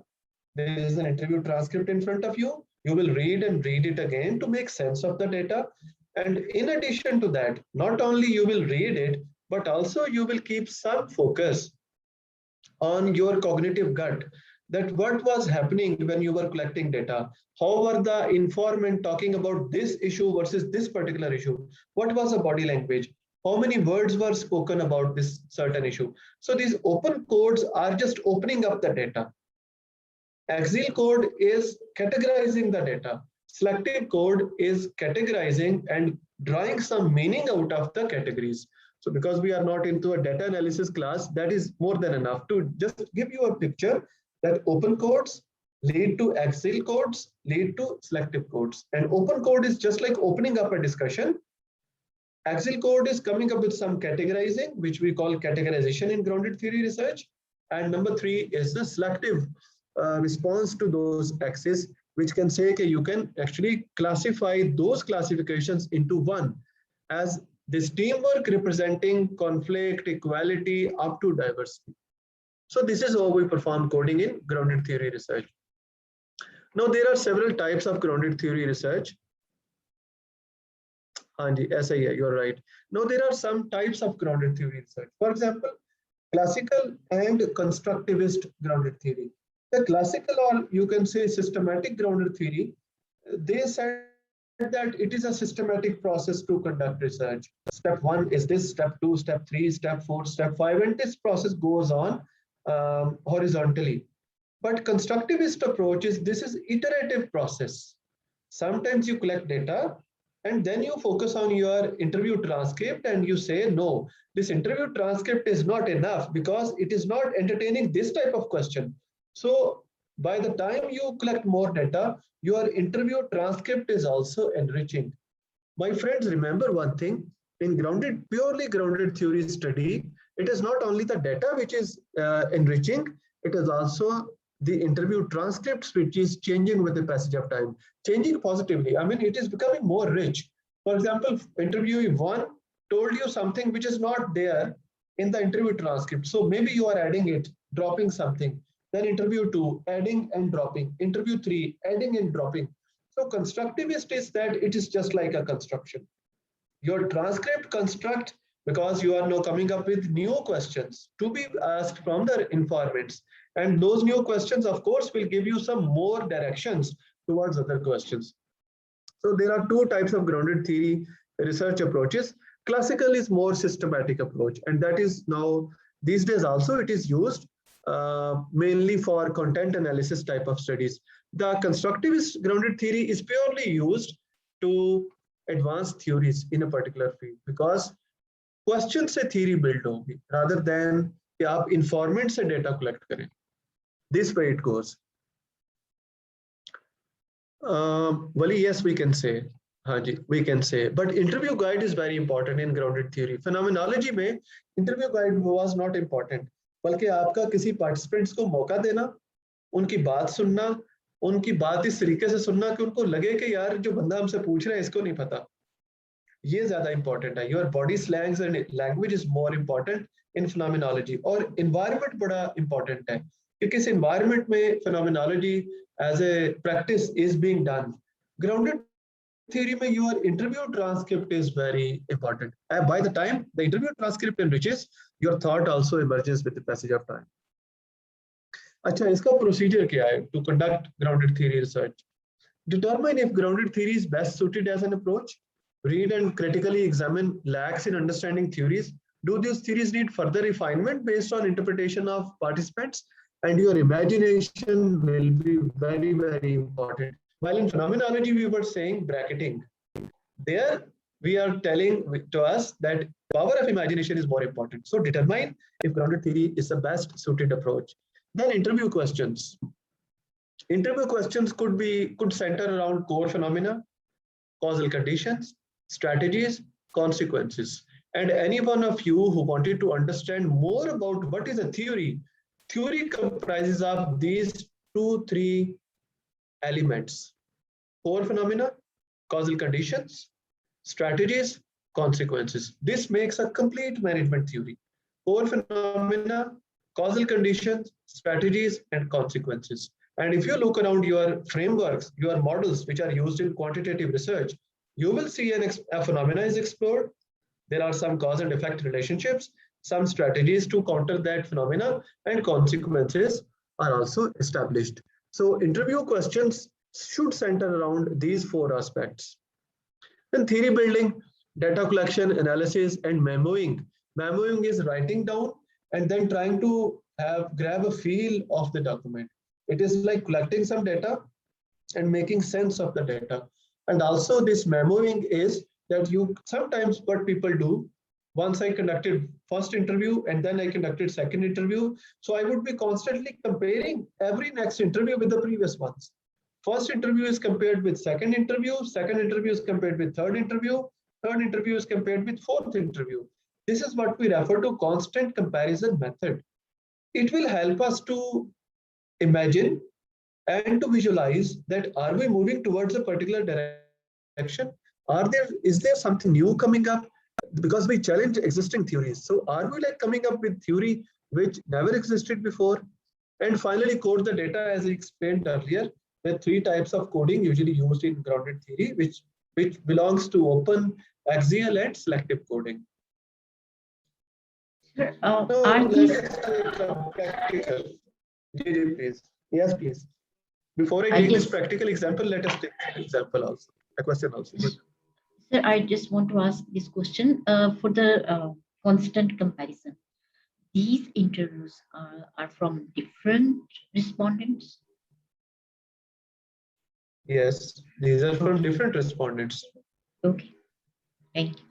there is an interview transcript in front of you, you will read and read it again to make sense of the data. And in addition to that, not only you will read it, but also you will keep some focus on your cognitive gut, that what was happening when you were collecting data, how were the informant talking about this issue versus this particular issue, what was the body language, how many words were spoken about this certain issue. So these open codes are just opening up the data. Axial code is categorizing the data. Selective code is categorizing and drawing some meaning out of the categories. So because we are not into a data analysis class, that is more than enough to just give you a picture that open codes lead to axial codes, lead to selective codes. And open code is just like opening up a discussion. Axial code is coming up with some categorizing, which we call categorization in grounded theory research. And number 3 is the selective response to those axes, which can say that you can actually classify those classifications into one as this teamwork representing conflict, equality, up to diversity. So this is how we perform coding in grounded theory research. Now there are several types of grounded theory research. You're right. Now there are some types of grounded theory research. For example, classical and constructivist grounded theory. The classical, or you can say systematic grounded theory, they said that it is a systematic process to conduct research. Step 1 is this, step 2, step 3, step 4, step 5, and this process goes on horizontally. But constructivist approach is this is iterative process. Sometimes you collect data and then you focus on your interview transcript and you say, no, this interview transcript is not enough because it is not entertaining this type of question. So by the time you collect more data, your interview transcript is also enriching. My friends, remember one thing, in purely grounded theory study, it is not only the data which is enriching, it is also the interview transcripts which is changing with the passage of time, changing positively. I mean, it is becoming more rich. For example, interviewee 1 told you something which is not there in the interview transcript. So maybe you are adding it, dropping something. Then interview 2, adding and dropping. Interview 3, adding and dropping. So constructivist is that it is just like a construction. Your transcript construct because you are now coming up with new questions to be asked from the informants. And those new questions, of course, will give you some more directions towards other questions. So there are 2 types of grounded theory research approaches. Classical is more systematic approach, and that is now these days also it is used mainly for content analysis type of studies. The constructivist grounded theory is purely used to advance theories in a particular field because question से theory build होगी rather than कि आप इंफॉर्मेंट से data collect करें. This way it goes. Wali, yes, we can say. हाँ जी, we can say. But interview guide is very important in grounded theory. Phenomenology में interview guide was not important. बल्कि आपका किसी participants को मौका देना, उनकी बात सुनना, उनकी बात इस तरीके से सुनना कि उनको लगे कि यार जो बंदा हमसे पूछ रहा है इसको नहीं पता. ये ज्यादा इंपॉर्टेंट है. Your body slangs and language is more important in phenomenology. और इन्वायरमेंट बड़ा इंपॉर्टेंट है क्योंकि इस इन्वायरमेंट में phenomenology as a practice is being done. Grounded theory में your interview transcript is very important. And by the time the interview transcript enriches, your thought also emerges with the passage of time. अच्छा, इसका procedure क्या है to conduct grounded theory research? Determine if grounded theory is best suited as an approach. Read and critically examine lacks in understanding theories. Do these theories need further refinement based on interpretation of participants? And your imagination will be very, very important. While in phenomenology, we were saying bracketing. There, we are telling to us that power of imagination is more important. So determine if grounded theory is the best suited approach. Then interview questions. Interview questions could center around core phenomena, causal conditions, strategies, consequences. And any one of you who wanted to understand more about what is a theory, theory comprises of these 2-3 elements: core phenomena, causal conditions, strategies, consequences. This makes a complete management theory. Core phenomena, causal conditions, strategies, and consequences. And if you look around your frameworks, your models, which are used in quantitative research, you will see a phenomena is explored. There are some cause and effect relationships, some strategies to counter that phenomena, and consequences are also established. So interview questions should center around these 4 aspects. Then theory building, data collection, analysis, and memoing. Memoing is writing down and then trying to grab a feel of the document. It is like collecting some data and making sense of the data. And also this memoing is that you sometimes what people do, once I conducted first interview and then I conducted second interview, so I would be constantly comparing every next interview with the previous ones. First interview is compared with second interview is compared with third interview is compared with fourth interview. This is what we refer to constant comparison method. It will help us to imagine and to visualize that are we moving towards a particular direction? Is there something new coming up? Because we challenge existing theories. So are we like coming up with theory which never existed before? And finally, code the data as I explained earlier. There are three types of coding usually used in grounded theory, which belongs to open, axial, and selective coding.
Are
Now,
these
let's take a practical. Please. Yes, please. Before I
I
take this
guess,
practical example, let us take an example also, a question also. But
sir, I just want to ask this question for the constant comparison. These interviews are from different respondents.
yes, these are from
Okay.
different respondents.
Okay. Thank you.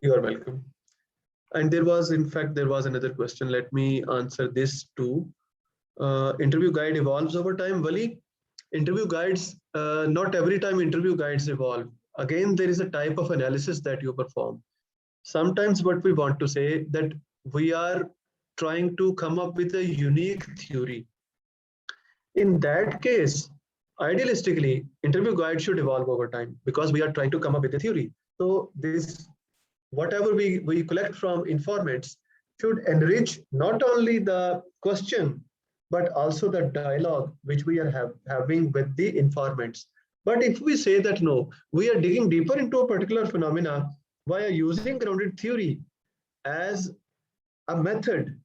You are welcome. And there was another question. Let me answer this too. Interview guide evolves over time. Wali, interview guides, not every time interview guides evolve. Again, there is a type of analysis that you perform. Sometimes what we want to say that we are trying to come up with a unique theory. In that case, idealistically, interview guide should evolve over time because we are trying to come up with a theory. So this, whatever we collect from informants should enrich not only the question, but also the dialogue which we are having with the informants. But if we say that no, we are digging deeper into a particular phenomena via using grounded theory as a method,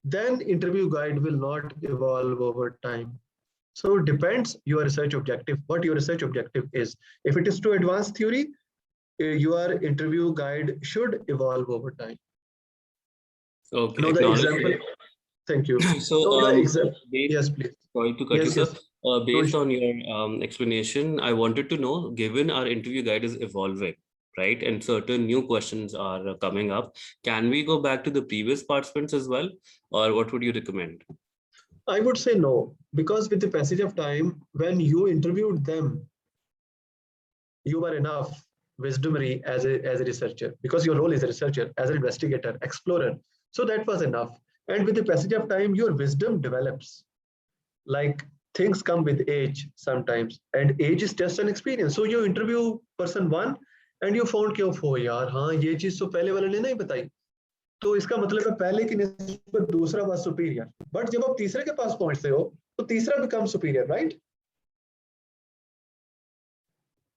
then interview guide will not evolve over time. So it depends your research objective, what your research objective is. If it is to advance theory, your interview guide should evolve over time.
Okay,
Now the
acknowledge.
example, thank you.
So,
Now the example, yes, please.
sorry to cut you,
Yes,
sir.
yes.
Based on your explanation, I wanted to know, given our interview guide is evolving, right, and certain new questions are coming up, can we go back to the previous participants as well, or what would you recommend?
I would say no, because with the passage of time, when you interviewed them, you were enough wisdomary as a researcher, because your role is a researcher, as an investigator, explorer. So that was enough. And with the passage of time, your wisdom develops. Like things come with age sometimes, and age is just an experience. So you interview person one and you found कि ओफो यार हाँ ये चीज तो पहले वाले ने नहीं बताई, तो इसका मतलब है पहले की निस्बत दूसरा was superior. But जब आप तीसरे के पास पहुंचते हो तो तीसरा becomes superior, right?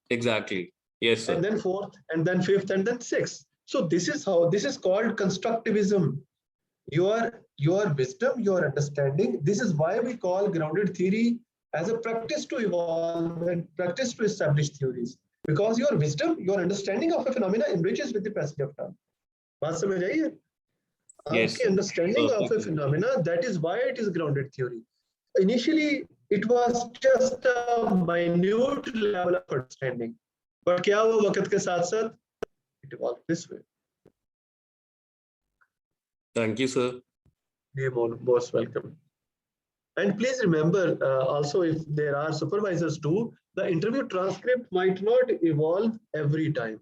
Exactly. Yes, sir.
And then fourth, and then fifth, and then sixth. So this is called constructivism. Your wisdom, your understanding. This is why we call grounded theory as a practice to evolve and practice to establish theories. Because your wisdom, your understanding of a phenomena enriches with the passage of time. बात समझ आई है?
Yes.
आपकी understanding of a phenomena, that is why it is grounded theory. Initially, it was just a minute level of understanding. But क्या हुआ वक्त के साथ साथ? It evolved this way.
Thank you, sir.
You're most welcome. And please remember, also, if there are supervisors too, the interview transcript might not evolve every time.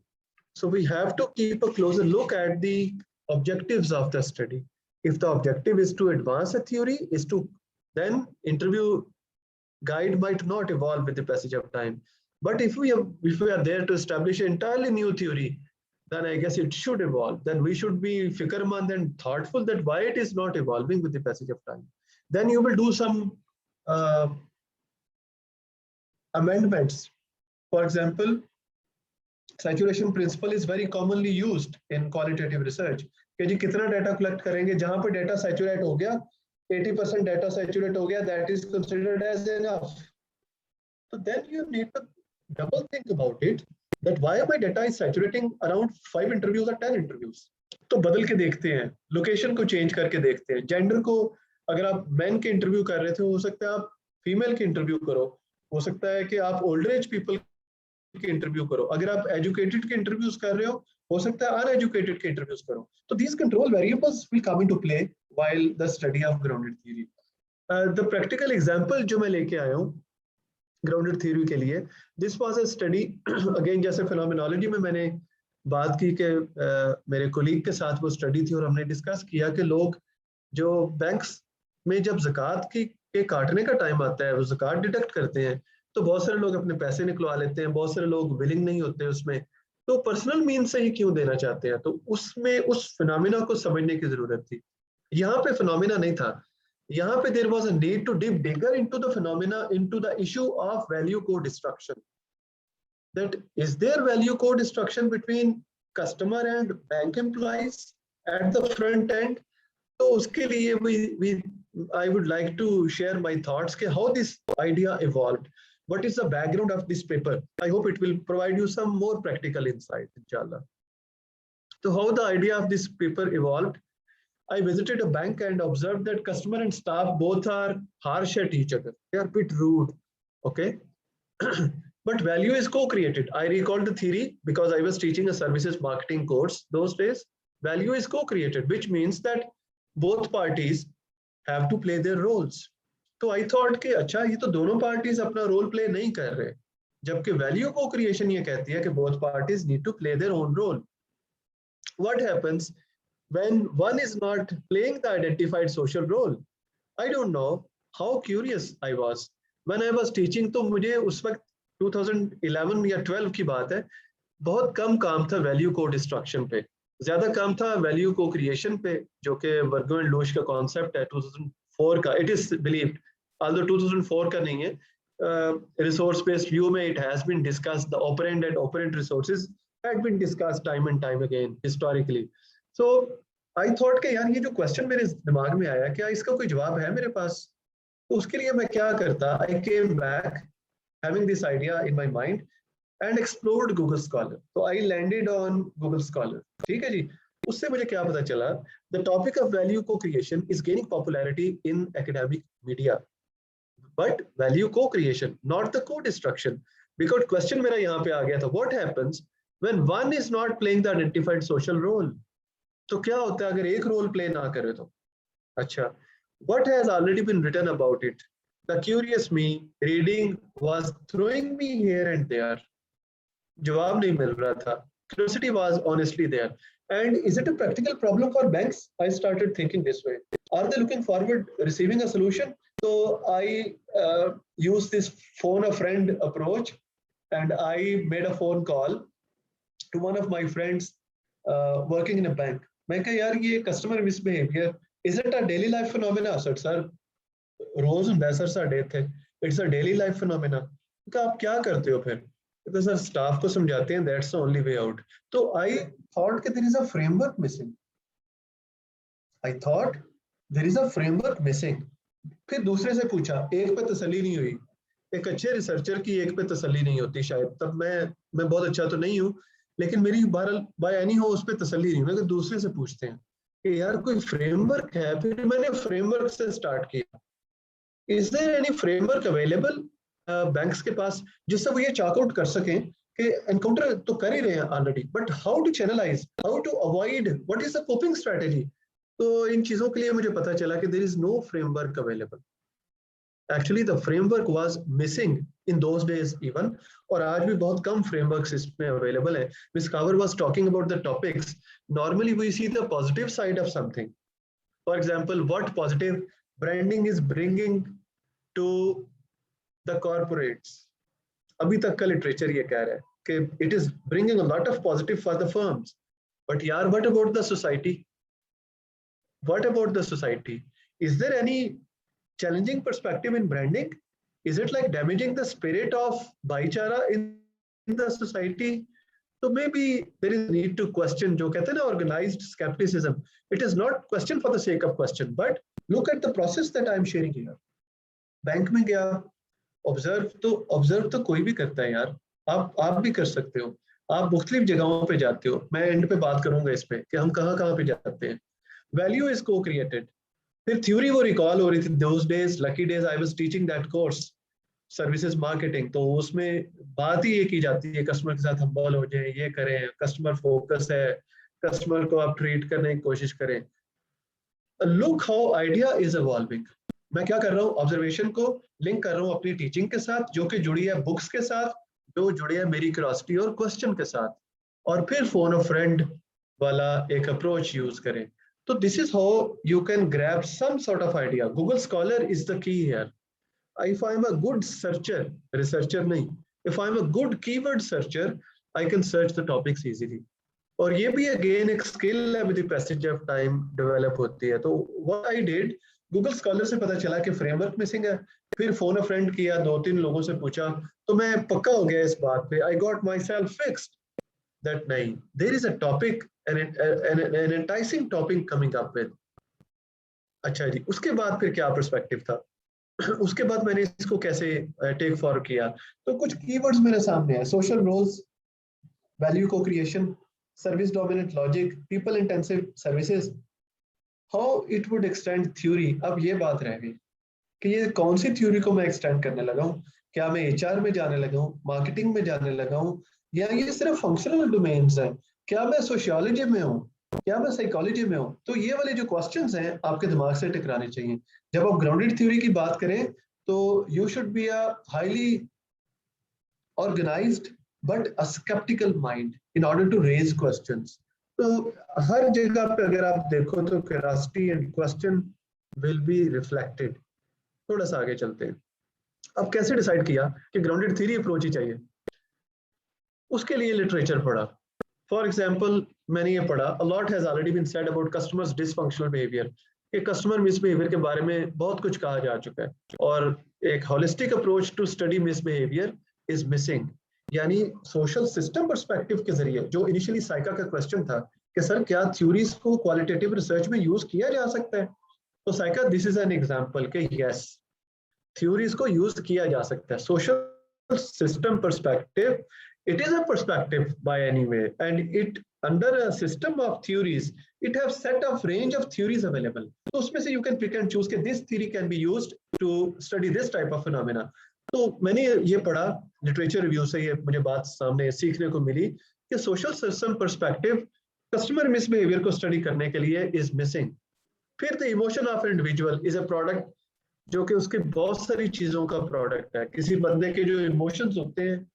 So we have to keep a closer look at the objectives of the study. If the objective is to advance a theory, then interview guide might not evolve with the passage of time. But if we are there to establish an entirely new theory, then I guess it should evolve. Then we should be fikrmand and thoughtful that why it is not evolving with the passage of time. Then you will do some amendments. For example, saturation principle is very commonly used in qualitative research. कि जी कितना data collect करेंगे, जहाँ पे data saturate हो गया, 80% data saturate हो गया, that is considered as enough. So then you need to double think about it, that why my data is saturating around 5 interviews or 10 interviews. तो बदल के देखते हैं, लोकेशन को चेंज करके देखते हैं, जेंडर को अगर आप मैन के इंटरव्यू कर रहे थे, हो सकता है आप फीमेल के इंटरव्यू करो, हो सकता है कि आप ओल्डर एज पीपल के इंटरव्यू करो, अगर आप एजुकेटेड के इंटरव्यूज कर रहे हो सकता है अनएजुकेटेड के इंटरव्यूज करो. तो these control variables will come into play while the study of grounded theory. The practical example जो मैं लेके आया हूँ ग्राउंडेड थ्योरी के लिए, this was a study again, जैसे फिनोमेनोलॉजी में मैंने बात की कि मेरे कोलीग के साथ वो स्टडी थी और हमने डिस्कस किया कि लोग जो बैंक्स में जब ज़कात के काटने का टाइम आता है, वो ज़कात डिडक्ट करते हैं, तो बहुत सारे लोग अपने पैसे निकलवा लेते हैं, बहुत सारे लोग विलिंग नहीं होते उसमें, तो पर्सनल मीन से ही क्यों देना चाहते हैं. तो उसमें उस फिनोमेना को समझने की जरूरत थी. यहाँ पे फिनोमेना नहीं था, यहाँ पे there was a need to dig deeper into the phenomena, into the issue of value co-destruction. That is there value co-destruction between customer and bank employees at the front end? तो उसके लिए I would like to share my thoughts कि how this idea evolved. What is the background of this paper? I hope it will provide you some more practical insight, inshallah. So how the idea of this paper evolved? I visited a bank and observed that customer and staff both are harsh at each other. They are a bit rude, okay? But value is co-created. I recalled the theory because I was teaching a services marketing course those days. Value is co-created, which means that both parties have to play their roles. So I thought कि अच्छा ये तो दोनों parties अपना role play नहीं कर रहे, जबकि value co-creation ये कहती है कि both parties need to play their own role. What happens when one is not playing the identified social role? I don't know how curious I was. When I was teaching, तो मुझे उस वक्त 2011 या 12 की बात है, बहुत कम काम था वैल्यू को डिस्ट्रक्शन पे, ज्यादा काम था वैल्यू को क्रिएशन पे, जो कि वर्गो एंड लोश का कॉन्सेप्ट है 2004 का. इट इज बिलीव्ड, although 2004 का नहीं है, रिसोर्स बेस्ड व्यू में it has been discussed, the operand and operant resources had been discussed time and time again historically. So I thought कि यार ये जो क्वेश्चन मेरे दिमाग में आया, क्या इसका कोई जवाब है मेरे पास? तो उसके लिए मैं क्या करता, I came back having this idea in my mind and explored Google Scholar. So I landed on Google Scholar. ठीक है जी. उससे मुझे क्या पता चला, the topic of value co-creation is gaining popularity in academic media. But value co-creation, not the co-destruction. Because question मेरा यहाँ पे आ गया था, what happens when one is not playing the identified social role? तो क्या होता है अगर एक रोल प्ले ना करे तो? अच्छा, what has already been written about it? The curious me reading was throwing me here and there. जवाब नहीं मिल रहा था. Curiosity was honestly there. And is it a practical problem for banks? I started thinking this way. Are they looking forward receiving a solution? So I used this phone a friend approach, and I made a phone call to one of my friends working in a bank. मैं कहा यार ये customer misbehavior, is it a daily life phenomena? Sir रोज ਹੁੰਦਾ है sir साढ़े ਇੱਥੇ, it's a daily life phenomena. तो आप क्या करते हो फिर? तो सर स्टाफ को समझाते हैं, that's the only way out. तो I thought कि there is a framework missing. I thought there is a framework missing. फिर दूसरे से पूछा, एक पे तसल्ली नहीं हुई. एक अच्छे रिसर्चर की एक पे तसल्ली नहीं होती शायद, तब मैं बहुत अच्छा तो नहीं हूँ, लेकिन मेरी बहरहाल बाय एनी हो उस पे तसल्ली नहीं हुई. दूसरे से पूछते हैं कि यार कोई फ्रेमवर्क है. फिर मैंने फ्रेमवर्क से स्टार्ट किया. Is there any framework available banks के पास जिससे वो ये चॉक आउट कर सकें कि एनकाउंटर तो कर ही रहे हैं already, but how to channelize, how to avoid, what is the coping strategy? तो इन चीजों के लिए मुझे पता चला कि there is no framework available. Actually the framework was missing in those days even, और आज भी बहुत कम फ्रेमवर्क्स इसमें अवेलेबल है. Miss Kaur was talking about the topics. Normally we see the positive side of something. For example, what positive branding is bringing to the corporates. अभी तक का लिटरेचर ये कह रहा है कि it is bringing a lot of positive for the firms. But यार what about the society? What about the society? Is there any challenging perspective in branding? Is it like damaging the spirit of bhaichara in the society? So maybe there is a need to question, jo kehte hain na, organized skepticism. It is not question for the sake of question, but look at the process that I am sharing here. Bank में गया, observe तो कोई भी करता है यार. आप भी कर सकते हो. आप मुख्तलिफ जगहों पे जाते हो. मैं एंड पे बात करूंगा इस पे कि हम कहाँ पे जाते हैं. Value is co-created. फिर थ्योरी वो रिकॉल हो रही थी. Those days, lucky days, I was teaching that course. Services marketing, तो उसमें बात ही ये की जाती है कस्टमर के साथ हम्बल हो जाए, ये करें, कस्टमर फोकस है, कस्टमर को आप ट्रीट करने की कोशिश करें। Look how idea is evolving. मैं क्या कर रहा हूँ, ऑब्जर्वेशन को लिंक कर रहा हूँ अपनी टीचिंग के साथ, जो कि जुड़ी है बुक्स के साथ, जो जुड़ी है मेरी क्यूरियोसिटी और क्वेश्चन के साथ, और फिर फोन अ फ्रेंड वाला एक अप्रोच यूज करें। तो this is how you can grab some sort of idea. Google Scholar is the key here. If I'm a good searcher, researcher नहीं, if I'm a good keyword searcher, I can search the topics easily. और ये भी again एक skill है, with the passage of time develop होती है। तो what I did, Google scholar से पता चला कि फ्रेमवर्क मिसिंग है, फिर फोन अ फ्रेंड किया, 2-3 लोगों से पूछा, तो मैं पक्का हो गया इस बात पे। I got myself fixed that नहीं, there is a topic, an enticing topic coming up with. अच्छा जी, उसके बाद फिर क्या पर्सपेक्टिव था, उसके बाद मैंने इसको कैसे टेक फॉरवर्ड किया। तो कुछ कीवर्ड्स मेरे सामने है, सोशल रोल्स, वैल्यू को creation, service dominant logic, people intensive services, how it would extend theory. अब ये बात रह गई कि ये कौन सी थ्योरी को मैं एक्सटेंड करने लगा हूँ, क्या मैं एचआर में जाने लगा हूँ, मार्केटिंग में जाने लगा हूँ, या ये सिर्फ फंक्शनल डोमेन्स हैं, क्या मैं सोशियोलॉजी में हूँ, क्या मैं साइकोलॉजी में हूँ। तो ये वाले जो क्वेश्चंस हैं आपके दिमाग से टकराने चाहिए। जब आप ग्राउंडेड थ्योरी की बात करें तो you should be a highly organised but a sceptical mind in order to raise questions. तो हर जगह पे अगर आप देखो तो curiosity and question will be reflected. थोड़ा सा आगे चलते हैं। अब कैसे डिसाइड किया कि ग्राउंडेड थ्योरी अप्रोच ही चाहिए, उसके लिए लिटरेचर पढ़ा। फॉर एग्जाम्पल मैंने ये पढ़ा, a lot has already been said about customers dysfunctional behaviour, कि कस्टमर मिसबिहेवियर के बारे में बहुत कुछ कहा जा चुका है, और एक holistic approach to study misbehaviour is missing. यानी सोशल सिस्टम पर्सपेक्टिव के जरिए, जो इनिशियली साइका का क्वेश्चन था कि सर क्या थ्योरीज को क्वालिटेटिव रिसर्च में यूज किया जा सकता है, तो Saika this is an example कि यस, थ्योरीज को यूज किया जा सकता है। Social system perspective, it is a perspective by any way, and it under a system of theories, it have set of range of theories available. तो उसमें से you can pick and choose कि this theory can be used to study this type of phenomena. तो मैंने ये पढ़ा literature review से, ये मुझे बात सामने सीखने को मिली कि social system perspective customer misbehaviour को स्टडी करने के लिए इज मिसिंग। फिर the emotion of individual is a product, जो कि उसके बहुत सारी चीजों का प्रोडक्ट है। किसी बंदे के जो इमोशंस होते हैं,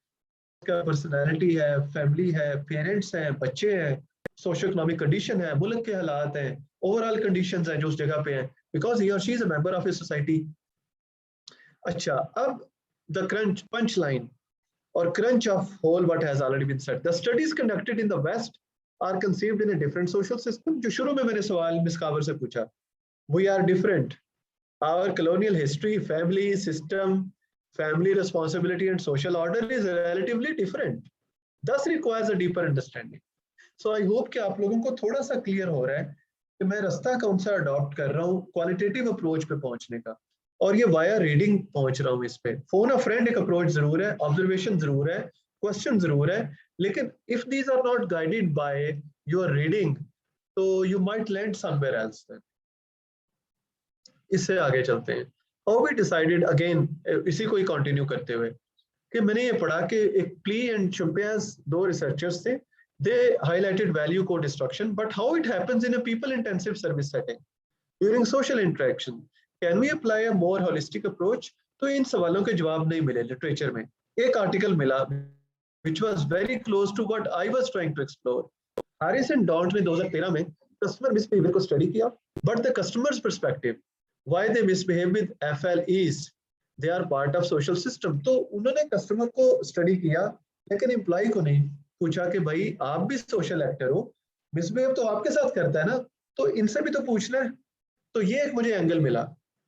का पर्सनालिटी है, फैमिली है, पेरेंट्स हैं, बच्चे हैं, सोशो इकोनॉमिक कंडीशन है, मुल्क के हालात हैं, ओवरऑल कंडीशंस हैं जो उस जगह पे हैं, बिकॉज ही और she is a member of a society. अच्छा, अब द क्रंच पंच लाइन और crunch of whole what has already been said, the studies conducted in the west are conceived in a different social system. जो शुरू में मैंने सवाल miss Kaur से पूछा, we are different, our colonial history, family system, family responsibility and social order is relatively different, thus requires a deeper understanding. So I hope कि आप लोगों को थोड़ा सा क्लियर हो रहा है कि मैं रास्ता कौन सा अडॉप्ट कर रहा हूँ क्वालिटेटिव अप्रोच पे पहुंचने का, और ये वाया रीडिंग पहुंच रहा हूँ इस पे। फोन अ फ्रेंड एक अप्रोच जरूर है, ऑब्जर्वेशन जरूर है, क्वेश्चन जरूर है, लेकिन if these are not guided by your reading तो you might land somewhere else. इससे आगे चलते हैं। हाउ वी डिसाइडेड, अगेन इसी को ही कंटिन्यू करते हुए, कि मैंने ये पढ़ा कि एक प्ली एंड चुम्पियास, दो रिसर्चर्स थे, they highlighted value co destruction, but how it happens in a people intensive service setting during social interaction, can we apply a more holistic approach. तो इन सवालों के जवाब नहीं मिले लिटरेचर में। एक आर्टिकल मिला which was very close to what I was trying to explore. Harris and Daunt ने 2013 में कस्टमर मिसबिहेवियर को स्टडी किया, but the customers perspective, why they misbehave with FLEs, they are part of social system। तो उन्होंने customer को study किया, लेकिन employ को नहीं पूछा कि भाई आप भी सोशल एक्टर हो, मिसबिहेव तो आपके साथ करता है ना, तो इनसे भी तो पूछना है। तो ये एक मुझे एंगल मिला,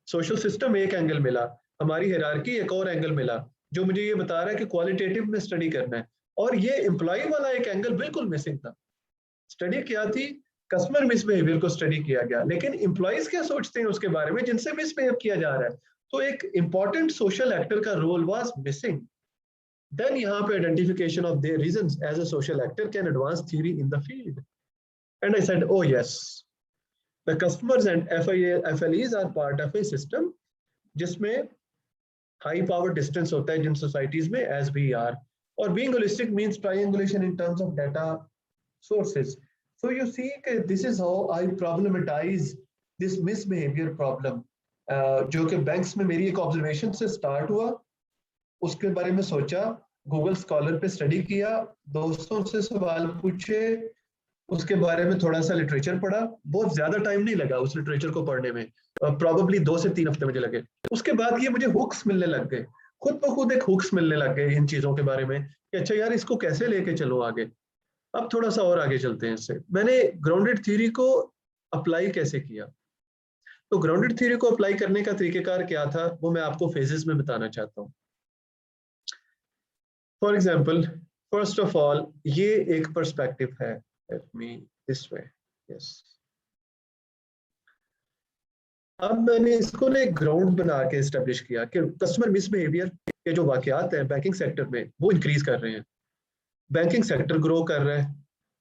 सोशल सिस्टम एक एंगल मिला, हमारी हायरार्की एक और एंगल मिला, जो मुझे ये बता रहा है कि क्वालिटेटिव में स्टडी करना है। और ये एम्प्लॉय वाला एक एंगल बिल्कुल मिसिंग था। स्टडी क्या थी, कस्टमर मिसबिहेवियर को स्टडी किया गया, लेकिन एम्प्लॉइज क्या सोचते हैं उसके बारे में जिनसे मिसबिहेव किया जा रहा है। तो एक इंपॉर्टेंट सोशल एक्टर का रोल वाज मिसिंग। देन यहाँ पे identification of their reasons as a social actor can advance theory in the field, and I said oh yes, the customers and FLEs are part of a system जिसमें high power distance होता है जिन societies में as we are. Or being holistic means triangulation in terms of data sources. So you see, this is how I problematize this misbehavior problem. जो कि banks में मेरी एक observation से स्टार्ट हुआ, उसके बारे में सोचा, गूगल स्कॉलर पे स्टडी किया, दोस्तों से सवाल पूछे, उसके बारे में थोड़ा सा लिटरेचर पढ़ा. बहुत ज्यादा टाइम नहीं लगा उस लिटरेचर को पढ़ने में, प्रॉबेबली 2 से 3 हफ्ते मुझे लगे. उसके बाद ये मुझे हुक्स मिलने लग गए, खुद ब खुद एक हुक्स मिलने लग गए इन चीजों के बारे में कि अच्छा यार इसको कैसे लेके चलो आगे. अब थोड़ा सा और आगे चलते हैं इससे. मैंने ग्राउंडेड थ्योरी को अप्लाई कैसे किया. तो ग्राउंडेड थ्योरी को अप्लाई करने का तरीकेकार क्या था वो मैं आपको फेजेस में बताना चाहता हूँ. For example, first of all ये एक पर्सपेक्टिव है. Let me this way. Yes, अब मैंने इसको ना एक ग्राउंड बना के एस्टेब्लिश किया कि कस्टमर मिसबिहेवियर के जो वाकयात हैं बैंकिंग सेक्टर में वो इंक्रीज कर रहे हैं, बैंकिंग सेक्टर ग्रो कर रहा है,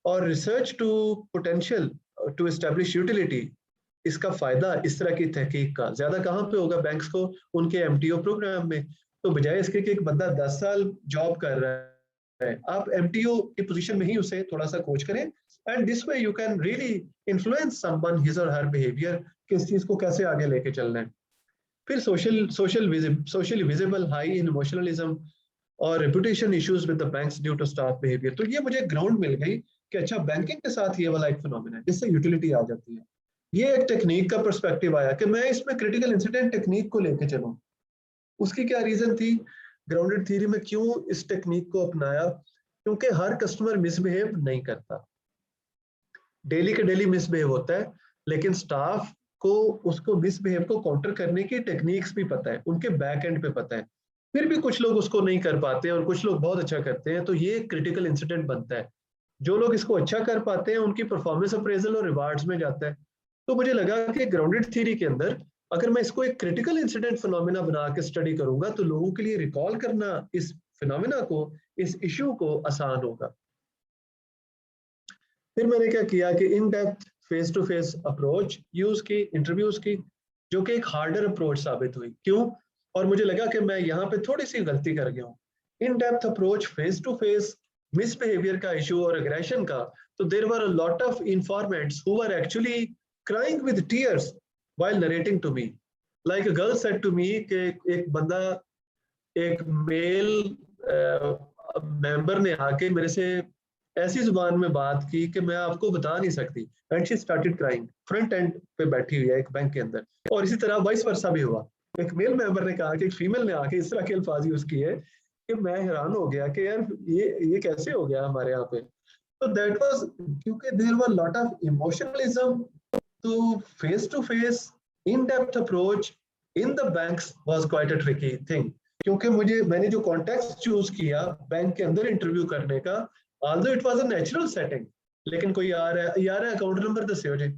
और research to potential to establish utility, इसका फायदा इस तरह की तहकीक का ज्यादा कहाँ पे होगा बैंक्स को, उनके एमटीओ प्रोग्राम में. तो बजाय इसके कि एक बंदा 10 साल जॉब कर रहा है, आप एमटीओ की पोजीशन में ही उसे थोड़ा सा कोच करें, and this way you can really influence someone his और हर बिहेवियर, किस चीज को कैसे आगे लेके चलना है. फिर socially visible high in emotionalism और reputation issues with the banks due to staff behaviour. तो ये मुझे ग्राउंड मिल गई कि अच्छा बैंकिंग के साथ ये वाला एक फिनोमेना है जिससे यूटिलिटी आ जाती है. ये एक टेक्निक का पर्सपेक्टिव आया कि मैं इसमें क्रिटिकल इंसिडेंट टेक्निक को लेके चलूं. उसकी क्या रीजन थी, ग्राउंडेड थ्योरी में क्यों इस टेक्निक को अपनाया, क्योंकि हर कस्टमर मिसबिहेव नहीं करता, डेली के डेली मिसबिहेव होता है, लेकिन स्टाफ को उसको मिसबिहेव को काउंटर करने की टेक्निक्स भी पता है, उनके बैक एंड पे पता है. फिर भी कुछ लोग उसको नहीं कर पाते और कुछ लोग बहुत अच्छा करते हैं. तो ये क्रिटिकल इंसिडेंट बनता है. जो लोग इसको अच्छा कर पाते हैं उनकी परफॉर्मेंस अप्रेजल और रिवार्ड्स में जाता है. तो मुझे लगा कि ग्राउंडेड थ्योरी के अंदर अगर मैं इसको एक क्रिटिकल इंसिडेंट फिनोमेना बना के स्टडी करूंगा तो लोगों के लिए रिकॉल करना इस फिनोमेना को, इस इश्यू को आसान होगा. फिर मैंने क्या किया कि in depth face to face approach use की, इंटरव्यूज की, जो कि एक हार्डर अप्रोच साबित हुई. क्यों? और मुझे लगा कि मैं यहाँ पे थोड़ी सी गलती कर गया हूँ. In depth approach face to face misbehaviour का इशू और एग्रेशन का, तो there were a lot of informants who were actually crying with tears while narrating to me. Like a girl said to me कि एक बंदा, एक male member ने आके मेरे से ऐसी जुबान में बात की कि मैं आपको बता नहीं सकती, and she started crying. Front end पे बैठी हुई है एक बैंक के अंदर. और इसी तरह वाइस वर्सा भी हुआ. एक मेल मेंबर ने कहा कि एक फीमेल ने आके इस तरह के अल्फाज यूज किए कि मैं हैरान हो गया कि यार ये कैसे हो गया हमारे यहाँ पे. तो दैट वाज क्योंकि there were lot of emotionalism. तो face to face in depth approach in the banks was quite a tricky thing, क्योंकि मैंने जो कॉन्टेक्स्ट चूज किया बैंक के अंदर इंटरव्यू करने का, although it was a natural setting, लेकिन कोई आ रहा है, यार अकाउंट नंबर दस्यो जी,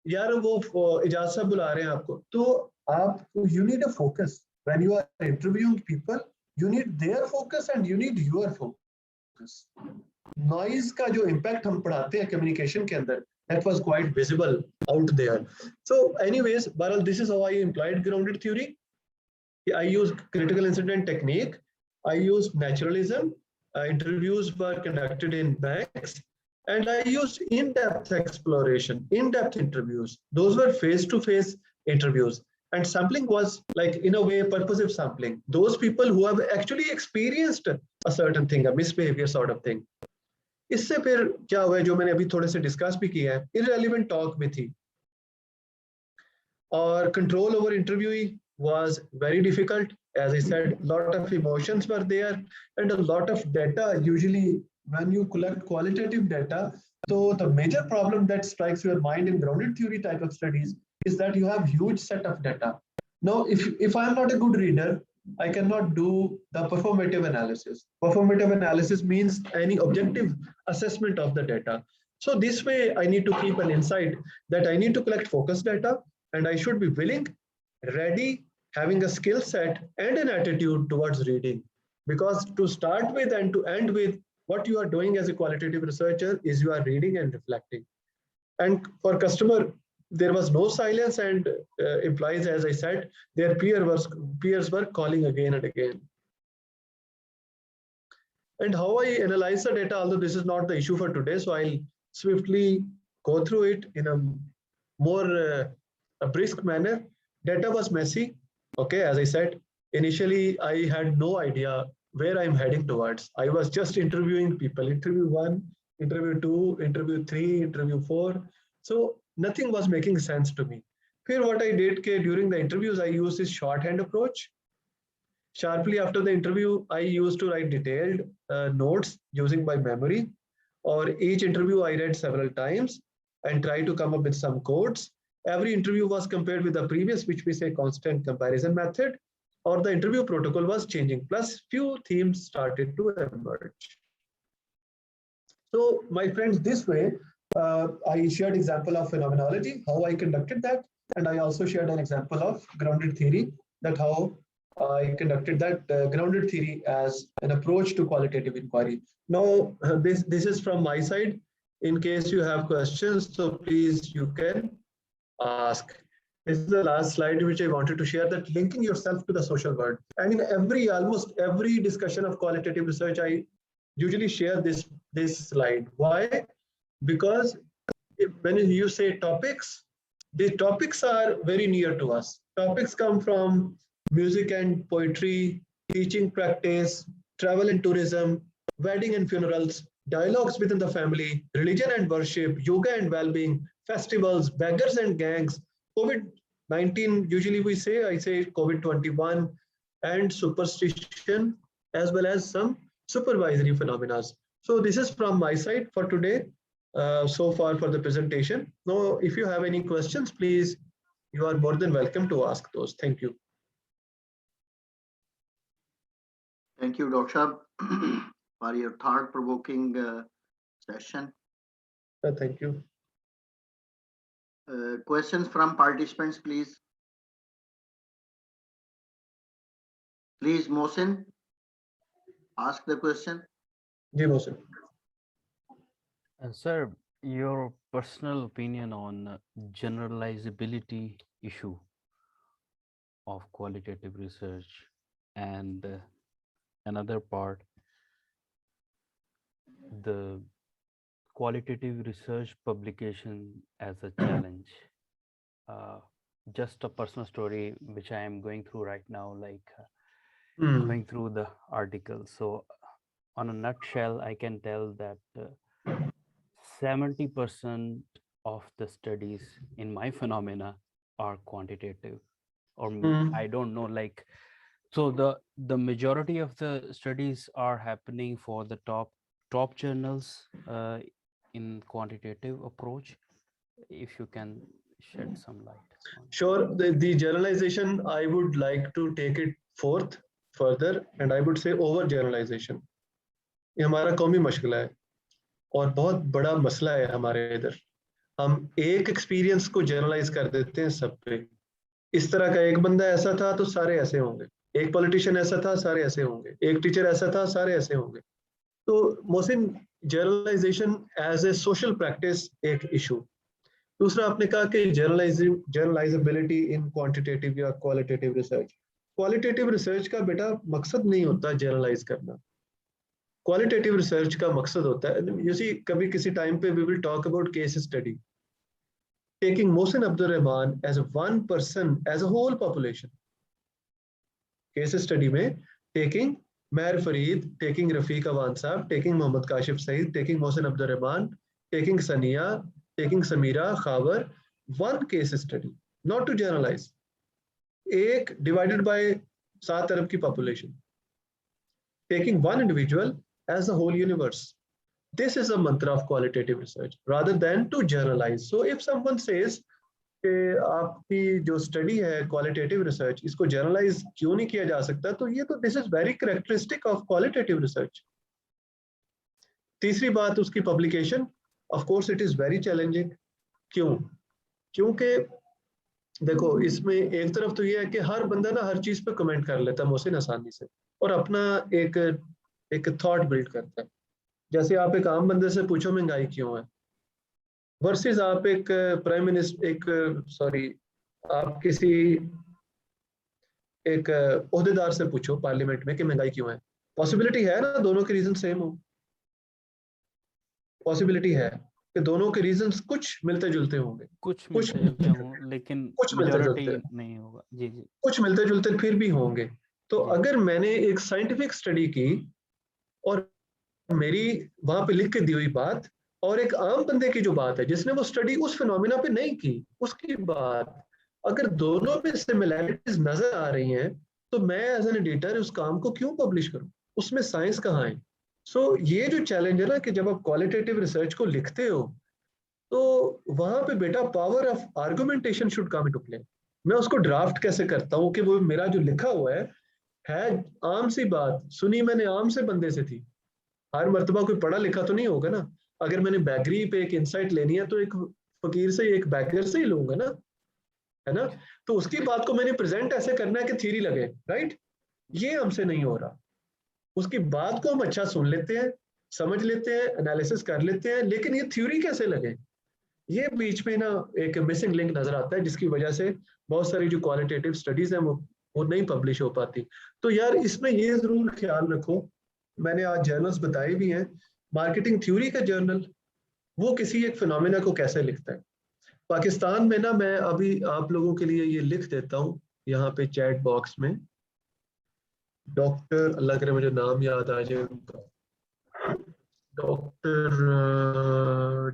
यार वो इजाज साहब बुला रहे हैं आपको. तो आप you need a focus when you are interviewing people, you need their focus and you need your focus. Noise का जो इम्पैक्ट हम पढ़ाते हैं कम्युनिकेशन के अंदर, that was quite visible out there. So anyways, Baral, this is how I employed grounded theory. I used critical incident technique, I used naturalism, interviews were conducted in banks, and I used in-depth exploration, in-depth interviews. Those were face-to-face interviews. And sampling was like, in a way, purposive sampling. Those people who have actually experienced a certain thing, a misbehavior sort of thing. इससे फिर क्या हुआ जो मैंने अभी थोड़े से discuss भी किया है, irrelevant talk में थी. और control over interviewee was very difficult. As I said, a lot of emotions were there and a lot of data. Usually when you collect qualitative data, so the major problem that strikes your mind in grounded theory type of studies is that you have huge set of data. Now, if I'm not a good reader, I cannot do the performative analysis. Performative analysis means any objective assessment of the data. So this way I need to keep an insight that I need to collect focus data, and I should be willing, ready, having a skill set and an attitude towards reading. Because to start with and to end with, what you are doing as a qualitative researcher is you are reading and reflecting. And for customer there was no silence, and implies, as I said, their peers were calling again and again. And how I analyze the data, although this is not the issue for today, so I'll swiftly go through it in a more a brisk manner. Data was messy. Okay, as I said, initially I had no idea where I'm heading towards. I was just interviewing people, interview 1, interview 2, interview 3, interview 4. So nothing was making sense to me. Here what I did, during the interviews, I used this shorthand approach. Sharply after the interview, I used to write detailed notes using my memory, or each interview I read several times and try to come up with some codes. Every interview was compared with the previous, which we say constant comparison method, or the interview protocol was changing, plus few themes started to emerge. So my friends, this way, I shared example of phenomenology, how I conducted that, and I also shared an example of grounded theory, that how I conducted that grounded theory as an approach to qualitative inquiry. Now, this is from my side. In case you have questions, so please you can ask. This is the last slide which I wanted to share, that linking yourself to the social world. And in almost every discussion of qualitative research, I usually share this slide. Why? Because when you say topics, the topics are very near to us. Topics come from music and poetry, teaching practice, travel and tourism, wedding and funerals, dialogues within the family, religion and worship, yoga and well-being, festivals, beggars and gangs, COVID-19, usually I say COVID-21, and superstition, as well as some supervisory phenomena. So this is from my side for today, so far for the presentation. Now, if you have any questions, please, you are more than welcome to ask those. Thank you.
Thank you, Dr. for your thought-provoking session.
Thank you.
Questions from participants, please. Please, Mohsin, ask the question.
Ji, Mohsin.
Sir, your personal opinion on generalizability issue of qualitative research, and another part, the qualitative research publication as a challenge. Just a personal story which I am going through right now, like going through the article. So on a nutshell, I can tell that 70% of the studies in my phenomena are quantitative, or I don't know, like, so the majority of the studies are happening for the top journals in quantitative approach. If you can shed some light on.
Sure. The generalization, I would like to take it forth further, and I would say over generalization. ये हमारा कौमी मशगला है और बहुत बड़ा मसला है हमारे इधर. हम एक एक्सपीरियंस को जनरलाइज कर देते हैं सब पे. इस तरह का एक बंदा ऐसा था तो सारे ऐसे होंगे, एक पॉलिटिशियन ऐसा था सारे ऐसे होंगे, एक टीचर ऐसा था सारे ऐसे होंगे. तो Mohsin, generalisation as a social practice एक इशू. दूसरा आपने कहा कि जनरलाइजेबिलिटी इन क्वांटिटेटिव या क्वालिटेटिव रिसर्च. क्वालिटेटिव रिसर्च का बेटा मकसद नहीं होता जनरलाइज करना. क्वालिटेटिव रिसर्च का मकसद होता है, यू सी, कभी किसी टाइम पे we will talk about case study, taking Mohsin Abdul Rahman as one person, as a whole population. Case study में taking Mahar Farid, taking Rafiq Awan sahab, taking Mohammad Kashif Saeed, taking Mohsin Abdul Rahman, taking Sania, taking Samira Khawar, one case study, not to generalise. एक divided by 7 अरब की population, taking one individual as a whole universe. This is a mantra of qualitative research rather than to generalize. So if someone says कि आपकी जो study है qualitative research, इसको generalise क्यों नहीं किया जा सकता, तो ये तो this is very characteristic of qualitative research. तीसरी बात, उसकी publication, of course it is very challenging. क्यों? क्योंकि देखो, इसमें एक तरफ तो ये है कि हर बंदा ना हर चीज पे कमेंट कर लेता है मोहसिन आसानी से, और अपना एक थॉट बिल्ड करता है. जैसे आप एक आम बंदे से पूछो महंगाई क्यों है, वर्सेस आप एक प्राइम मिनिस्टर, आप किसी एक ओहदेदार से पूछो पार्लियामेंट में कि महंगाई क्यों है, पॉसिबिलिटी है ना दोनों के रीजन सेम हो, पॉसिबिलिटी है कि दोनों के रीजंस कुछ मिलते जुलते होंगे,
कुछ मिलते जुलते हों, लेकिन
कुछ मिलते
मेजॉरिटी
जुलते,
नहीं होगा। जी जी
कुछ मिलते जुलते फिर भी होंगे। तो
जी।
अगर मैंने एक साइंटिफिक स्टडी की और मेरी वहां पे लिख के दी हुई बात और एक आम बंदे की जो बात है जिसने वो स्टडी उस फिनोमिना पे नहीं की उसकी बात, अगर दोनों में सिमिलैरिटीज नजर आ रही हैं तो मैं एज एन एडिटर उस काम को क्यों पब्लिश करूं, उसमें साइंस कहाँ है? सो ये जो चैलेंज है ना कि जब आप क्वालिटेटिव रिसर्च को लिखते हो तो वहां पे बेटा power of argumentation should come into play. मैं उसको ड्राफ्ट कैसे करता हूँ कि वो मेरा जो लिखा हुआ है आम सी बात सुनी मैंने आम से बंदे से थी, हर मर्तबा कोई पढ़ा लिखा तो नहीं होगा ना। अगर मैंने बैगरी पे एक इंसाइट लेनी है तो एक फकीर से एक बैगर से ही लूंगा ना, है ना। तो उसकी बात को मैंने प्रेजेंट ऐसे करना है कि थ्योरी लगे, राइट। ये हमसे नहीं हो रहा। उसकी बात को हम अच्छा सुन लेते हैं, समझ लेते हैं, एनालिसिस कर लेते हैं, लेकिन ये थ्योरी कैसे लगे, ये बीच में ना एक मिसिंग लिंक नजर आता है जिसकी वजह से बहुत सारी जो क्वालिटेटिव स्टडीज हैं वो नहीं पब्लिश हो पाती। तो यार इसमें ये जरूर ख्याल रखो, मैंने आज जर्नल्स बताए भी हैं, मार्केटिंग थ्योरी का जर्नल वो किसी एक फिनोमिना को कैसे लिखता है। पाकिस्तान में ना मैं अभी आप लोगों के लिए ये लिख देता हूँ यहाँ पे चैट बॉक्स में, डॉक्टर अल्लाह करे मुझे नाम याद आ जाए उनका, डॉक्टर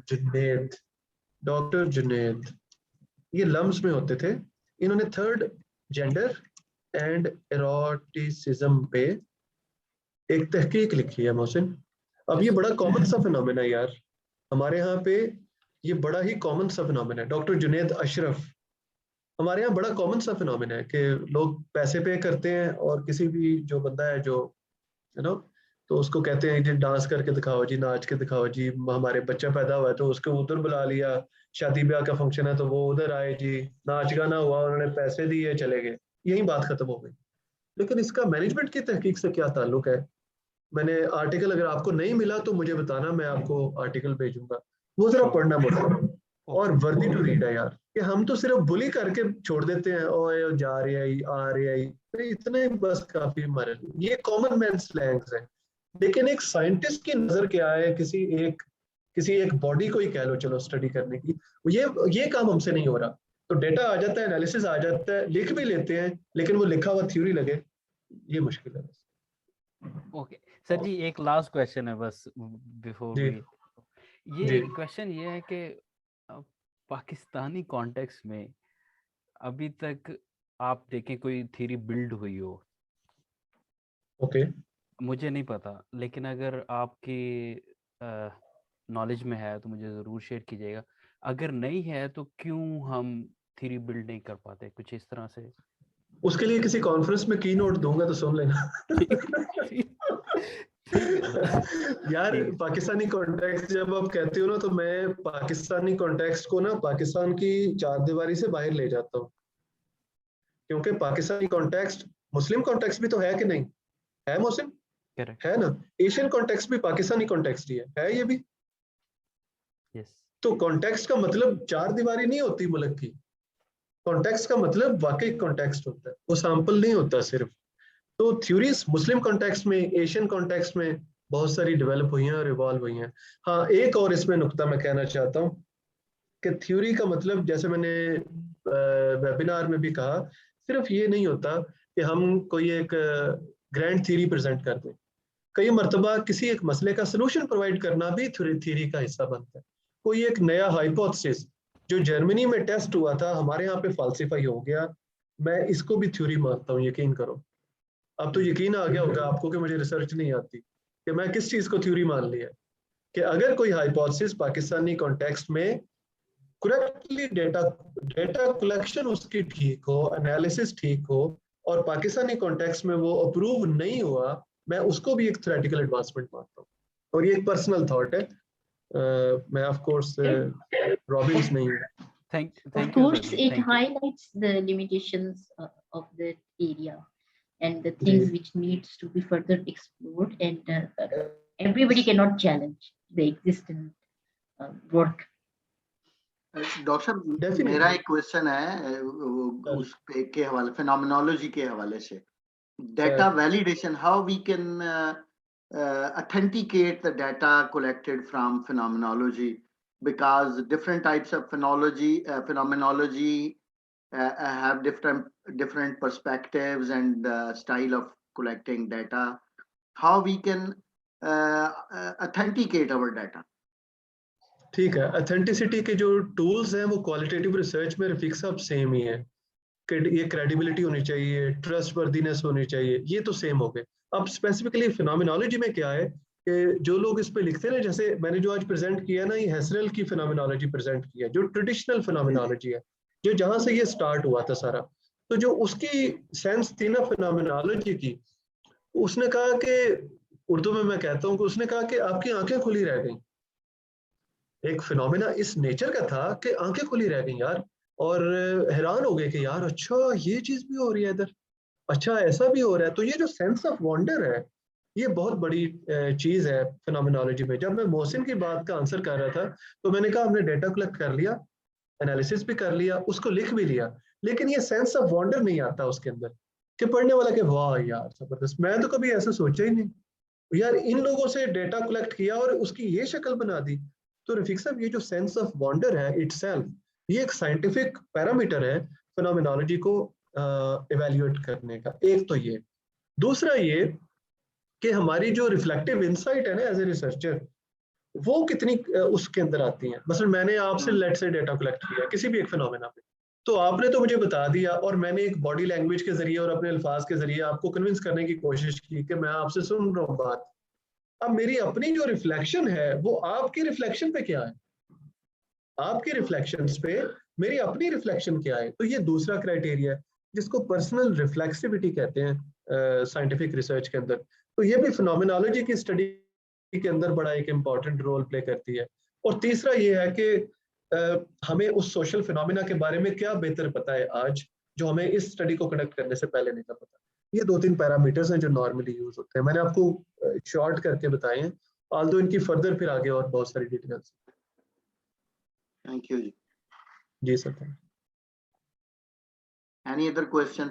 जुनेद, डॉक्टर जुनेद, ये लम्स में होते थे। इन्होंने थर्ड जेंडर एंड एरोटिसिज्म पे एक तहकीक लिखी है मोहसिन। अब ये बड़ा कॉमन सा फिनोमेना है यार हमारे यहाँ पे, ये बड़ा ही कॉमन सा फिनोमेना है। डॉक्टर जुनेद अशरफ, हमारे यहाँ बड़ा कॉमन सा फिनोमेना है कि लोग पैसे पे करते हैं और किसी भी जो बंदा है जो यू नो तो उसको कहते हैं जी डांस करके दिखाओ जी, नाच के दिखाओ जी, हमारे बच्चा पैदा हुआ है तो उसको उधर बुला लिया, शादी ब्याह का फंक्शन है तो वो उधर आए जी, नाच गाना हुआ उन्होंने पैसे दिए चले गए, यही बात खत्म हो गई। लेकिन इसका मैनेजमेंट की तहकीक से क्या ताल्लुक है? मैंने आर्टिकल अगर आपको नहीं मिला तो मुझे बताना, मैं आपको आर्टिकल भेजूंगा, वो जरा पढ़ना मुझे। और वर्दी टू रीड है यार, कि हम तो सिर्फ बुली करके छोड़ देते हैं, ओए जा रही आई आ रही आई, तो इतने बस काफी हमारे लिए, ये कॉमन मैन स्लैंग्स हैं। लेकिन एक साइंटिस्ट की नजर क्या है किसी एक बॉडी को ही कह लो चलो स्टडी करने की, ये काम हमसे नहीं हो रहा। तो डेटा आ जाता है, एनालिसिस आ जाता है, लिख भी लेते हैं, लेकिन वो लिखा हुआ थ्योरी लगे, ये मुश्किल है।
ओके सर जी, एक लास्ट क्वेश्चन है बस बिफोर
जी
वी, ये
जी
क्वेश्चन ये है कि पाकिस्तानी कॉन्टेक्स्ट में अभी तक आप देखें कोई थ्योरी बिल्ड हुई हो,
ओके
मुझे नहीं पता, लेकिन अगर आपकी नॉलेज में है तो मुझे ज़रूर शेयर कीजिएगा। अगर नहीं है तो क्यों हम थ्योरी बिल्ड नहीं कर पाते, कुछ इस तरह से।
उसके लिए किसी कॉन्फ्रेंस में की नोट दूंगा तो सुन लेना।
ठीक है सर।
यार
ठीक है।
पाकिस्तानी कॉन्टेक्स्ट जब आप कहते हो ना तो मैं पाकिस्तानी कॉन्टेक्स्ट को ना पाकिस्तान की चार दीवारी से बाहर ले जाता हूँ, क्योंकि पाकिस्तानी कॉन्टेक्स्ट मुस्लिम कॉन्टेक्स्ट भी तो है कि नहीं, है मुस्लिम,
करेक्ट।
है ना। एशियन कॉन्टेक्स्ट भी पाकिस्तानी कॉन्टेक्स्ट ही है ये भी।
यस।
तो कॉन्टेक्स्ट का मतलब चार दीवारी नहीं होती मुल्क की, कॉन्टेक्स्ट का मतलब वाकई कॉन्टेक्स्ट होता है, वो सैंपल नहीं होता सिर्फ। तो थ्योरीज मुस्लिम कॉन्टेक्स्ट में, एशियन कॉन्टेक्स्ट में बहुत सारी डेवलप हुई हैं और इवॉल्व हुई हैं। हाँ एक और इसमें नुक्ता मैं कहना चाहता हूँ कि थ्योरी का मतलब जैसे मैंने वेबिनार में भी कहा, सिर्फ ये नहीं होता कि हम कोई एक ग्रैंड थ्योरी प्रेजेंट कर दें, कई मरतबा किसी एक मसले का सलूशन प्रोवाइड करना भी थ्योरी का हिस्सा बनता है। कोई एक नया हाइपोथेसिस जो जर्मनी में टेस्ट हुआ था हमारे यहाँ पे फाल्सिफाई हो गया, मैं इसको भी थ्योरी मानता हूँ, यकीन करो। अब तो यकीन आ गया होगा आपको कि मुझे रिसर्च नहीं आती, कि मैं किस चीज को थ्योरी मान लिया, कि अगर कोई हाइपोथेसिस पाकिस्तानी कॉन्टेक्स्ट में करेक्टली डेटा कलेक्शन उसकी ठीक हो, एनालिसिस ठीक हो, और पाकिस्तानी कॉन्टेक्स्ट में वो अप्रूव नहीं हुआ, मैं उसको भी एक थ्योरेटिकल एडवांसमेंट मानता हूँ। और ये एक पर्सनल थॉट है, मैं ऑफ कोर्स रॉबिन्स नहीं हूँ।
Of
thank you sir
course,
जी,
it
thank you.
highlights the limitations of the area and the
जी
things which needs to be further explored. And everybody cannot challenge the existing work.
Doctor साहब
Definitely.
मेरा एक question है उस पे के हवाले फेनोमेनोलॉजी के हवाले से data validation, how we can authenticate the data collected from phenomenology, because different types of phenomenology have different perspectives and style of collecting data. How we can authenticate our data?
ठीक है, authenticity के जो tools हैं वो qualitative research में रफीक साहब same ही है कि ये क्रेडिबिलिटी होनी चाहिए, ट्रस्ट वर्दीनेस होनी चाहिए, ये तो सेम हो गए। अब स्पेसिफिकली फिनोमिनोलॉजी में क्या है कि जो लोग इस पे लिखते हैं, जैसे मैंने जो आज प्रेजेंट किया ना, ये हेसरल की फिनोमिनोलॉजी प्रेजेंट किया, जो ट्रेडिशनल फिनोमिनोलॉजी है, जो जहां से ये स्टार्ट हुआ था सारा, तो जो उसकी सेंस थी ना फिनोमिनोलॉजी की, उसने कहा कि उर्दू में मैं कहता हूँ कि उसने कहा कि आपकी आंखें खुली रह गई। एक फिनोमिना इस नेचर का था कि आंखें खुली रह गई यार, और हैरान हो गए कि यार अच्छा ये चीज भी हो रही है इधर, अच्छा ऐसा भी हो रहा है। तो ये जो सेंस ऑफ वंडर है, ये बहुत बड़ी चीज है फिनोमिनोलॉजी में। जब मैं मोहसिन की बात का आंसर कर रहा था तो मैंने कहा हमने डेटा कलेक्ट कर लिया, एनालिसिस भी कर लिया, उसको लिख भी लिया, लेकिन ये सेंस ऑफ वंडर नहीं आता उसके अंदर कि पढ़ने वाला के वाह यार जबरदस्त, मैं तो कभी ऐसा सोचा ही नहीं यार, इन लोगों से डेटा कलेक्ट किया और उसकी ये शक्ल बना दी। तो रफीक साहब ये जो सेंस ऑफ वंडर है इटसेल्फ, ये एक साइंटिफिक पैरामीटर है फिनोमिनोलॉजी को इवैल्यूएट करने का। एक तो ये, दूसरा ये कि हमारी जो रिफ्लेक्टिव इंसाइट है ना एज ए रिसर्चर, वो कितनी उसके अंदर आती है। मतलब मैंने आपसे लेट से डेटा कलेक्ट किया किसी भी एक फिनोमेना पे, तो आपने तो मुझे बता दिया और मैंने एक बॉडी लैंग्वेज के जरिए और अपने अल्फाज के जरिए आपको कन्विंस करने की कोशिश की कि मैं आपसे सुन रहा हूँ बात। अब मेरी अपनी जो रिफ्लेक्शन है वो आपकी रिफ्लेक्शन पे क्या है, आपकी रिफ्लेक्शंस पे मेरी अपनी रिफ्लेक्शन क्या है। तो ये दूसरा क्राइटेरिया है जिसको पर्सनल रिफ्लेक्सिविटी कहते हैं साइंटिफिक रिसर्च के अंदर। तो ये भी फिनोमिनोलॉजी की स्टडी के अंदर बड़ा एक इम्पॉर्टेंट रोल प्ले करती है। और तीसरा ये है कि हमें उस सोशल फिनोमिना के बारे में क्या बेहतर पता है आज, जो हमें इस स्टडी को कंडक्ट करने से पहले नहीं था पता। ये 2-3 पैरामीटर्स हैं जो नॉर्मली यूज होते हैं, मैंने आपको शॉर्ट करके बताए हैं, ऑल्दो इनकी फर्दर फिर आगे और बहुत सारी डिटेल्स।
थैंक यू
जी sir.
Any other question?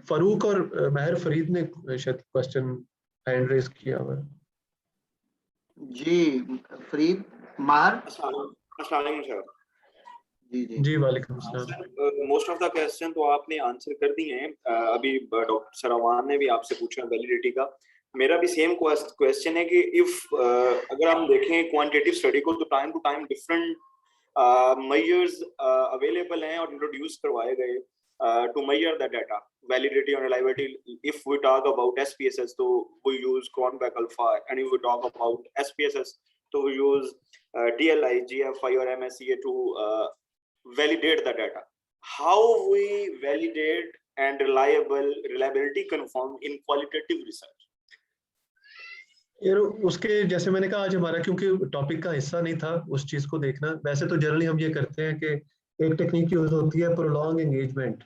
Farooq और महर फरीद ने शायद क्वेश्चन हैंड रेज किया हुआ है।
जी फरीद मार।
अस्सलाम वालेकुम सर।
जी वालेकुम अस्सलाम।
मोस्ट ऑफ द क्वेश्चन तो आपने आंसर कर दिए हैं। अभी डॉक्टर सरवान ने भी आपसे पूछा वैलिडिटी का, मेरा भी सेम क्वेश्चन है कि इफ अगर हम देखें क्वांटिटेटिव स्टडी को तो time to time different measures available हैं और इंट्रोड्यूस करवाए गए to measure the data validity and reliability. If we talk about SPSS, so we use Cronbach alpha, and if we talk about SPSS, so we use TLI, GFI or MSCA to validate the data. How we validate and reliability confirm in qualitative research?
यार उसके जैसे मैंने कहा आज हमारा क्योंकि topic का हिस्सा नहीं था उस चीज को देखना, वैसे तो जनरली हम ये करते हैं कि एक टेक्निक यूज होती है प्रोलॉन्ग एंगेजमेंट,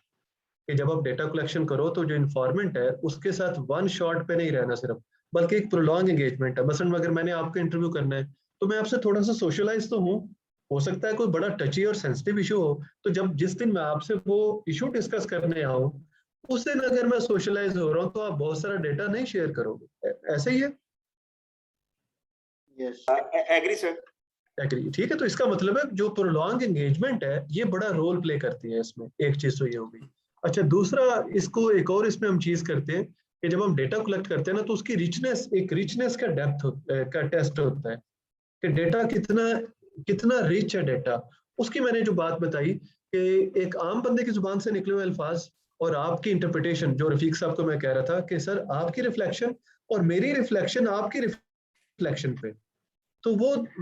कि जब आप डेटा कलेक्शन करो तो जो इन्फॉर्मेंट है उसके साथ वन शॉट पे नहीं रहना सिर्फ, बल्कि एक प्रोलॉन्ग एंगेजमेंट है। मसलन अगर मैंने आपका इंटरव्यू करना है तो मैं आपसे थोड़ा सा सोशलाइज तो हूँ, हो सकता है कोई बड़ा टची और सेंसिटिव इशू हो, तो जब जिस दिन मैं आपसे वो इशू डिस्कस करने आऊँ उस दिन अगर मैं सोशलाइज हो रहा हूँ तो आप बहुत सारा डेटा नहीं शेयर करोगे, ऐसे ही है?
Yes
agree sir.
एग्री, ठीक है। तो इसका मतलब है जो प्रोलॉन्ग एंगेजमेंट है ये बड़ा रोल प्ले करती है इसमें। एक चीज तो ये हो गई। अच्छा, दूसरा इसको एक और इसमें हम चीज करते हैं कि जब हम डेटा कलेक्ट करते हैं ना तो उसकी रिचनेस, एक रिचनेस का डेप्थ का टेस्ट होता है कि डेटा कितना रिच है डेटा। उसकी मैंने जो बात बताई कि एक आम बंदे की जुबान से निकले हुए अल्फाज और आपकी इंटरप्रिटेशन, जो रफीक साहब को मैं कह रहा था कि सर आपकी रिफ्लेक्शन और मेरी रिफ्लेक्शन आपकी रिफ्लेक्शन पे, तो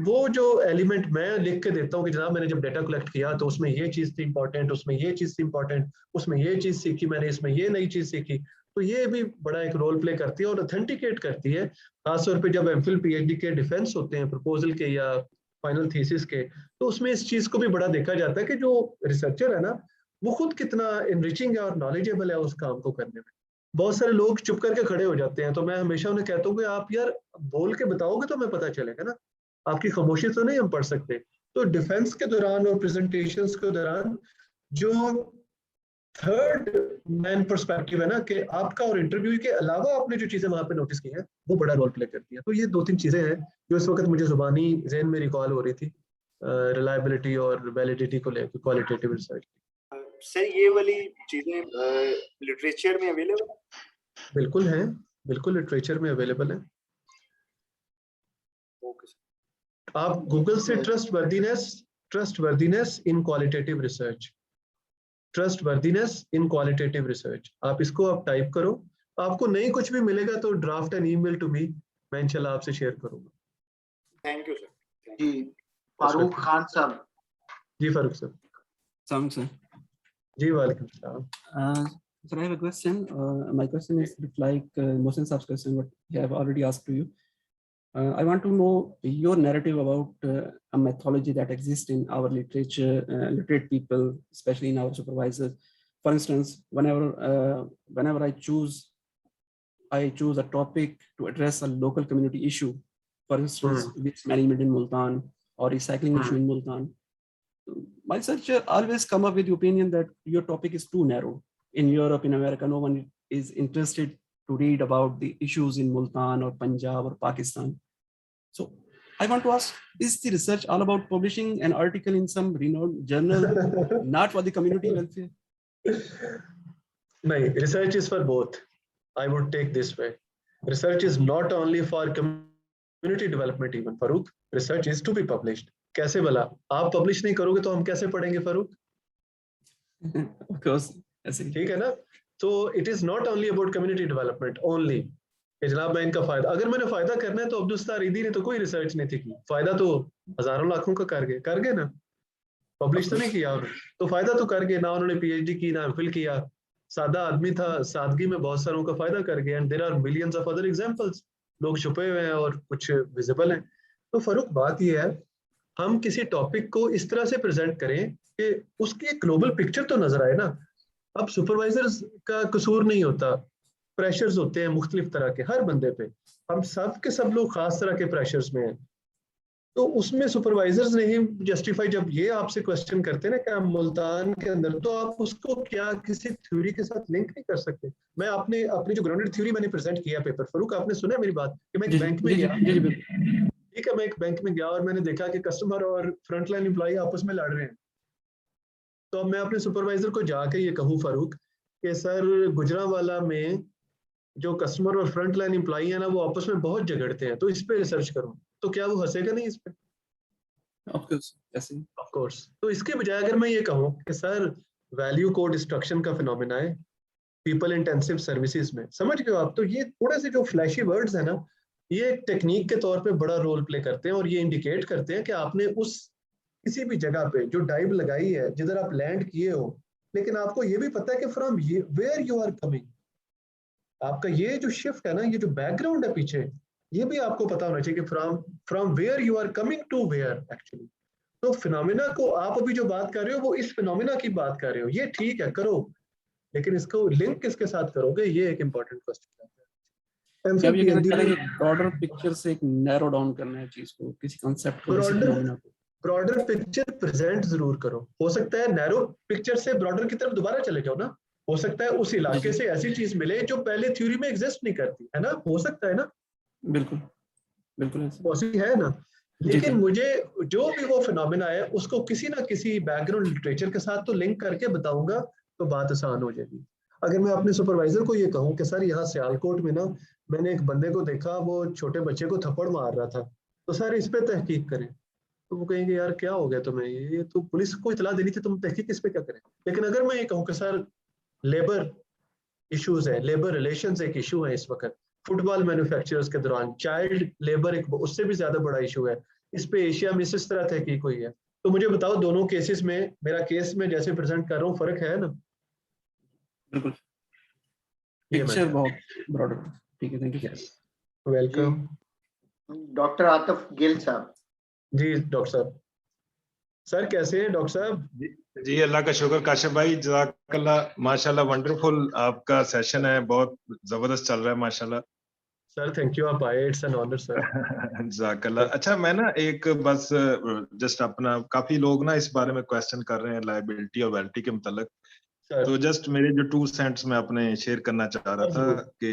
वो जो एलिमेंट मैं लिख के देता हूँ कि जनाब मैंने जब डेटा कलेक्ट किया तो उसमें ये चीज थी इंपॉर्टेंट, उसमें ये चीज थी इंपॉर्टेंट, उसमें ये चीज सीखी मैंने, इसमें ये नई चीज सीखी, तो ये भी बड़ा एक रोल प्ले करती है और ऑथेंटिकेट करती है। खासतौर पे जब एमफिल पीएचडी के डिफेंस होते हैं प्रपोजल के या फाइनल थीसिस के, तो उसमें इस चीज को भी बड़ा देखा जाता है कि जो रिसर्चर है ना वो खुद कितना इनरिचिंग है और नॉलेजेबल है उस काम को करने में। बहुत सारे लोग चुप करके खड़े हो जाते हैं, तो मैं हमेशा उन्हें कहता हूँ कि आप यार बोल के बताओगे तो हमें पता चलेगा ना, आपकी खामोशी तो नहीं हम पढ़ सकते। तो डिफेंस के दौरान और प्रेजेंटेशंस के दौरान जो थर्ड मैन पर्सपेक्टिव है ना, कि आपका और इंटरव्यू के अलावा आपने जो चीजें वहां पे नोटिस की हैं वो बड़ा रोल प्ले करती है। तो ये 2-3 चीजें हैं जो इस वक्त मुझे जुबानी ज़हन में रिकॉल हो रही थी, रिलायबिलिटी और वैलिडिटी को लेकर क्वालिटेटिव रिसर्च।
सर ये वाली चीजें लिटरेचर में अवेलेबल है?
बिल्कुल हैं, बिल्कुल लिटरेचर में अवेलेबल है।
Okay sir.
आप गूगल से ट्रस्टवर्दीनेस इन क्वालिटेटिव रिसर्च, ट्रस्टवर्दीनेस इन क्वालिटेटिव रिसर्च, आप इसको आप टाइप करो, आपको नहीं कुछ भी मिलेगा तो draft an email to me, मैं इंशाल्लाह आपसे शेयर करूंगा।
Thank you sir.
जी फारूक खान साहब।
जी फारूक साहब।
Sir.
जी वालेकुम सलाम।
Sir, I have a question. My question is like Mohsin Saab's question, what I have already asked to you. I want to know your narrative about a methodology that exists in our literature, literate people, especially in our supervisors. For instance, whenever I choose a topic to address a local community issue, for instance, waste management in Multan or recycling issue in Multan, my searcher always come up with the opinion that your topic is too narrow. In Europe, in America, no one is interested to read about the issues in Multan or Punjab or Pakistan. So I want to ask, is the research all about publishing an article in some renowned journal, not for the community welfare?
No, research is for both. I would take this way. Research is not only for community development even, Farooq. Research is to be published. कैसे भला आप publish नहीं करोगे तो हम कैसे पढ़ेंगे Farooq?
Of course,
ठीक है ना? तो it is not only about community development only. जनाब मैं इनका फायदा, अगर मैंने फायदा करना है तो अब्दुल ईदी ने तो कोई रिसर्च नहीं थी की, फायदा तो हजारों लाखों का कर गए ना, पब्लिश तो नहीं किया और तो फायदा तो कर गए ना, उन्होंने पीएचडी की ना एमफिल किया, सादा आदमी था, सादगी में बहुत सारों का फायदा कर गया। And there are millions of other examples, लोग छुपे हुए हैं और कुछ विजिबल हैं। तो फारूक बात ये है, हम किसी टॉपिक को इस तरह से प्रेजेंट करें कि उसकी एक ग्लोबल पिक्चर तो नजर आए ना। अब सुपरवाइजर्स का कसूर नहीं होता, प्रेशर्स होते हैं मुख्तलिफ तरह के हर बंदे पे, हम सब के सब लोग खास तरह के प्रेशर्स में हैं। तो उसमें सुपरवाइजर्स नहीं जस्टिफाई, जब ये आपसे क्वेश्चन करते हैं ना क्या मुल्तान के अंदर, तो आप उसको क्या किसी थ्योरी के साथ लिंक नहीं कर सकते। मैं अपनी जो ग्राउंडेड थ्योरी मैंने प्रेजेंट किया पेपर, फारूक आपने सुना मेरी बात कि मैं एक बैंक में गया, ठीक है, मैं एक बैंक में गया और मैंने देखा कि कस्टमर और फ्रंटलाइन एम्प्लॉय आपस में लड़ रहे हैं। तो अब मैं अपने सुपरवाइजर को जाके ये कहूँ फारूक कि सर गुजरांवाला में जो कस्टमर और फ्रंट लाइन एम्प्लॉई है ना वो आपस में बहुत झगड़ते हैं, तो इस पे रिसर्च करूं, तो क्या वो हंसेगा नहीं इस पे? Of course. तो इसके बजाय अगर मैं ये कहूं कि सर वैल्यू कोड डिस्ट्रक्शन का फिनोमेना है पीपल इंटेंसिव सर्विसेज में, समझ गए आप? तो ये थोड़े से जो फ्लैशी वर्ड्स है ना, ये टेक्निक के तौर पे बड़ा रोल प्ले करते हैं और ये इंडिकेट करते हैं कि आपने उस किसी भी जगह पे जो डाइव लगाई है, जिधर आप लैंड किए हो, लेकिन आपको ये भी पता है कि from where you are coming, आपका ये जो शिफ्ट है ना, ये जो बैकग्राउंड है पीछे, ये भी आपको पता होना चाहिए कि from where you are coming to where actually. तो फिनोमेना को आप अभी जो बात कर रहे हो वो इस फिनोमेना की बात कर रहे हो, ये ठीक है करो, लेकिन इसको लिंक किसके साथ करोगे, ये एक इंपॉर्टेंट क्वेश्चन है।
ब्रॉडर पिक्चर से एक नैरो डाउन करना है चीज को, किसी कांसेप्ट को, किसी फिनोमेना को
ब्रॉडर पिक्चर प्रेजेंट जरूर करो। हो सकता है नैरो पिक्चर से ब्रॉडर की तरफ दोबारा चले जाओ ना, हो सकता है उस इलाके से ऐसी चीज मिले जो पहले थ्योरी में एग्जिस्ट नहीं करती है ना, हो सकता है ना,
बिल्कुल बिल्कुल
पॉसिबल है ना। लेकिन मुझे जो भी वो फिनोमेना है उसको किसी ना किसी बैकग्राउंड लिटरेचर के साथ तो लिंक करके बताऊंगा, तो बात आसान हो जाएगी। अगर मैं अपने सुपरवाइजर को ये कहूँ कि सर यहाँ सियालकोट में ना मैंने एक बंदे को देखा, वो छोटे बच्चे को थप्पड़ मार रहा था, तो सर इस पे तहकीक करें, तो वो कहेंगे यार क्या हो गया तुम्हें, ये तो पुलिस को इतला देनी थी, तुम तहकीक इस पे क्या करें। लेकिन अगर मैं ये कहूँ कि सर लेबर इश्यूज है, लेबर रिलेशंस एक इशू है इस वक्त, फुटबॉल मैन्युफैक्चरर्स के दौरान चाइल्ड लेबर एक उससे भी ज्यादा बड़ा इशू है, इस पे एशिया में इस तरह तहकीक हुई है, तो मुझे बताओ दोनों केसेस में मेरा केस में जैसे प्रेजेंट कर रहा हूँ फर्क है ना?
बिल्कुल, पिक्चर बहुत ब्रॉडर। ठीक है, thank you,
welcome.
Doctor Atif Gill साहब।
जी डॉक्टर साहब, सर कैसे हैं डॉक्टर साहब?
जी अल्लाह का शुक्र काशिफ भाई, जज़ाकल्लाह, माशाल्लाह वंडरफुल आपका सेशन है, बहुत जबरदस्त चल रहा है माशाल्लाह।
सर थैंक यू, आप आए, इट्स एन ऑनर सर।
जज़ाकल्लाह। अच्छा, मैं ना एक बस जस्ट अपना, काफी लोग ना इस बारे में क्वेश्चन कर रहे हैं लायबिलिटी और वैलिडिटी के मतलब, तो जस्ट मेरे जो 2 सेंट्स मैं अपने शेयर करना चाह रहा था कि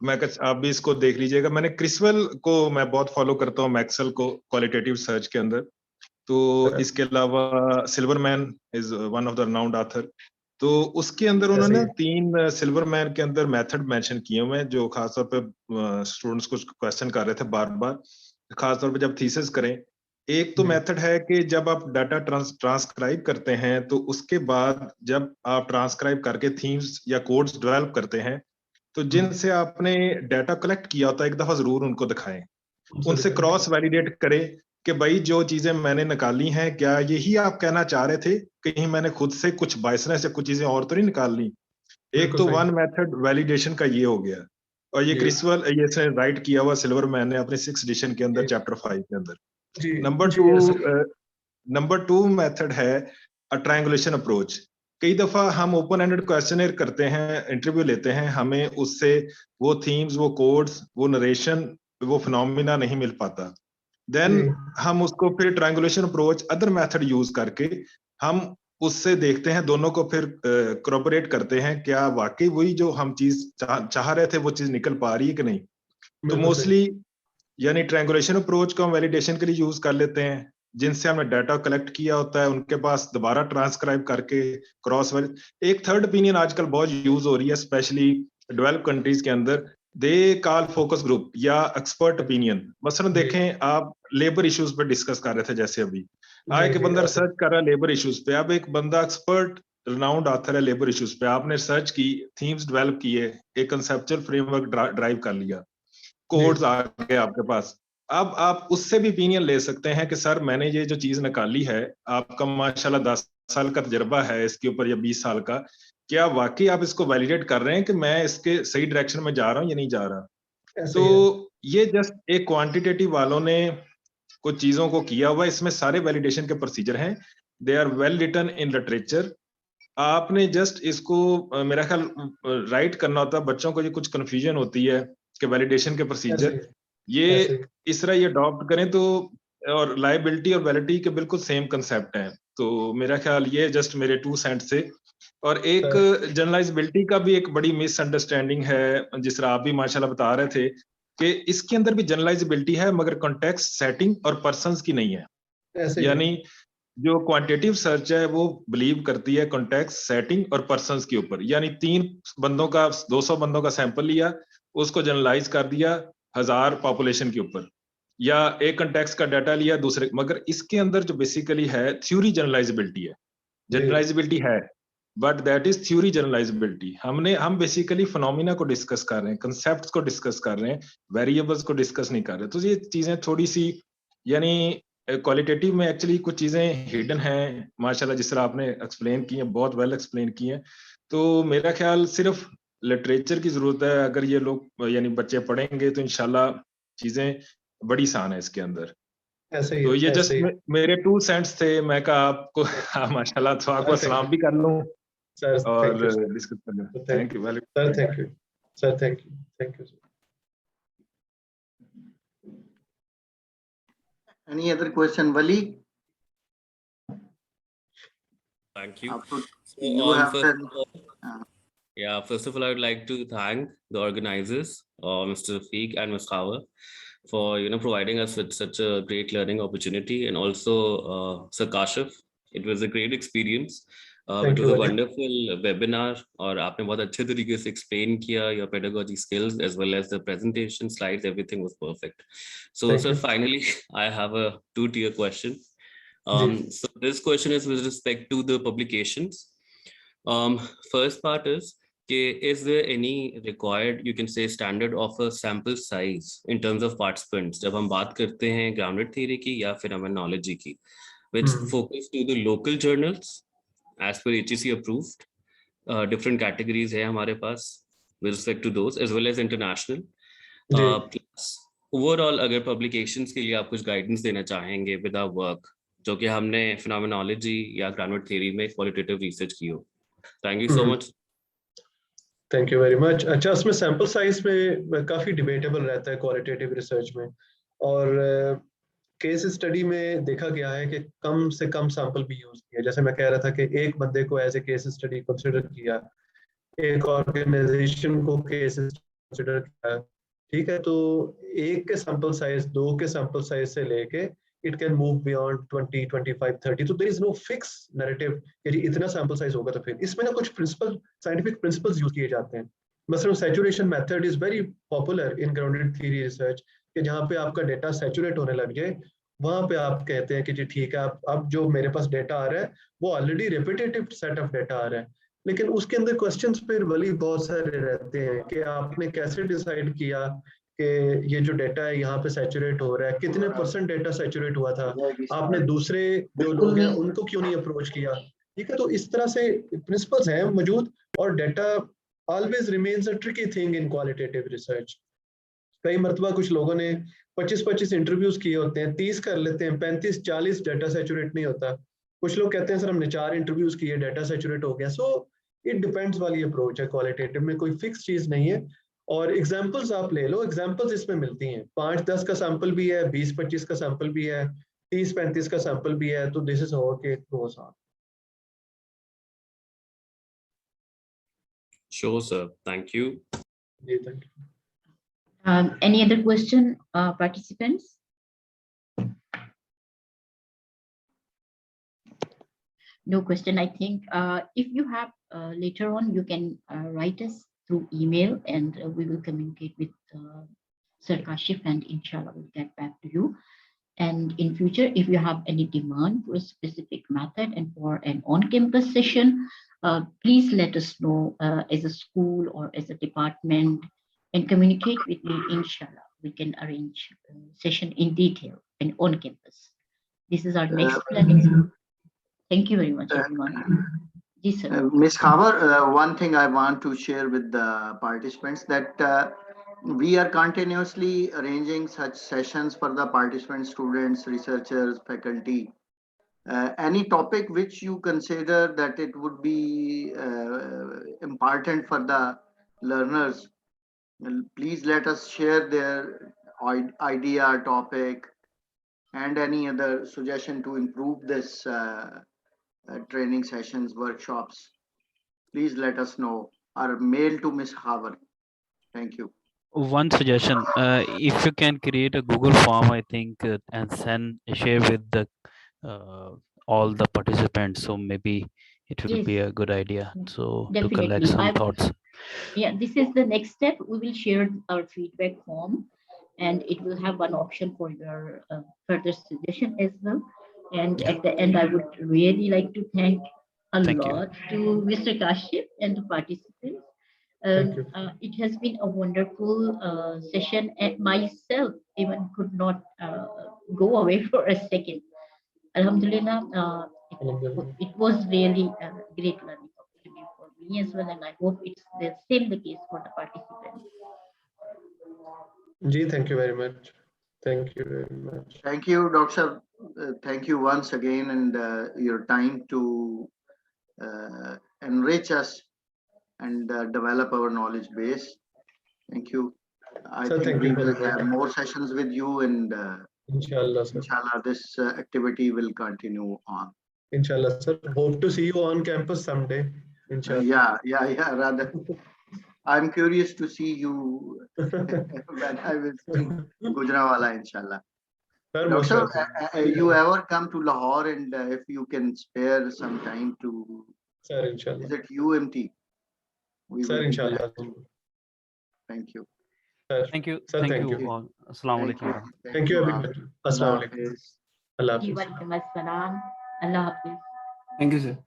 मैं आप भी इसको देख लीजिएगा। मैंने क्रिसवेल को मैं बहुत फॉलो करता हूँ, मैक्सवेल को क्वालिटेटिव सर्च के अंदर, तो इसके अलावा Silverman is one of the renowned author. तो उसके अंदर उन्होंने 3 सिल्वरमैन के अंदर मेथड मेंशन किए हुए हैं जो खासतौर पे स्टूडेंट्स को क्वेश्चन कर रहे थे बार बार, खासतौर पे जब थीसिस करें। एक तो मेथड है कि जब आप डाटा ट्रांसक्राइब करते हैं तो उसके बाद जब आप ट्रांसक्राइब करके थीम्स या कोड्स डेवलप करते हैं तो जिनसे आपने डाटा कलेक्ट किया होता है एक दफा जरूर उनको दिखाएं, उनसे क्रॉस वैलिडेट करें कि भाई जो चीजें मैंने निकाली हैं क्या यही आप कहना चाह रहे थे, कहीं मैंने खुद से कुछ बायसनेस या कुछ चीजें और तो नहीं निकाल ली। एक तो वन मेथड वैलिडेशन का ये हो गया, और ये क्रिसवेल ये राइट किया हुआ सिल्वरमैन ने अपने 6th एडिशन के अंदर चैप्टर 5 के अंदर। नंबर 2 मेथड है अ ट्रायंगुलेशन अप्रोच। कई दफा हम ओपन एंडेड क्वेश्चनर करते हैं, इंटरव्यू लेते हैं, हमें उससे वो थीम्स, वो कोड्स, वो नरेशन, वो फिनोमिना नहीं मिल पाता। देन हम उसको फिर triangulation approach other method use करके हम उससे देखते हैं, दोनों को फिर कोऑपरेट करते हैं, क्या वाकई वही जो हम चीज चाह रहे थे वो चीज निकल पा रही है कि नहीं। तो मोस्टली यानी ट्रायंगुलेशन अप्रोच को हम वैलिडेशन के लिए यूज कर लेते हैं, जिनसे हमने डाटा कलेक्ट किया होता है उनके पास दोबारा ट्रांसक्राइब करके क्रॉस। एक थर्ड ओपिनियन आजकल बहुत यूज हो रही है स्पेशली डेवलप कंट्रीज के अंदर, दे कॉल फोकस ग्रुप या एक्सपर्ट ओपिनियन। मसलन देखें आप लेबर इश्यूज पर डिस्कस कर रहे थे, जैसे अभी एक बंदा रिसर्च कर रहा है लेबर इश्यूज पे, अब एक बंदा एक्सपर्ट रिनाउंड ऑथर है लेबर इश्यूज पे, आपने रिसर्च की, थीम्स डेवलप किए, एक कंसेप्चुअल फ्रेमवर्क ड्राइव कर लिया, कोड्स आ गए आपके पास। अब आप उससे भी ओपिनियन ले सकते हैं कि सर मैंने ये जो चीज निकाली है, आपका माशाल्लाह 10 साल का तजर्बा है इसके ऊपर या 20 साल का, क्या वाकई आप इसको वैलिडेट कर रहे हैं कि मैं इसके सही डायरेक्शन में जा रहा हूं या नहीं जा रहा। तो ये जस्ट एक क्वांटिटेटिव वालों ने कुछ चीजों को किया हुआ, इसमें सारे वैलिडेशन के प्रोसीजर हैं, they are well written in literature. आपने जस्ट इसको मेरा ख्याल राइट करना होता है। बच्चों को ये कुछ कंफ्यूजन होती है कि वैलिडेशन के प्रोसीजर ये इस तरह ये अडॉप्ट करें तो, और लायबिलिटी और वैलिडिटी के बिल्कुल सेम कंसेप्ट हैं। तो मेरा ख्याल ये जस्ट मेरे 2 सेंट से। और एक जनरलाइजेबिलिटी का भी एक बड़ी मिसअंडरस्टैंडिंग है, जिस तरह आप भी माशाल्लाह बता रहे थे कि इसके अंदर भी जनरलाइजेबिलिटी है मगर कॉन्टेक्स्ट, सेटिंग और पर्संस की नहीं है। यानी जो क्वांटिटेटिव सर्च है वो बिलीव करती है कॉन्टेक्स्ट, सेटिंग और पर्संस के ऊपर, यानी 3 बंदों का 200 बंदों का सैंपल लिया, उसको जनरलाइज कर दिया 1000 पॉपुलेशन के ऊपर, या एक कॉन्टेक्स्ट का डाटा लिया दूसरे, मगर इसके अंदर जो बेसिकली है थ्योरी जनरलाइजेबिलिटी है, जनरलाइजेबिलिटी है but that is theory generalisability. हम बेसिकली फिनोमिना को डिस्कस कर रहे हैं, कंसेप्ट्स को डिस्कस कर रहे हैं, वेरिएबल्स को डिस्कस नहीं कर रहे। तो ये चीजें थोड़ी सी यानी क्वालिटेटिव में एक्चुअली कुछ चीजें हिडन हैं माशाल्लाह, जिस तरह आपने एक्सप्लेन की हैं, बहुत वेल एक्सप्लेन की हैं। तो मेरा ख्याल सिर्फ लिटरेचर की जरूरत है, अगर ये लोग यानी बच्चे पढ़ेंगे तो इंशाल्लाह चीजें बड़ी आसान है इसके अंदर। तो ये जस्ट मेरे 2 सेंट्स थे, मैं कहा आपको माशाल्लाह तो आपको सलाम भी कर लूं और डिस्कस कर लूं। Thank you
sir, thank you sir, thank you.
Any other question, Wali?
Thank you.
So, you have
first of all, I would like to thank the organizers, Mr. Feek and Ms. Kaur, for providing us with such a great learning opportunity, and also Sir Kashif. It was a great experience. It was a wonderful webinar, और आपने बहुत अच्छे तरीके से explain किया your pedagogy skills as well as the presentation slides. Everything was perfect. So, sir, finally, I have a 2-tier question. So this question is with respect to the publications. First part is there any required, you can say, standard of a sample size in terms of participants जब हम बात करते हैं grounded theory की या phenomenology की, which focus to the local journals as per HEC approved. Different categories है हमारे पास with respect to those as well as international. Plus overall अगर publications के लिए आप कुछ guidance देना चाहेंगे with our work जो कि हमने phenomenology या grounded theory में qualitative research की हो. Thank you so much.
Thank you very much. अच्छा, उसमें सैंपल साइज में काफी डिबेटेबल रहता है क्वालिटेटिव रिसर्च में, और केस स्टडी में देखा गया है कि कम से कम सैंपल भी यूज किया। जैसे मैं कह रहा था कि एक बंदे को as a case study consider किया, एक ऑर्गेनाइजेशन को केस कंसिडर किया, ठीक है, तो एक के सैंपल साइज, दो के सैंपल साइज से लेके इट कैन मूव बियॉन्ड 20, 25, 30। तो there is no fix narrative कि जी इतना सैंपल साइज होगा। तो फिर इसमें ना कुछ प्रिंसिपल, साइंटिफिक प्रिंसिपल्स यूज किए जाते हैं। मसलन saturation method is very popular in grounded theory research, कि जहाँ पे आपका डेटा सैचुरेट होने लग जाए, वहां पे आप कहते हैं कि जी ठीक है, आप अब जो मेरे पास डेटा आ रहा है वो already repetitive set of data आ रहा है। लेकिन उसके अंदर क्वेश्चंस फिर वही बहुत सारे रहते हैं कि आपने कैसे डिसाइड किया कि ये जो डेटा है यहाँ पे सैचुरेट हो रहा है, कितने % डेटा सैचुरेट हुआ था, आपने दूसरे जो लोग हैं उनको क्यों नहीं अप्रोच किया, ठीक है। तो इस तरह से प्रिंसिपल्स हैं मौजूद, और data always remains a tricky thing in qualitative research. कई मरतबा कुछ लोगों ने 25 इंटरव्यूज किए होते हैं, 30 कर लेते हैं, 35-40 डाटा सैचुरेट नहीं होता। कुछ लोग कहते हैं सर हमने 4 इंटरव्यूज किए, डाटा सैचुरेट हो गया। सो इट डिपेंड्स वाली अप्रोच है क्वालिटेटिव में, कोई फिक्स चीज नहीं है। और एग्जांपल्स आप ले लो, एग्जांपल्स इसमें मिलती हैं, 5-10 का सैंपल भी है, 20-25 का सैंपल भी है, 30-35 का सैंपल भी है। तो this is how it goes on.
Sure, sir. Thank you.
जी thank you.
Any other question, participants? No question, I think. If you have later on, you can write us through email, and we will communicate with Sir Kashif, and inshallah we'll get back to you. And in future, if you have any demand for a specific method and for an on-campus session, please let us know as a school or as a department, and communicate with me. Inshallah, we can arrange a session in detail and on campus. This is our next planning. Thank you very much, everyone. Yes, sir.
Ms. Khabar, one thing I want to share with the participants, that we are continuously arranging such sessions for the participants, students, researchers, faculty. Any topic which you consider that it would be important for the learners, please let us share their idea, topic, and any other suggestion to improve this training sessions, workshops. Please let us know, or mail to Ms. Havar. Thank you.
One suggestion, if you can create a Google form, I think, and share with the all the participants, so maybe it will be a good idea. So to collect some thoughts.
Yeah, this is the next step. We will share our feedback form, and it will have one option for your further suggestion as well. And at the end, I would really like to thank a lot to Mr. Kashif and the participants. It has been a wonderful session, and myself even could not go away for a second. Alhamdulillah, it was really a great learning opportunity for me as well, and I hope it's the same the case for the participants.
Ji, thank you very much. Thank you very much.
Thank you, Doctor. Thank you once again, and your time to enrich us and develop our knowledge base. Thank you. I think we will have more sessions with you, and
inshallah, sir.
Inshallah, this activity will continue on.
Inshallah, sir. Hope to see you on campus someday. Inshallah.
Yeah. Rather, I'm curious to see you when I will see Gujranwala, inshallah. Doctor, you ever come to Lahore, and if you can spare some time to visit UMT, we will be glad to. Thank you.
Thank you.
Sir,
thank you all. Assalamu alaikum.
Thank you, everybody. Assalamu alaikum. Allah Hafiz.
Allah Hafiz.
Thank you, sir.